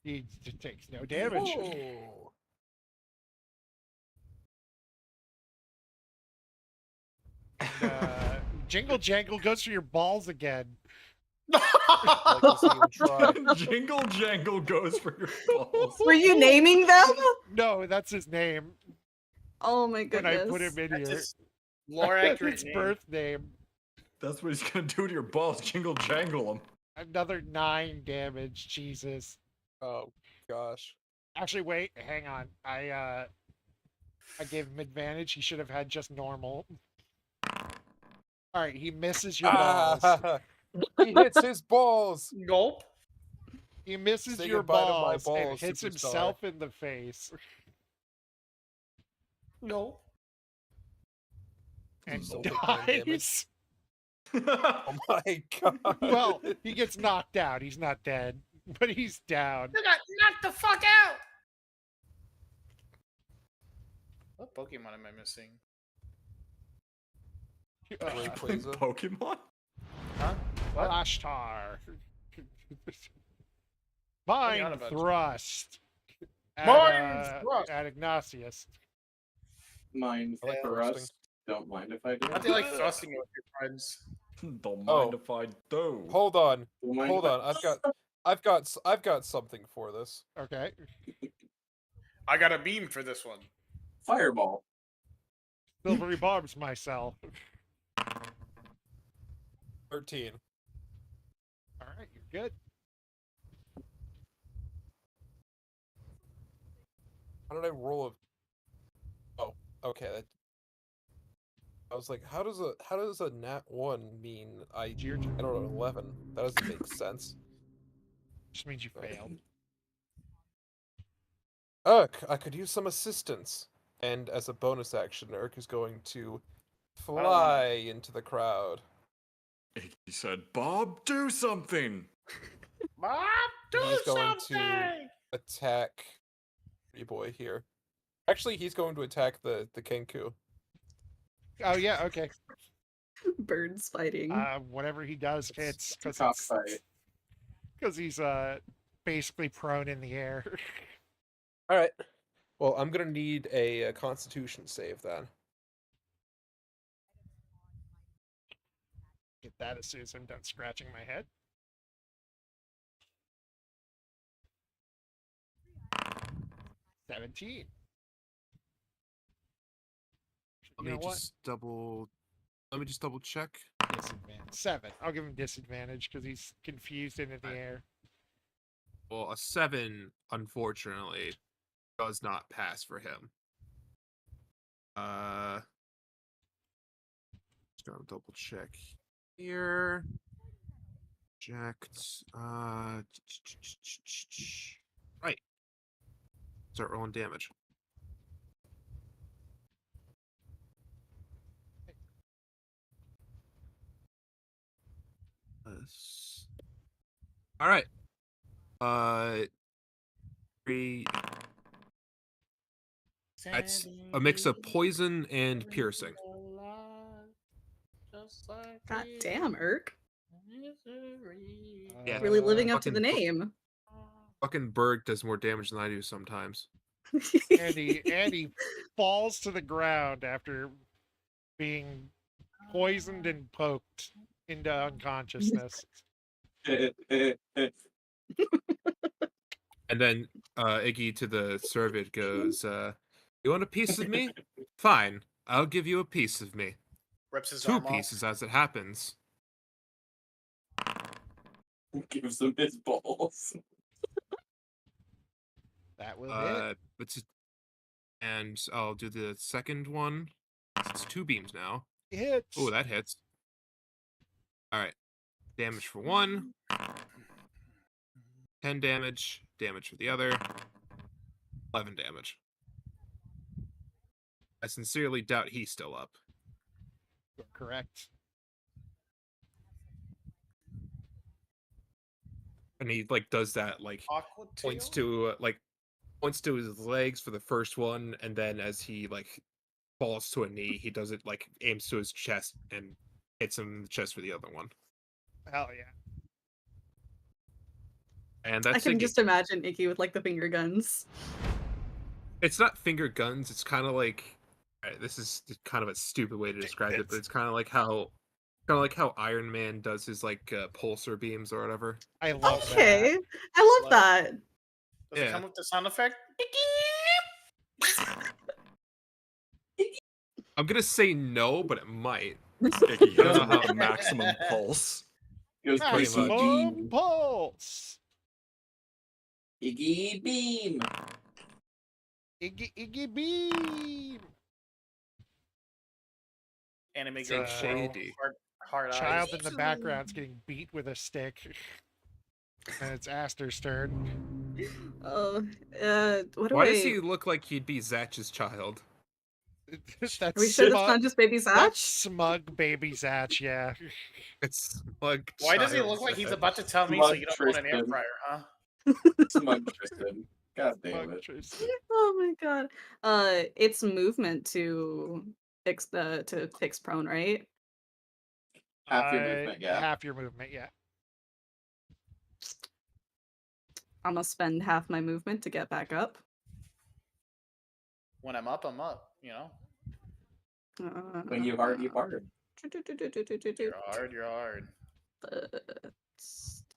He takes no damage. Whoa. Jingle Jangle goes for your balls again. Like to see him try. Jingle Jangle goes for your balls. Were you naming them? No, that's his name. Oh my When goodness. I put him in That's here, his lore accurate his name. birth name. That's what he's gonna do to your balls. Jingle Jangle them. Another 9 damage. Jesus. Oh gosh. Actually, wait. Hang on. I gave him advantage. He should have had just normal. All right. He misses your balls. Ah, he hits his balls. Gulp. He misses Say your goodbye to my balls, and balls, hits superstar. himself in the face. No. And Still take 9 damage. dies. Oh my god. Well, he gets knocked out. He's not dead, but he's down. You got knocked the fuck out. What Pokemon am I missing? Rayquaza. Pokemon? Huh? What? Flashtar. on Mind about? Thrust. At, Mind Thrust. At Ignacius. Mind I like for roasting. us. Don't mind if I do. I feel like thrusting it with your friends. Don't Oh. mind if I do. Hold on. Don't mind Hold if I- on. I've got something for this. Okay. I got a beam for this one. Fireball. Silvery Barbs myself. 13. All right, you're good. How did I roll a? Oh, okay. I was like, how does a nat 1 mean I don't know 11? That doesn't make sense. Just means you failed. Urk, I could use some assistance. And as a bonus action, Urk is going to fly into the crowd. He said, "Bob, do something." Bob, do He's going something. to attack Pretty Boy here. Actually, he's going to attack the Kenku. Oh yeah, okay. Birds fighting. Whatever he does hits because Cockfight. he's basically prone in the air. All right. Well, I'm gonna need a Constitution save then. Get that as soon as I'm done scratching my head. $17. Let You me know what? just double. Let me just double check. Disadvantage. 7. I'll give him disadvantage because he's confused into the air. Well, a 7, unfortunately, does not pass for him. Just gonna double check here. Jacked. Right. Start rolling damage. All right. 3. That's a mix of poison and piercing. God damn, Irk. Yeah, Really living up to fucking the name. Fucking Berg does more damage than I do sometimes. And he falls to the ground after being poisoned and poked into unconsciousness. And then Iggy to the servant goes, "You want a piece of me? Fine, I'll give you a piece of me. Rips his 2 arm off. pieces as it happens." Gives him his balls. That will hit. And I'll do the second one. It's 2 beams now. Hits. Oh, that hits. All right. Damage for 1. 10 damage. Damage for the other. 11 damage. I sincerely doubt he's still up. You're correct. And he does that Aqua points tail? to points to his legs for the first one, and then as he falls to a knee, he does it aims to his chest and hits him in the chest for the other one. Hell yeah. And that's I can Iggy. just imagine Icky with the finger guns. It's not finger guns. It's kind of this is kind of a stupid way to describe it, but it's kind of like how Iron Man does his pulsar beams or whatever. I love Okay, I love that. Does it come with the sound effect? I'm gonna say no, but it might. Icky hits I don't him know with the how- maximum pulse. Goes Pretty much. Maximum pulse. Iggy beam. Iggy beam. Anime So girl. shady. Hard Child eyes. in the background's getting beat with a stick. And it's Aster's turn. Oh, what do Why I... does he look like he'd be Zatch's child? That's Are we sure that's not just Baby That's Zatch? smug baby Zatch, yeah. It's like. Why does he child look like he's Zatch. about to tell me so Smug you don't want an air Tristan. fryer, huh? Smug Tristan. God damn Smug it. Tristan. Oh my god. It's movement to fix prone, right? Half your movement, yeah. Half your movement, yeah. I'm gonna spend half my movement to get back up. When I'm up, you know? When you hard, you hard. You're hard, you're hard.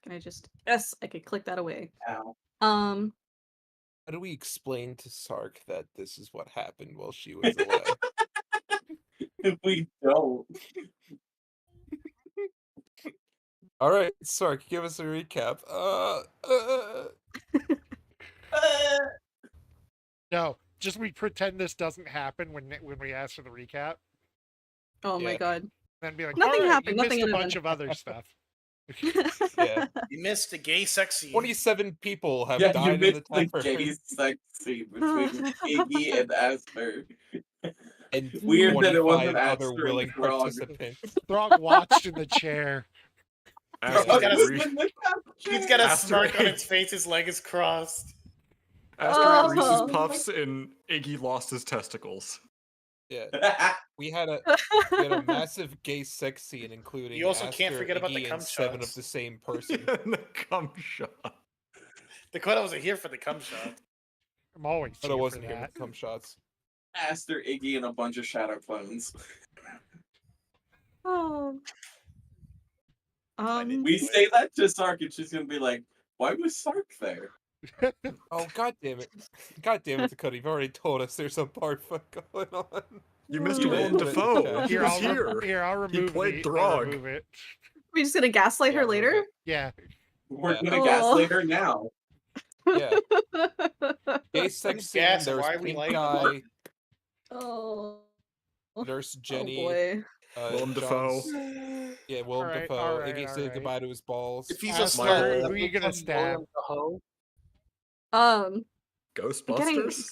Can I just... Yes, I could click that away. Ow. How do we explain to Sark that this is what happened while she was away? We don't. All right, Sark, give us a recap. No, just we pretend this doesn't happen when we ask for the recap. Oh my Yeah. god. Then be like, Nothing "All right, happened, you nothing missed a in bunch of other stuff." Yeah. You missed the gay sex scene. 27 people have Yeah, you died in the missed the Tavern. gay sex scene between Iggy and Asper. and Weird that it 25 wasn't other Aster and willing Throg. participants. Throg watched in the chair. Aster He's got a- re- He's got a Aster smirk on Iggy- his face. His leg is crossed. Aster ate Reese's Oh. Puffs and Iggy lost his testicles. Yeah, we had a massive gay sex scene, including You also can't Aster, forget about the Iggy, cum and 7 shots. of the same person. And the cum shot. Dakota wasn't here for the cum shot. I'm always But here it wasn't for him that. with cum shots. Aster, Iggy, and a bunch of shadow clones. Oh. We say that to Sark, and she's gonna be like, "Why was Sark there?" Oh, god damn it. God damn it, Dakota, you've already told us there's some part fuck going on. You missed You Willem did. Dafoe. He Here, was I'll, here. Here, I'll remove He played I'll Throg. remove it. We just gonna gaslight Yeah, her remove later? it. Yeah. We're Yeah. gonna Oh. gaslight her now. Yeah. Gay sex scene, Gas, there's why we pink like- guy, Oh. Nurse Jenny, Oh boy. Willem Dafoe. John's- Yeah, Willem Alright, Dafoe. alright, Iggy said alright. goodbye to his balls. If he's Aster, a stud, who are you gonna stab? Ghostbusters?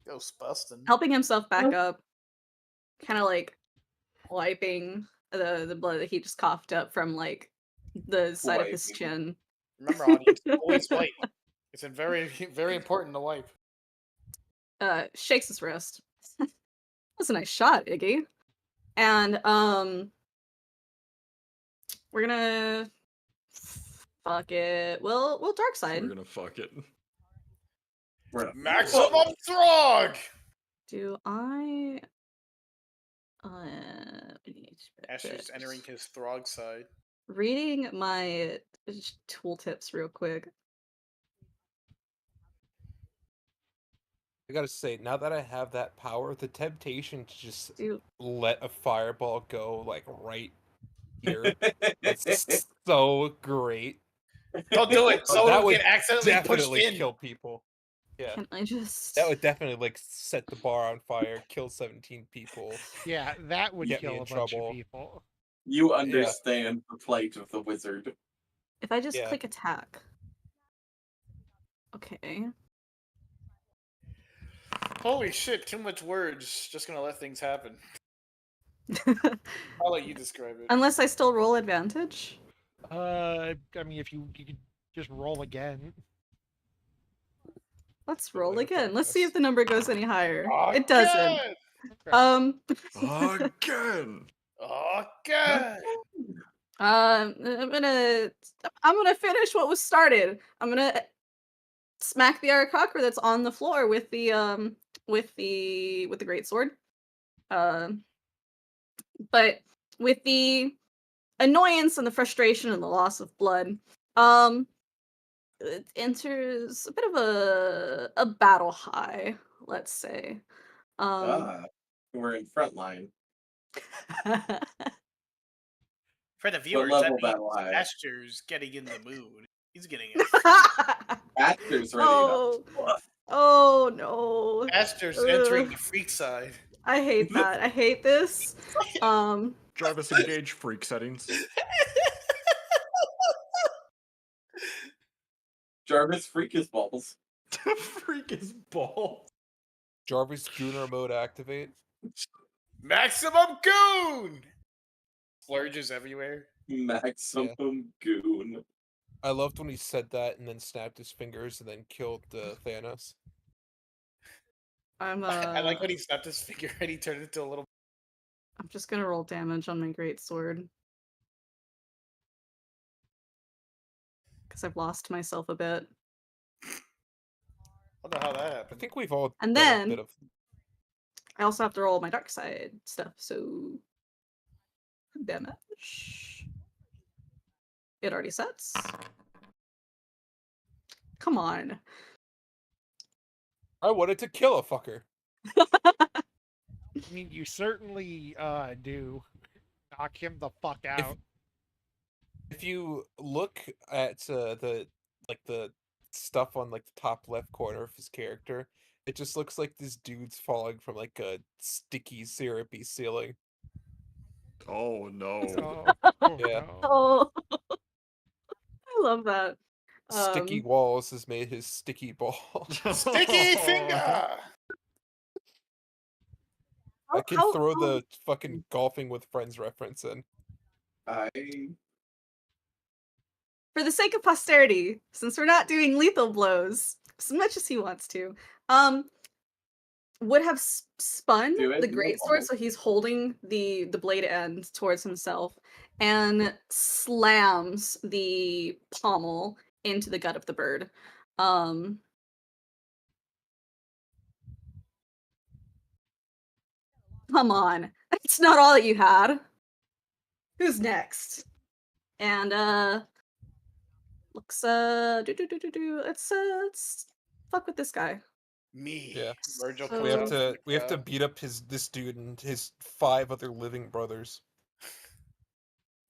Ghost busting. Helping himself back up. Kind of like wiping the blood that he just coughed up from like the side of his Wiping. chin. Remember, audience, always wipe. It's very, very important to wipe. Shakes his wrist. That's a nice shot, Iggy. And we're gonna fuck it. We'll dark side. We're gonna fuck it. We're gonna Maximum Throg! Do I Asher's entering his Throg side. reading my tooltips real quick. I gotta say, now that I have that power, the temptation to just Do let a fireball go like right here. It's so great. Don't do it. Someone that will would get accidentally pushed definitely in. kill people. Yeah, can I just that would definitely like set the bar on fire, kill 17 people. Yeah, that would Get me kill in a bunch trouble. of people. You understand the plight of the wizard. if I just Yeah. click attack? Okay. Holy shit, too much words. Just gonna let things happen. I'll let you describe it. Unless I still roll advantage. I mean, if you could just roll again. Let's roll Whatever again. Let's see if best. the number goes any higher. Oh, It doesn't. God! Again! Oh, God! I'm gonna finish what was started. I'm gonna smack the Aarakocra that's on the floor with the great sword. But with the annoyance and the frustration and the loss of blood, it enters a bit of a battle high, let's say. We're in front line. For the viewers, level that means battle high? Aster's getting in the mood. He's getting it. Aster's ready Oh. to Oh no. Aster's entering Ugh. the freak side. I hate that. I hate this. Jarvis, engage freak settings. Jarvis, freak his balls. Freak his balls. Jarvis Gooner mode activate. Maximum Goon! Splurges everywhere. Maximum goon. I loved when he said that and then snapped his fingers and then killed Thanos. I'm I like when he snapped his finger and he turned into a little. I'm just gonna roll damage on my great sword. Because I've lost myself a bit. I don't know how that I happened. think we've all And done a then- bit of I also have to roll my dark side stuff, so damage. It already sets. Come on. I wanted to kill a fucker. I mean, you certainly do. Knock him the fuck out. If you look at the stuff on like the top left corner of his character, it just looks like this dude's falling from like a sticky, syrupy ceiling. Oh no. Oh, Yeah. no. Oh, I love that. Sticky walls has made his sticky ball. Sticky finger! I can How- throw how- the fucking golfing with friends reference in. For the sake of posterity, since we're not doing lethal blows as much as he wants to, would have spun Do it, the no greatsword, problem. so he's holding the blade end towards himself, and slams the pommel into the gut of the bird. Come on, it's not all that you had. Who's next? And looks let's fuck with this guy. Me. Yeah. Virgil So- We comes have out from to the we have to crowd. beat up this dude and his 5 other living brothers.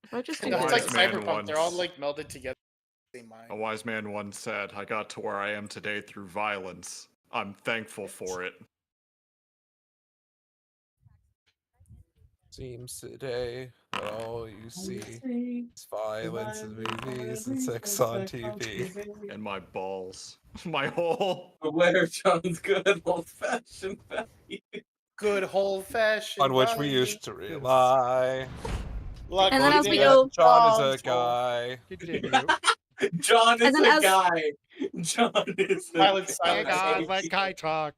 If I just A do No, it's wise like this- man Cyberpunk. They're all once- like melded together. Same mind. A wise man once said, "I got to where I am today through violence. I'm thankful for it." Seems today that all you see is violence in movies and sex on TV. And my balls. My hole. Beware John's good old-fashioned value. Good old fashioned. On which we used to rely. Like And then we as we did. go- John is a John's guy. Continue. John is And then a as- guy. John is a Silent Hey silence. God, let Kai talk.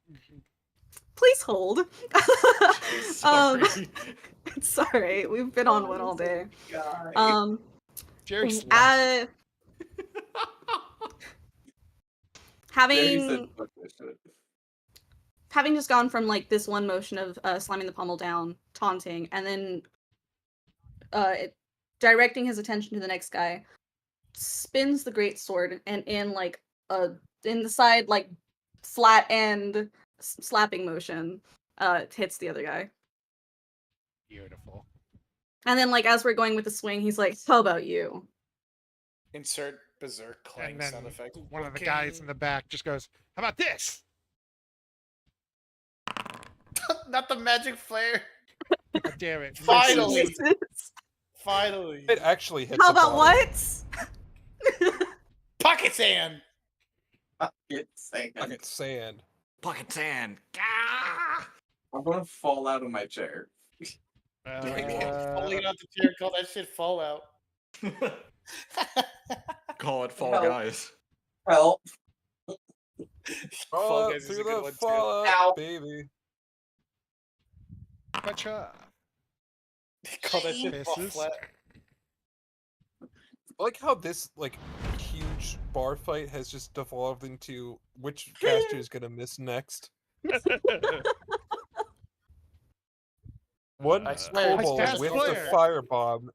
Please hold. Sorry. It's alright. We've been on one all day. guy. Jerry Slow. Barry Having said, "Fuck this shit." having just gone from like this one motion of slamming the pommel down, taunting, and then directing his attention to the next guy, spins the great sword and in like in the side like flat end slapping motion, hits the other guy. Beautiful. And then like as we're going with the swing, he's like, "How about you?" Insert berserk clang And then sound effect. one of the guys in the back just goes, "How about this?" Not the magic flare. God damn it. Finally. Jesus. Finally. It actually hits How the about bottom. what? Pocket sand. It's saying, Pocket sand. Pocket sand. Gah! I'm gonna fall out of my chair. Falling out the chair. Call that shit Fallout. Call it Fall Help. Guys. Help. Fall Fall Guys is a through good the one too. fallout, Ow. baby. Gotcha. Call that shit Fall Misses. Flat. I like how this like huge bar fight has just devolved into which caster is gonna miss next. One I swear, kobold that's with clear. the firebomb,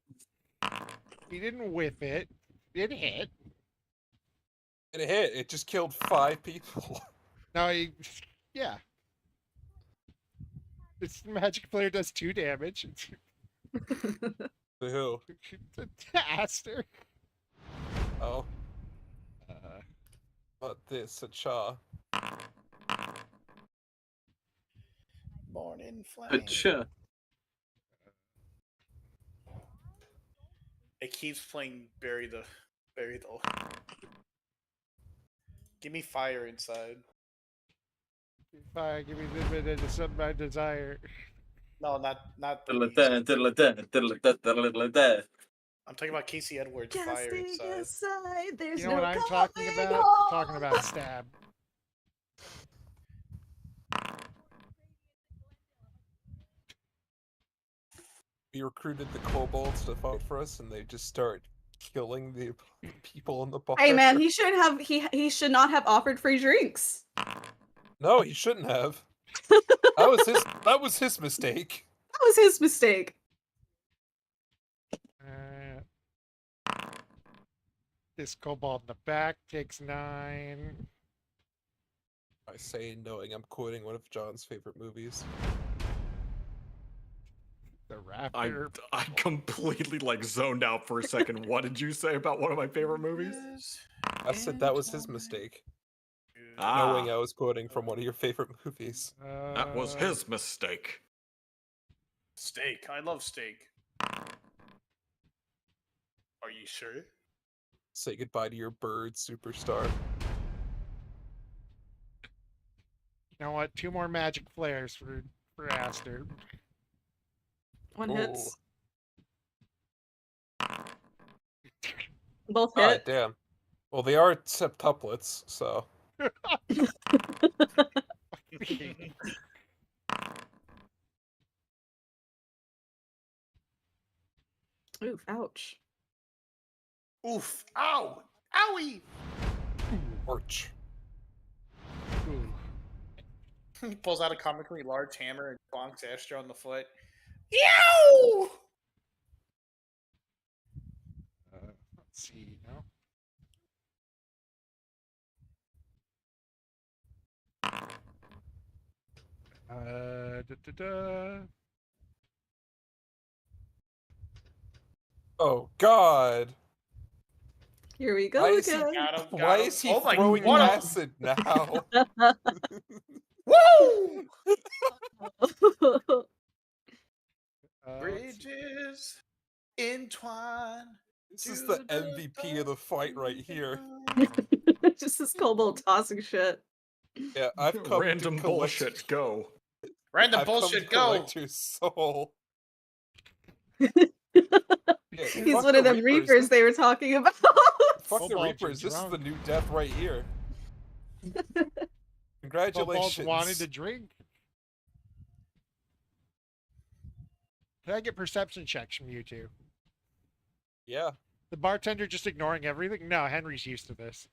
He didn't whiff it. It hit. and it hit. It just killed 5 people. No, he, yeah. This magic player does 2 damage. To who? Aster. Oh, but this a cha. Born in flame. Acha. It keeps playing bury the. Give me fire inside. Fire, give me the some my desire. No, not. Diddle-a-da, diddle-a-da, diddle-a-da. I'm talking about Casey Edwards. Fire Casting inside. aside, there's You know no what I'm talking coming about? home. I'm talking about stab. We recruited the kobolds to fight for us, and they just start killing the people in the bar. Hey man, he shouldn't have. He should not have offered free drinks. No, he shouldn't have. That was his mistake. That was his mistake. This kobold in the back takes 9. I say knowing I'm quoting one of John's favorite movies. The raptor. I completely like zoned out for a second. What did you say about one of my favorite movies? I said that was his mistake. Ah, Knowing I was quoting from one of your favorite movies. that was his mistake. Steak. I love steak. Are you sure? Say goodbye to your bird, superstar. You know what? 2 more magic flares for for Aster. One hits. Ooh. Both Ah, hit. damn. Well, they are septuplets, so. Oof, ouch. Oof. Ow. Owie. Ouch. He pulls out a comically large hammer and bonks Astra on the foot. Yow! Let's see now. Oh, God. Here we go Why is he, again. why is he Oh my- throwing what a- acid now? Woo! Let's see. Bridges entwine. This is the MVP of the fight right here. Just this kobold tossing shit. Yeah, I've come Random to collect... bullshit, go. Random I've come bullshit, to go. collect your soul. Yeah, He's fuck one the of them reapers they were talking about. Fuck the Kobolds are Reapers, this is the drunk. new death right here. Kobolds Congratulations. wanted to drink. Can I get perception checks from you two? Yeah. The bartender just ignoring everything? No, Henry's used to this.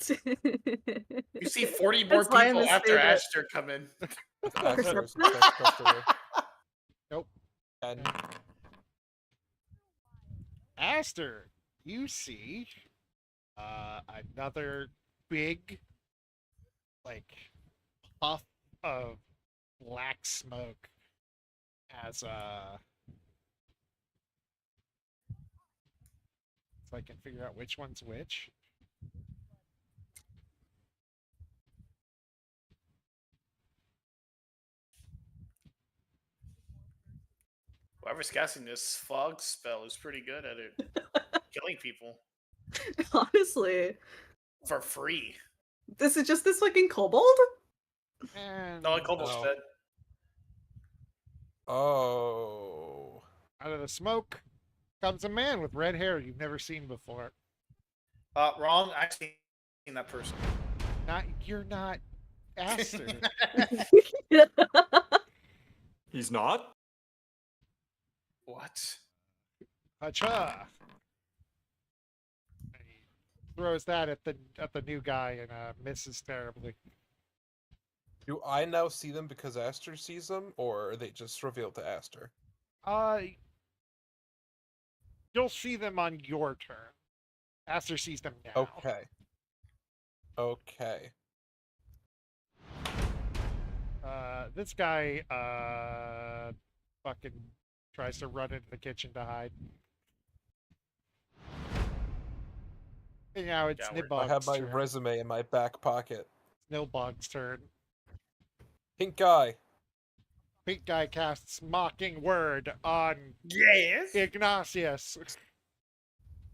You see 40 more That's why I'm people his after favorite. Aster come in. Aster is the best customer. Nope. And Aster, you see another big, like, puff of black smoke as so I can figure out which one's which. Whoever's casting this fog spell is pretty good at it. Killing people Honestly. for free. This is just this fucking kobold? And No, like Kobold's No. dead. oh, out of the smoke comes a man with red hair you've never seen before. Wrong. I've seen that person. You're not Aster. He's not? What? Hacha. And he throws that at the new guy and misses terribly. do I now see them because Aster sees them, or are they just revealed to Aster? You'll see them on your turn. Aster sees them now. Okay. Okay. This guy fucking tries to run into the kitchen to hide. And now it's Coward. I have Nibog's my turn. resume in my back pocket. Nibog's turn. Pink guy. Pink guy casts Mocking Word on Yes. Ignatius.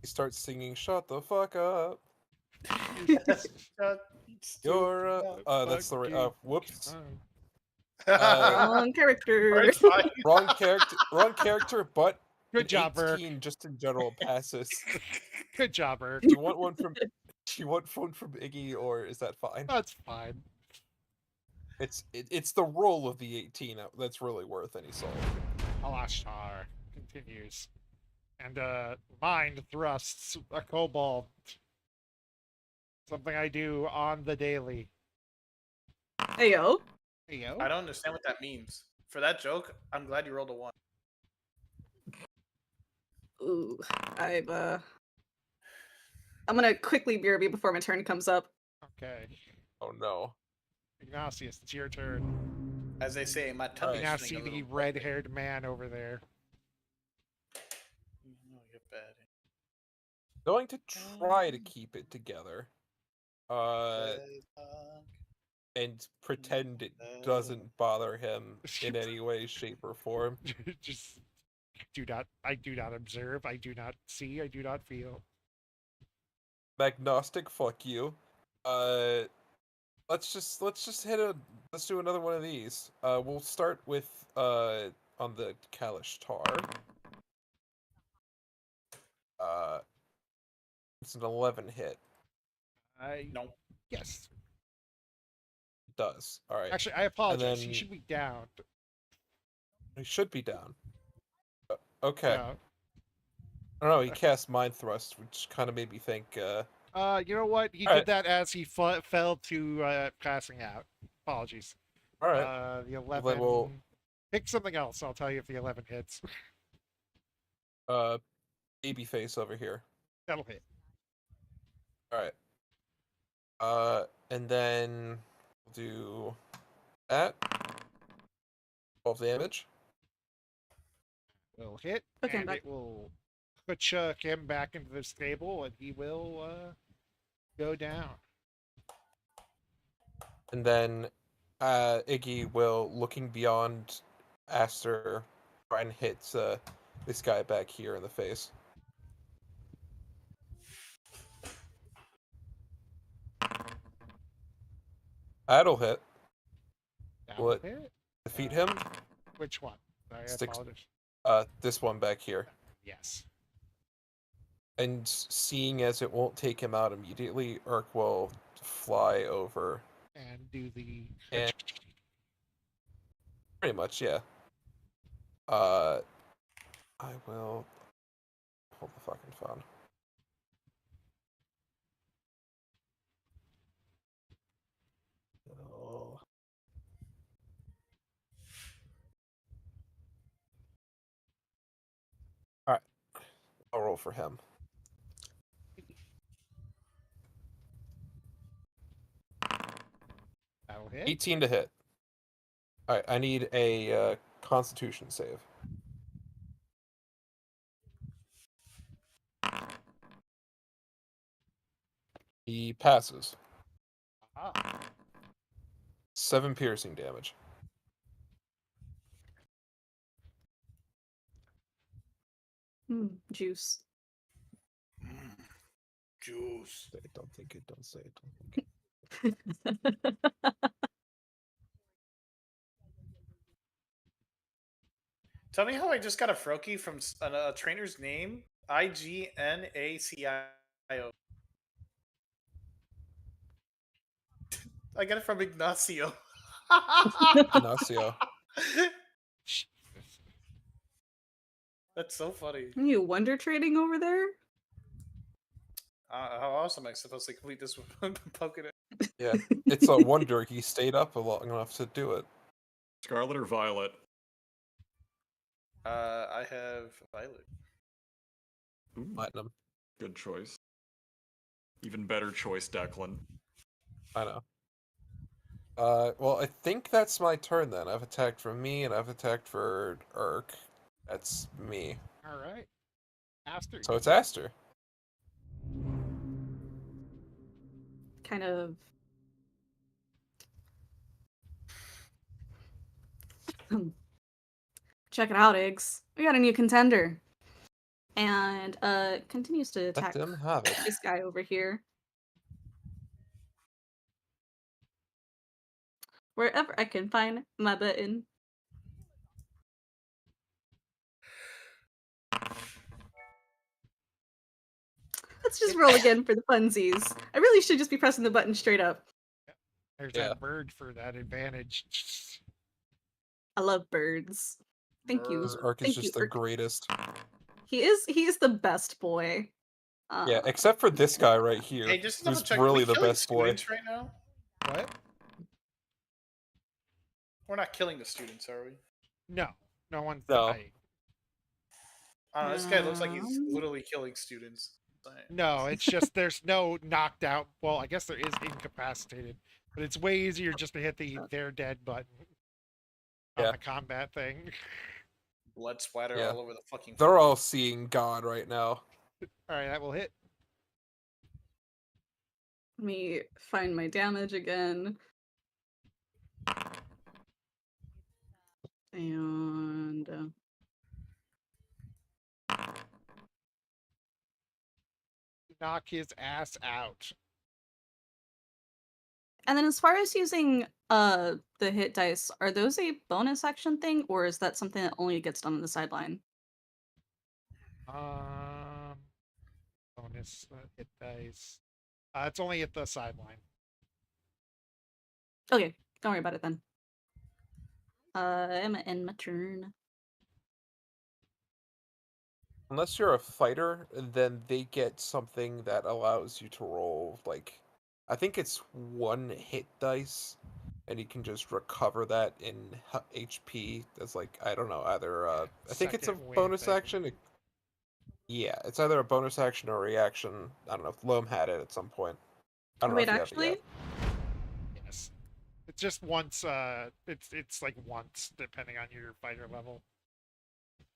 He starts singing, "Shut the fuck up." Shut You're stupid that's the right. fucking Whoops. Wrong character. It's fine. Wrong character. Wrong character. But Good an job, Burke. 18 just in general passes. Good job, Burke. Do you want one from? Do you want one from Iggy, or is that fine? That's fine. It's the roll of the 18 that's really worth any soul. Alashtar continues. And mind thrusts a kobold. Something I do on the daily. Hey yo. Hey, yo. I don't understand what that means. For that joke, I'm glad you rolled a 1. Ooh. I'm gonna quickly BRB before my turn comes up. Okay. Oh no. Ignatius, it's your turn. As they say, my You tummy. now see the red-haired man over there. You're bad. Going to try to keep it together. And pretend it doesn't bother him in any way, shape, or form. Just I do not observe, I do not see, I do not feel. Magnostic, fuck you. Let's just hit Let's do another one of these. We'll start with on the Kalish Tar. It's an 11 hit. No. Yes. It does. All right. Actually, I apologize. He then- should be down. He should be down. Okay. Yeah. I don't know. He cast Mind Thrust, which kind of made me think. You know what? He All did right. that as he fell to passing out. Apologies. All right. The 11. Then we'll Pick something else. I'll tell you if the 11 hits. baby face over here. That'll hit. All right. And then we'll do that. 12 damage. Will hit, Okay, and back. it will put him back into the stable, and he will go down. And then Iggy will, looking beyond Aster, try and hit this guy back here in the face. That'll hit. That Will will it hit. defeat him? Which one? I Six- apologize. This one back here. Yes. And seeing as it won't take him out immediately, Urk will fly over. And do the. And pretty much, yeah. I will hold the fucking phone. Oh. Alright. I'll roll for him. That'll hit. 18 to hit. Alright, I need a Constitution save. He passes. Ah. 7 piercing damage. Juice. Juice. Don't think it, don't say it, don't think it. Tell me how I just got a Froakie from a trainer's name. Ignacio. I got it from Ignacio. Ignacio. That's so funny. Are you wonder trading over there? How else am I supposed to complete this with poking it? Yeah, it's a wonder he stayed up long enough to do it. Scarlet or Violet? I have Violet. Ooh, Platinum. good choice. Even better choice, Declan. I know. Well, I think that's my turn then. I've attacked for me, and I've attacked for Urk. That's me. All right. Aster. So it's Aster. Kind of. Check it out, Iggs. We got a new contender. And continues to Let attack them have it. this guy over here. Wherever I can find my button. Let's just roll again for the funsies. I really should just be pressing the button straight up. There's Yeah. that bird for that advantage. I love birds. Thank you. Because Urk is Thank just you, the Urk. greatest. He is the best boy. Yeah, except for this guy right here, Hey, just double who's check. really we the killing best boy. students right now? What? We're not killing the students, are we? No. No one's No. dying. I don't know, this guy looks like he's literally killing students. No, it's just there's no knocked out. Well, I guess there is incapacitated, but it's way easier just to hit the "they're dead" button on Yeah. the combat thing. Blood splatter Yeah. all over the fucking. They're all seeing God right now. All right, that will hit. Let me find my damage again. And Knock his ass out. and then as far as using The hit dice, are those a bonus action thing, or is that something that only gets done on the sideline? Bonus hit dice. It's only at the sideline. Okay, don't worry about it then. I'm gonna end my turn. Unless you're a fighter, then they get something that allows you to roll, like, I think it's 1 hit dice, and you can just recover that in HP. That's like, I don't know, either, I think it's a Second wind, bonus I think. action. Yeah, it's either a bonus action or a reaction. I don't know if Loam had it at some point. I don't know Wait, if you have it actually, yet. Yes. It's just once. It's like once, depending on your fighter level.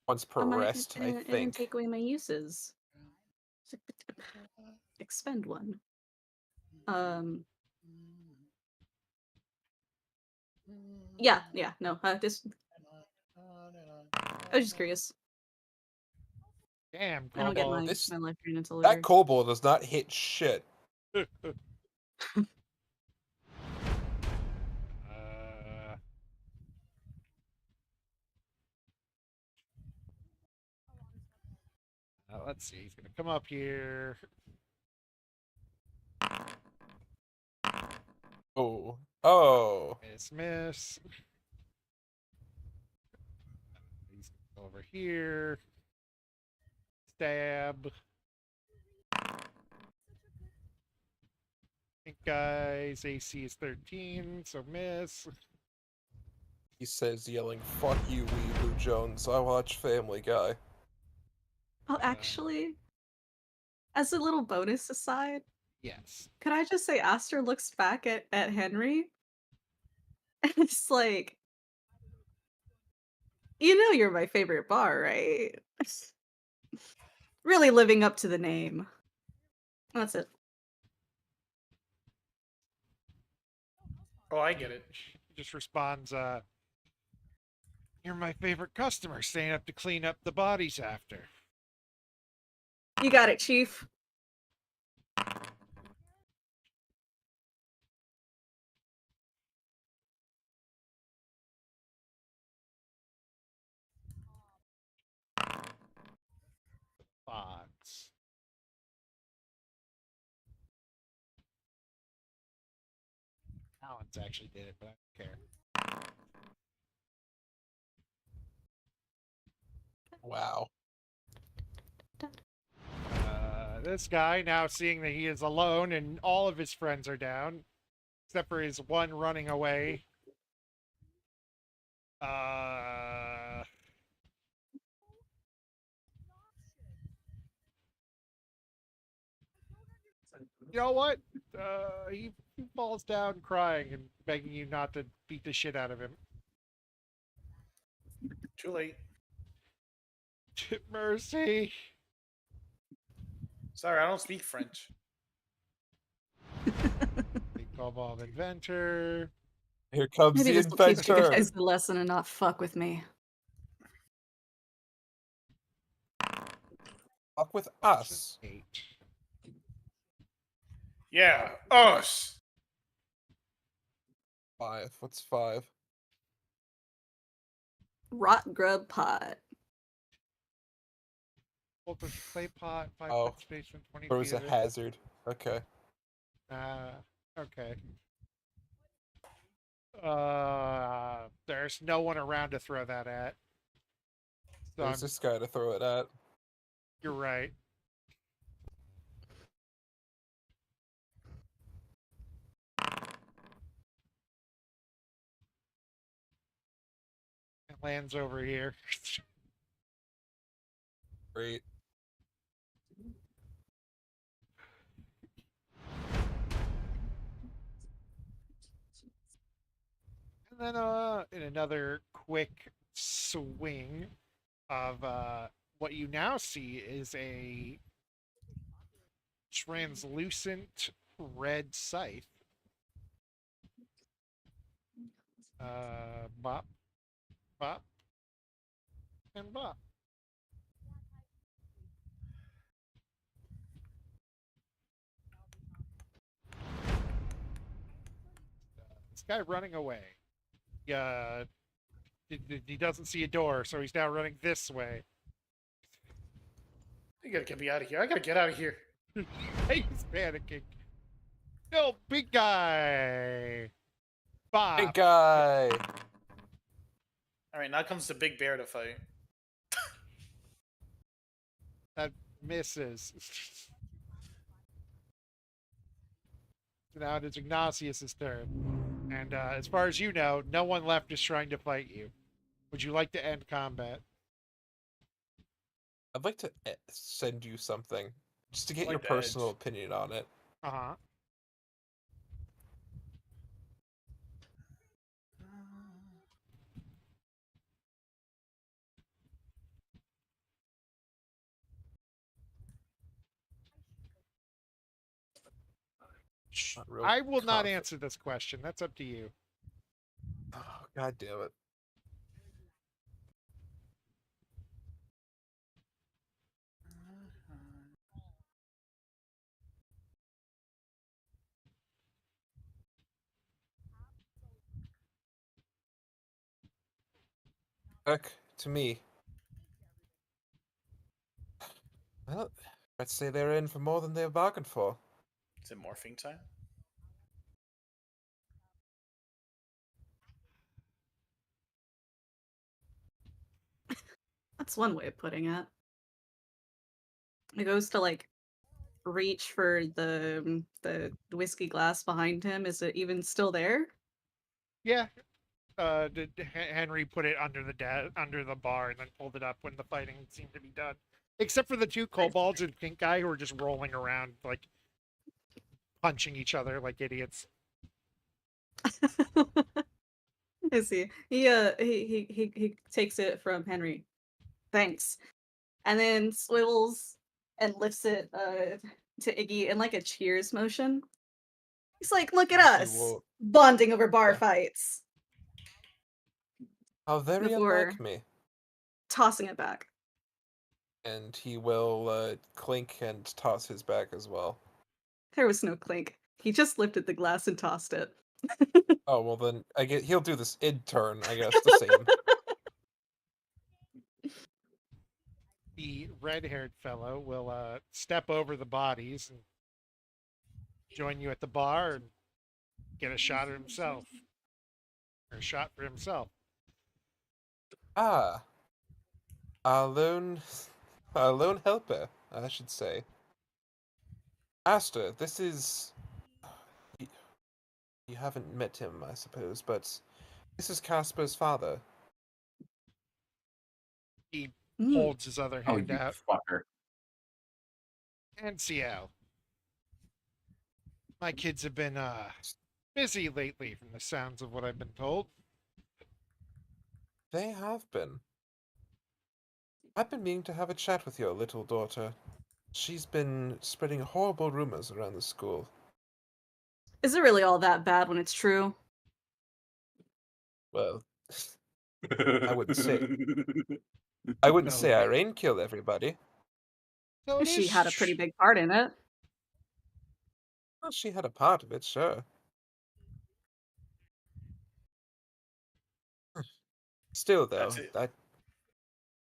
Once per I might rest, I and think. take away my uses. Expend one. Yeah, no. This. I was just curious. Damn, I don't get Kobold. my life drain until That later. kobold does not hit shit. Let's see. He's gonna come up here. Oh. Oh. Miss. He's gonna go over here. Stab. Pink guy's AC is 13, so miss. He says, yelling, "Fuck you, Weeboo Jones. I watch Family Guy." Oh, actually, as a little bonus aside, Yes. could I just say Aster looks back at Henry? And it's like, you know you're my favorite bar, right? Really living up to the name. That's it. Oh, I get it. He just responds, "You're my favorite customer, staying up to clean up the bodies after." You got it, Chief. Fox. Talons actually did it, but I don't care. Wow. This guy, now seeing that he is alone and all of his friends are down, except for his one running away. You know what? He falls down crying and begging you not to beat the shit out of him. Too late. Mercy. Sorry, I don't speak French. Big Kobold Inventor. Here comes Maybe the this will teach you inventor. guys the lesson and not fuck with me. Fuck with us. 8. Yeah, us. 5. What's 5? Rot grub pot. Bolted clay pot, 5 Oh, foot space from 20 there was feet a of it. hazard. Okay. Okay. There's no one around to throw that at. So There's this guy to throw it at. you're right. It lands over here. Great. And then in another quick swing of what you now see is a translucent red scythe. Bop, bop, and bop. This guy running away. He doesn't see a door, so he's now running this way. You gotta get me out of here. I gotta get out of here. He's panicking. No, big guy. Bob. Big guy. All right, now comes the big bear to fight. That misses. So now it is Ignatius's turn. And as far as you know, no one left is trying to fight you. Would you like to end combat? I'd like to send you something just to get Like your the personal edge. opinion on it. Uh-huh. Not real I will not confident. answer this question. That's up to you. Oh, God damn it. Back to me. Well, let's say they're in for more than they bargained for. Is it morphing time? That's one way of putting it. He goes to like reach for the whiskey glass behind him. Is it even still there? Yeah. Henry put it under the bar and then pulled it up when the fighting seemed to be done. Except for the two kobolds and pink guy who were just rolling around, like punching each other like idiots. I see. He takes it from Henry. Thanks. And then swivels and lifts it to Iggy in like a cheers motion. He's like, look at He us will- bonding over bar Yeah. fights. How very Before- unlike me. Tossing it back. And he will clink and toss his back as well. There was no clink. He just lifted the glass and tossed it. Oh, well then, I get he'll do this id turn, I guess, the same. The red-haired fellow will step over the bodies and join you at the bar and get a shot at himself. Or a shot for himself. Ah. Our lone helper, I should say. Aster, this is... You haven't met him, I suppose, but this is Casper's father. He Mm. holds his other Oh, hand you out. fucker. And CL. My kids have been busy lately from the sounds of what I've been told. They have been. I've been meaning to have a chat with your little daughter. She's been spreading horrible rumors around the school. Is it really all that bad when it's true? Well, I wouldn't say. I wouldn't say Irene killed everybody. So it She is had a pretty big part in it. Well, she had a part of it, sure. Still, though, That's it.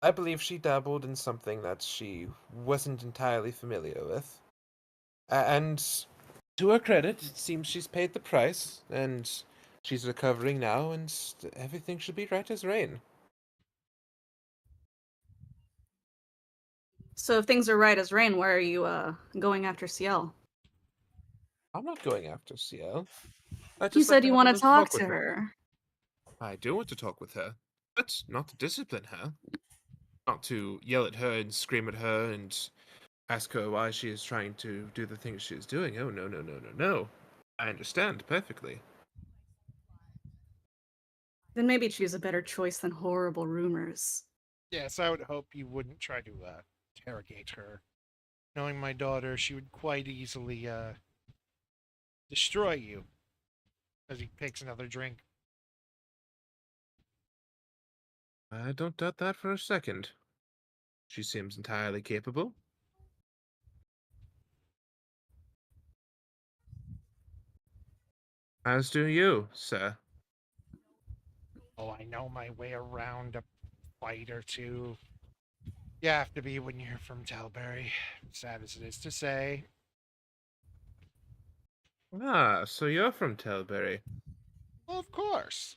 I believe she dabbled in something that she wasn't entirely familiar with. And to her credit, it seems she's paid the price, and she's recovering now, and everything should be right as rain. So if things are right as rain, where are you going after CL? I'm not going after CL. You said you want to talk to her. I do want to talk with her, but not to discipline her. Not to yell at her and scream at her and ask her why she is trying to do the things she is doing. Oh, no, no, no, no, no. I understand perfectly. Then maybe choose a better choice than horrible rumors. Yes, I would hope you wouldn't try to interrogate her. Knowing my daughter, she would quite easily destroy you. As he takes another drink. I don't doubt that for a second. She seems entirely capable. As do you, sir. Oh, I know my way around a fight or two. You have to be when you're from Talbury. Sad as it is to say. Ah, so you're from Tilbury. Well, of course.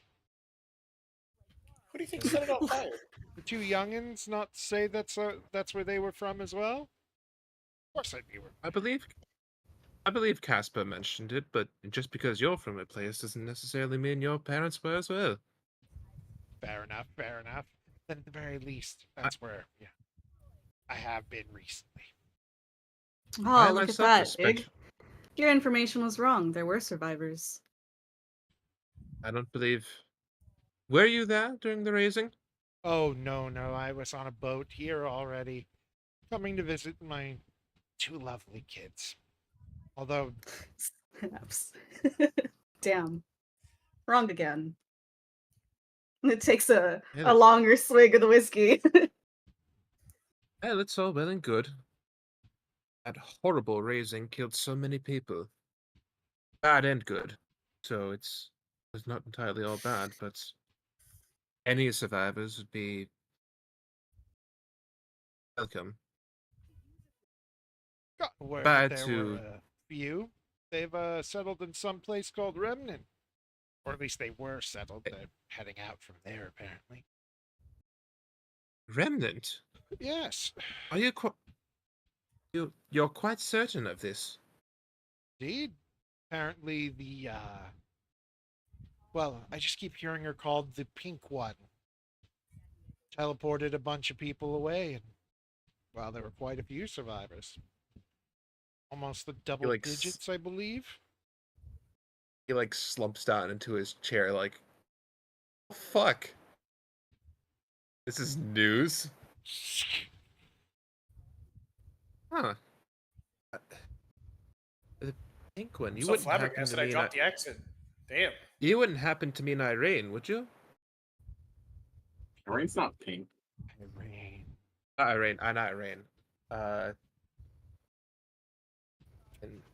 Who do you think set it on fire? The two youngins not to say that's where they were from as well? Of course I knew her. I believe Casper mentioned it, but just because you're from a place doesn't necessarily mean your parents were as well. Fair enough, fair enough. Then at the very least, that's where I have been recently. Oh, look at that, Big. Your information was wrong. There were survivors. I don't believe. Were you there during the raising? Oh, no, I was on a boat here already, coming to visit my two lovely kids. Although... Damn. Wrong again. It takes a Yeah. longer swig of the whiskey. Well, it's all well and good. That horrible raising killed so many people. Bad and good. So it's not entirely all bad, but any survivors would be welcome. Got word Bad that there to- were a few. They've settled in some place called Remnant. Or at least they were settled. They're heading out from there, apparently. Remnant? Yes. Are you you're quite certain of this? Indeed. Apparently the, well, I just keep hearing her called the Pink One. Teleported a bunch of people away, and, well, there were quite a few survivors. Almost the double like, digits, I believe. He like slumps down into his chair like, oh, fuck. This is news. Huh. The pink one. You So wouldn't happen flabbergasted to I mean dropped the accent. Damn. You wouldn't happen to mean Irene, would you? Irene's not pink. Irene. Not Irene. Not Irene. And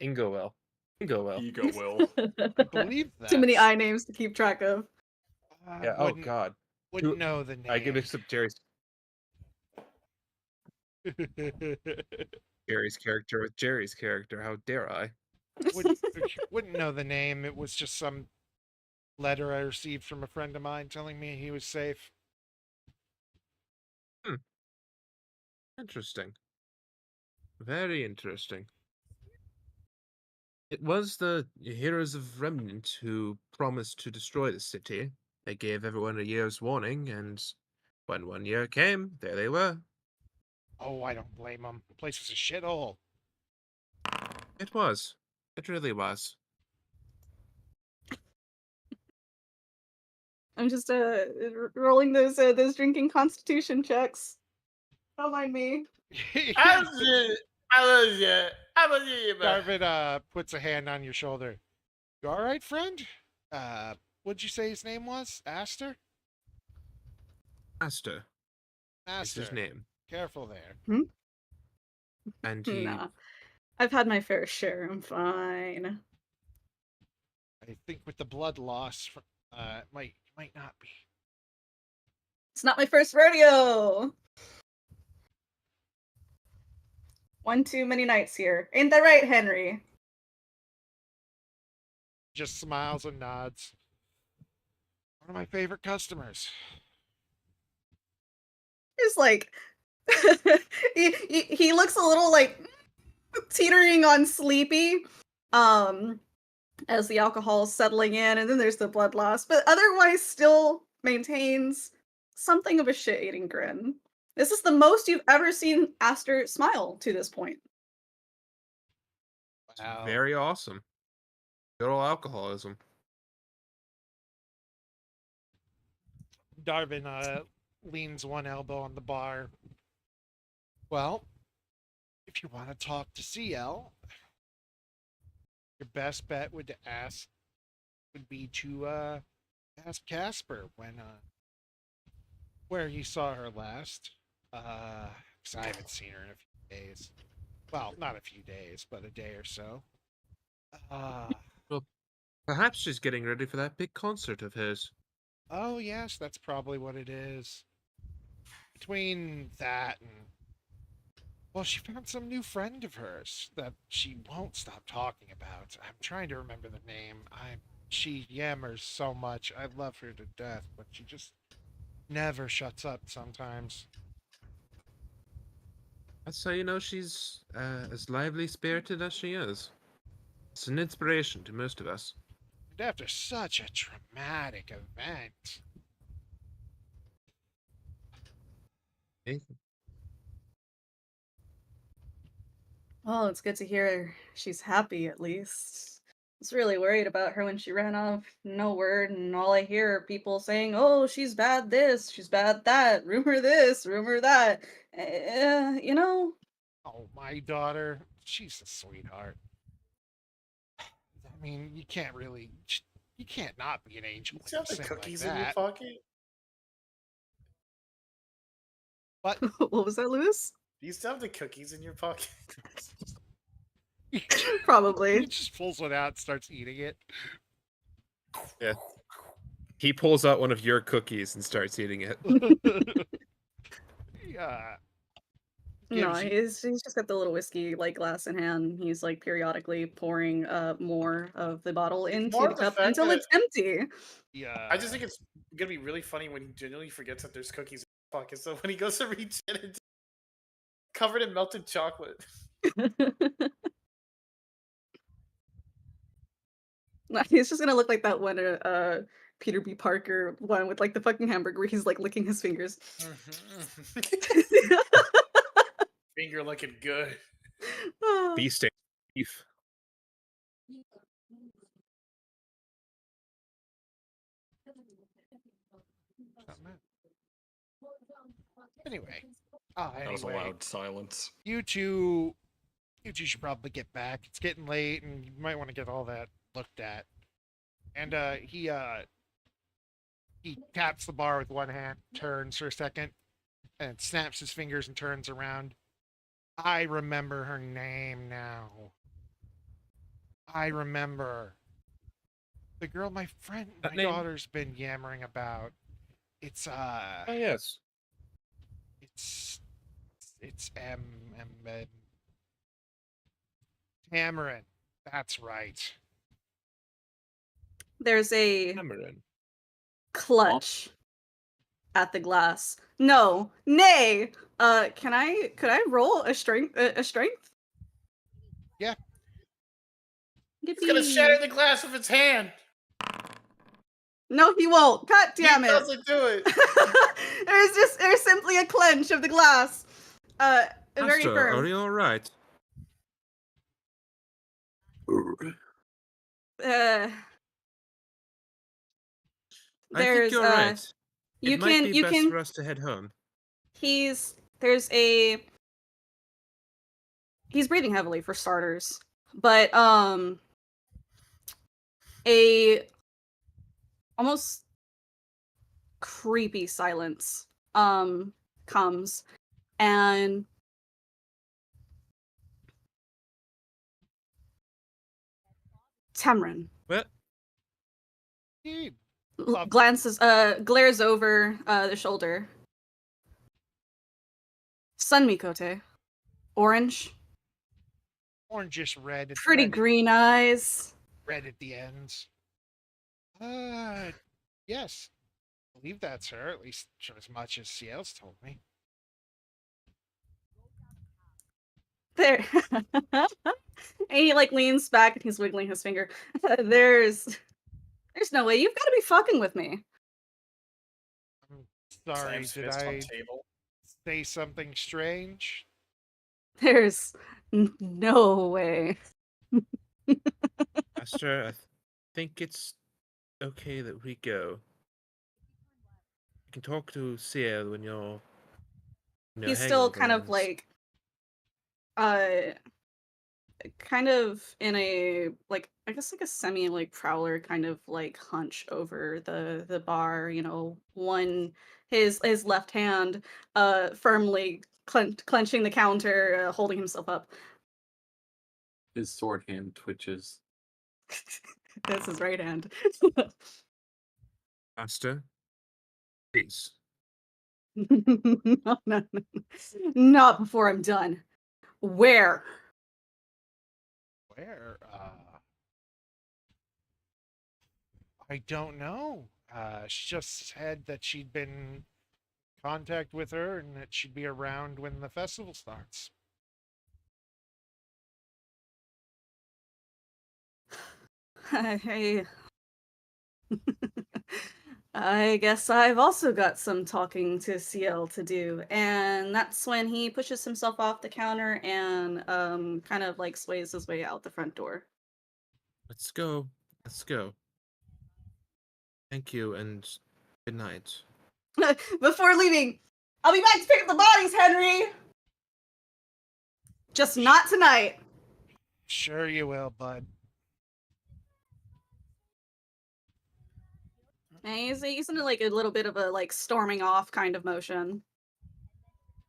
Ingowell. Ingowell. Ego will. I believe that. Too many I names to keep track of. Yeah. Oh God. Wouldn't know the name. I give it to Jerry's character with Jerry's character. How dare I? Wouldn't know the name. It was just some letter I received from a friend of mine telling me he was safe. Interesting. Very interesting. It was the heroes of Remnant who promised to destroy the city. They gave everyone a year's warning, and when 1 year came, there they were. Oh, I don't blame them. The place was a shithole. It was. It really was. I'm just rolling those drinking constitution checks. Don't mind me. Darvin puts a hand on your shoulder. You all right, friend? What'd you say his name was? Aster? Aster. Is his Aster. name. Careful there. And he Nah. I've had my fair share. I'm fine. I think with the blood loss, might not be. It's not my first rodeo. One too many nights here. Ain't that right, Henry? Just smiles and nods. One of my favorite customers. Just like he looks a little like teetering on sleepy as the alcohol is settling in, and then there's the blood loss, but otherwise still maintains something of a shit-eating grin. This is the most you've ever seen Aster smile to this point. Wow. very awesome. Good old alcoholism. Darvin leans one elbow on the bar. Well, if you want to talk to CL, your best bet would be to ask Casper when where he saw her last. 'Cause I haven't seen her in a few days. Well, not a few days, but a day or so. Perhaps she's getting ready for that big concert of hers. Oh, yes, that's probably what it is. Between that and. Well, she found some new friend of hers that she won't stop talking about. I'm trying to remember the name. She yammers so much. I love her to death, but she just never shuts up sometimes. That's how you know she's as lively spirited as she is. It's an inspiration to most of us. And after such a traumatic event. Well, it's good to hear she's happy at least. I was really worried about her when she ran off. No word, and all I hear are people saying, "Oh, she's bad this, she's bad that, rumor this, rumor that." You know? Oh, my daughter. She's a sweetheart. I mean, you can't really. You can't not be an angel. You have the cookies in your pocket? What? What was that, Lewis? Do you still have the cookies in your pocket? Probably. He just pulls one out and starts eating it. Yeah. He pulls out one of your cookies and starts eating it. Yeah. No, he's just got the little whiskey like glass in hand. He's like periodically pouring more of the bottle into more the of the cup fact until that- it's empty. Yeah. I just think it's gonna be really funny when he genuinely forgets that there's cookies in his pocket. So when he goes to reach in, it's covered in melted chocolate. He's just gonna look like that one Peter B. Parker one with like the fucking hamburger where he's like licking his fingers. Finger looking good. Feasting. Beef. Anyway. That was a loud silence. You two should probably get back. It's getting late, and you might want to get all that looked at. And he taps the bar with one hand, turns for a second, and snaps his fingers and turns around. I remember her name now. I remember. The girl my daughter's been yammering about. It's Oh yes. It's Tamarin. That's right. There's a Tamarin. clutch at the glass. No, nay. Could I roll a strength? A strength? Yeah. He's gonna shatter the glass with his hand. No, he won't. God damn He it! doesn't do it. There's simply a clench of the glass. Very Master, firm. are you all right? Uh, I think there's you're right. you It might can be you best can for us to head home. he's breathing heavily for starters, but a almost creepy silence comes, and Tamarin What? glares over the shoulder. Sun Mikote. Orange. Orange-ish red. Pretty green eyes. Red at the ends. Yes. I believe that's her, at least as much as Ciel's told me. There. And he like leans back and he's wiggling his finger. There's no way. You've got to be fucking with me. Sorry, Slams did fist on I table. say something strange? There's no way. Master, I think it's okay that we go. You can talk to Ciel when you're He's still kind of like kind of in a like I guess like a semi like prowler kind of like hunch over the bar, you know, his left hand firmly clenching the counter, holding himself up. His sword hand twitches. That's his right hand. Aster, please. No, no, no. Not before I'm done. Where? Where? I don't know. She just said that she'd been in contact with her and that she'd be around when the festival starts. I I guess I've also got some talking to CL to do, and that's when he pushes himself off the counter and kind of like sways his way out the front door. Let's go. Let's go. Thank you and good night. Before leaving, I'll be back to pick up the bodies, Henry. Just not tonight. Sure you will, bud. And he's in like a little bit of a like storming off kind of motion.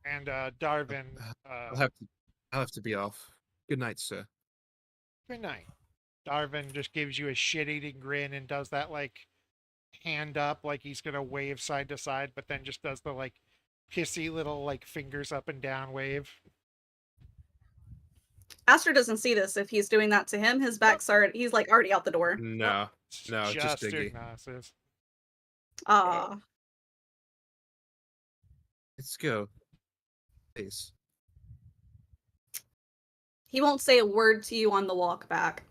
And Darvin, I'll have to be off. Good night, sir. good night. Darvin just gives you a shit-eating grin and does that like hand up like he's gonna wave side to side, but then just does the like pissy little like fingers up and down wave. Aster doesn't see this. If he's doing that to him, his back's already, he's like already out the door. No, no, just Diggy. Ignasis. Ah. Let's go. Please. He won't say a word to you on the walk back.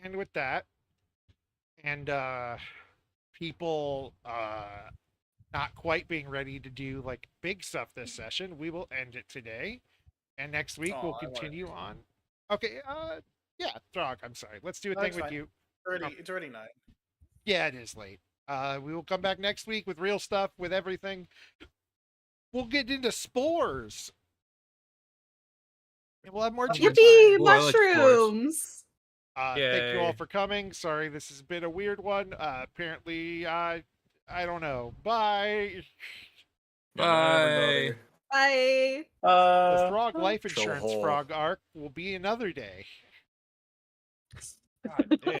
And with that, and people not quite being ready to do like big stuff this session, we will end it today. And next week we'll continue on. Okay, yeah, Throg, I'm sorry. Let's do a thing with you. It's already 9. Yeah, it is late. We will come back next week with real stuff, with everything. We'll get into spores. And we'll have more Yippee, mushrooms! Thank you all Yay. for coming. Sorry, this has been a weird one. Apparently, I don't know. Bye. Bye. Bye. The Frog Life Chill Insurance hole. Frog arc will be another day. God damn.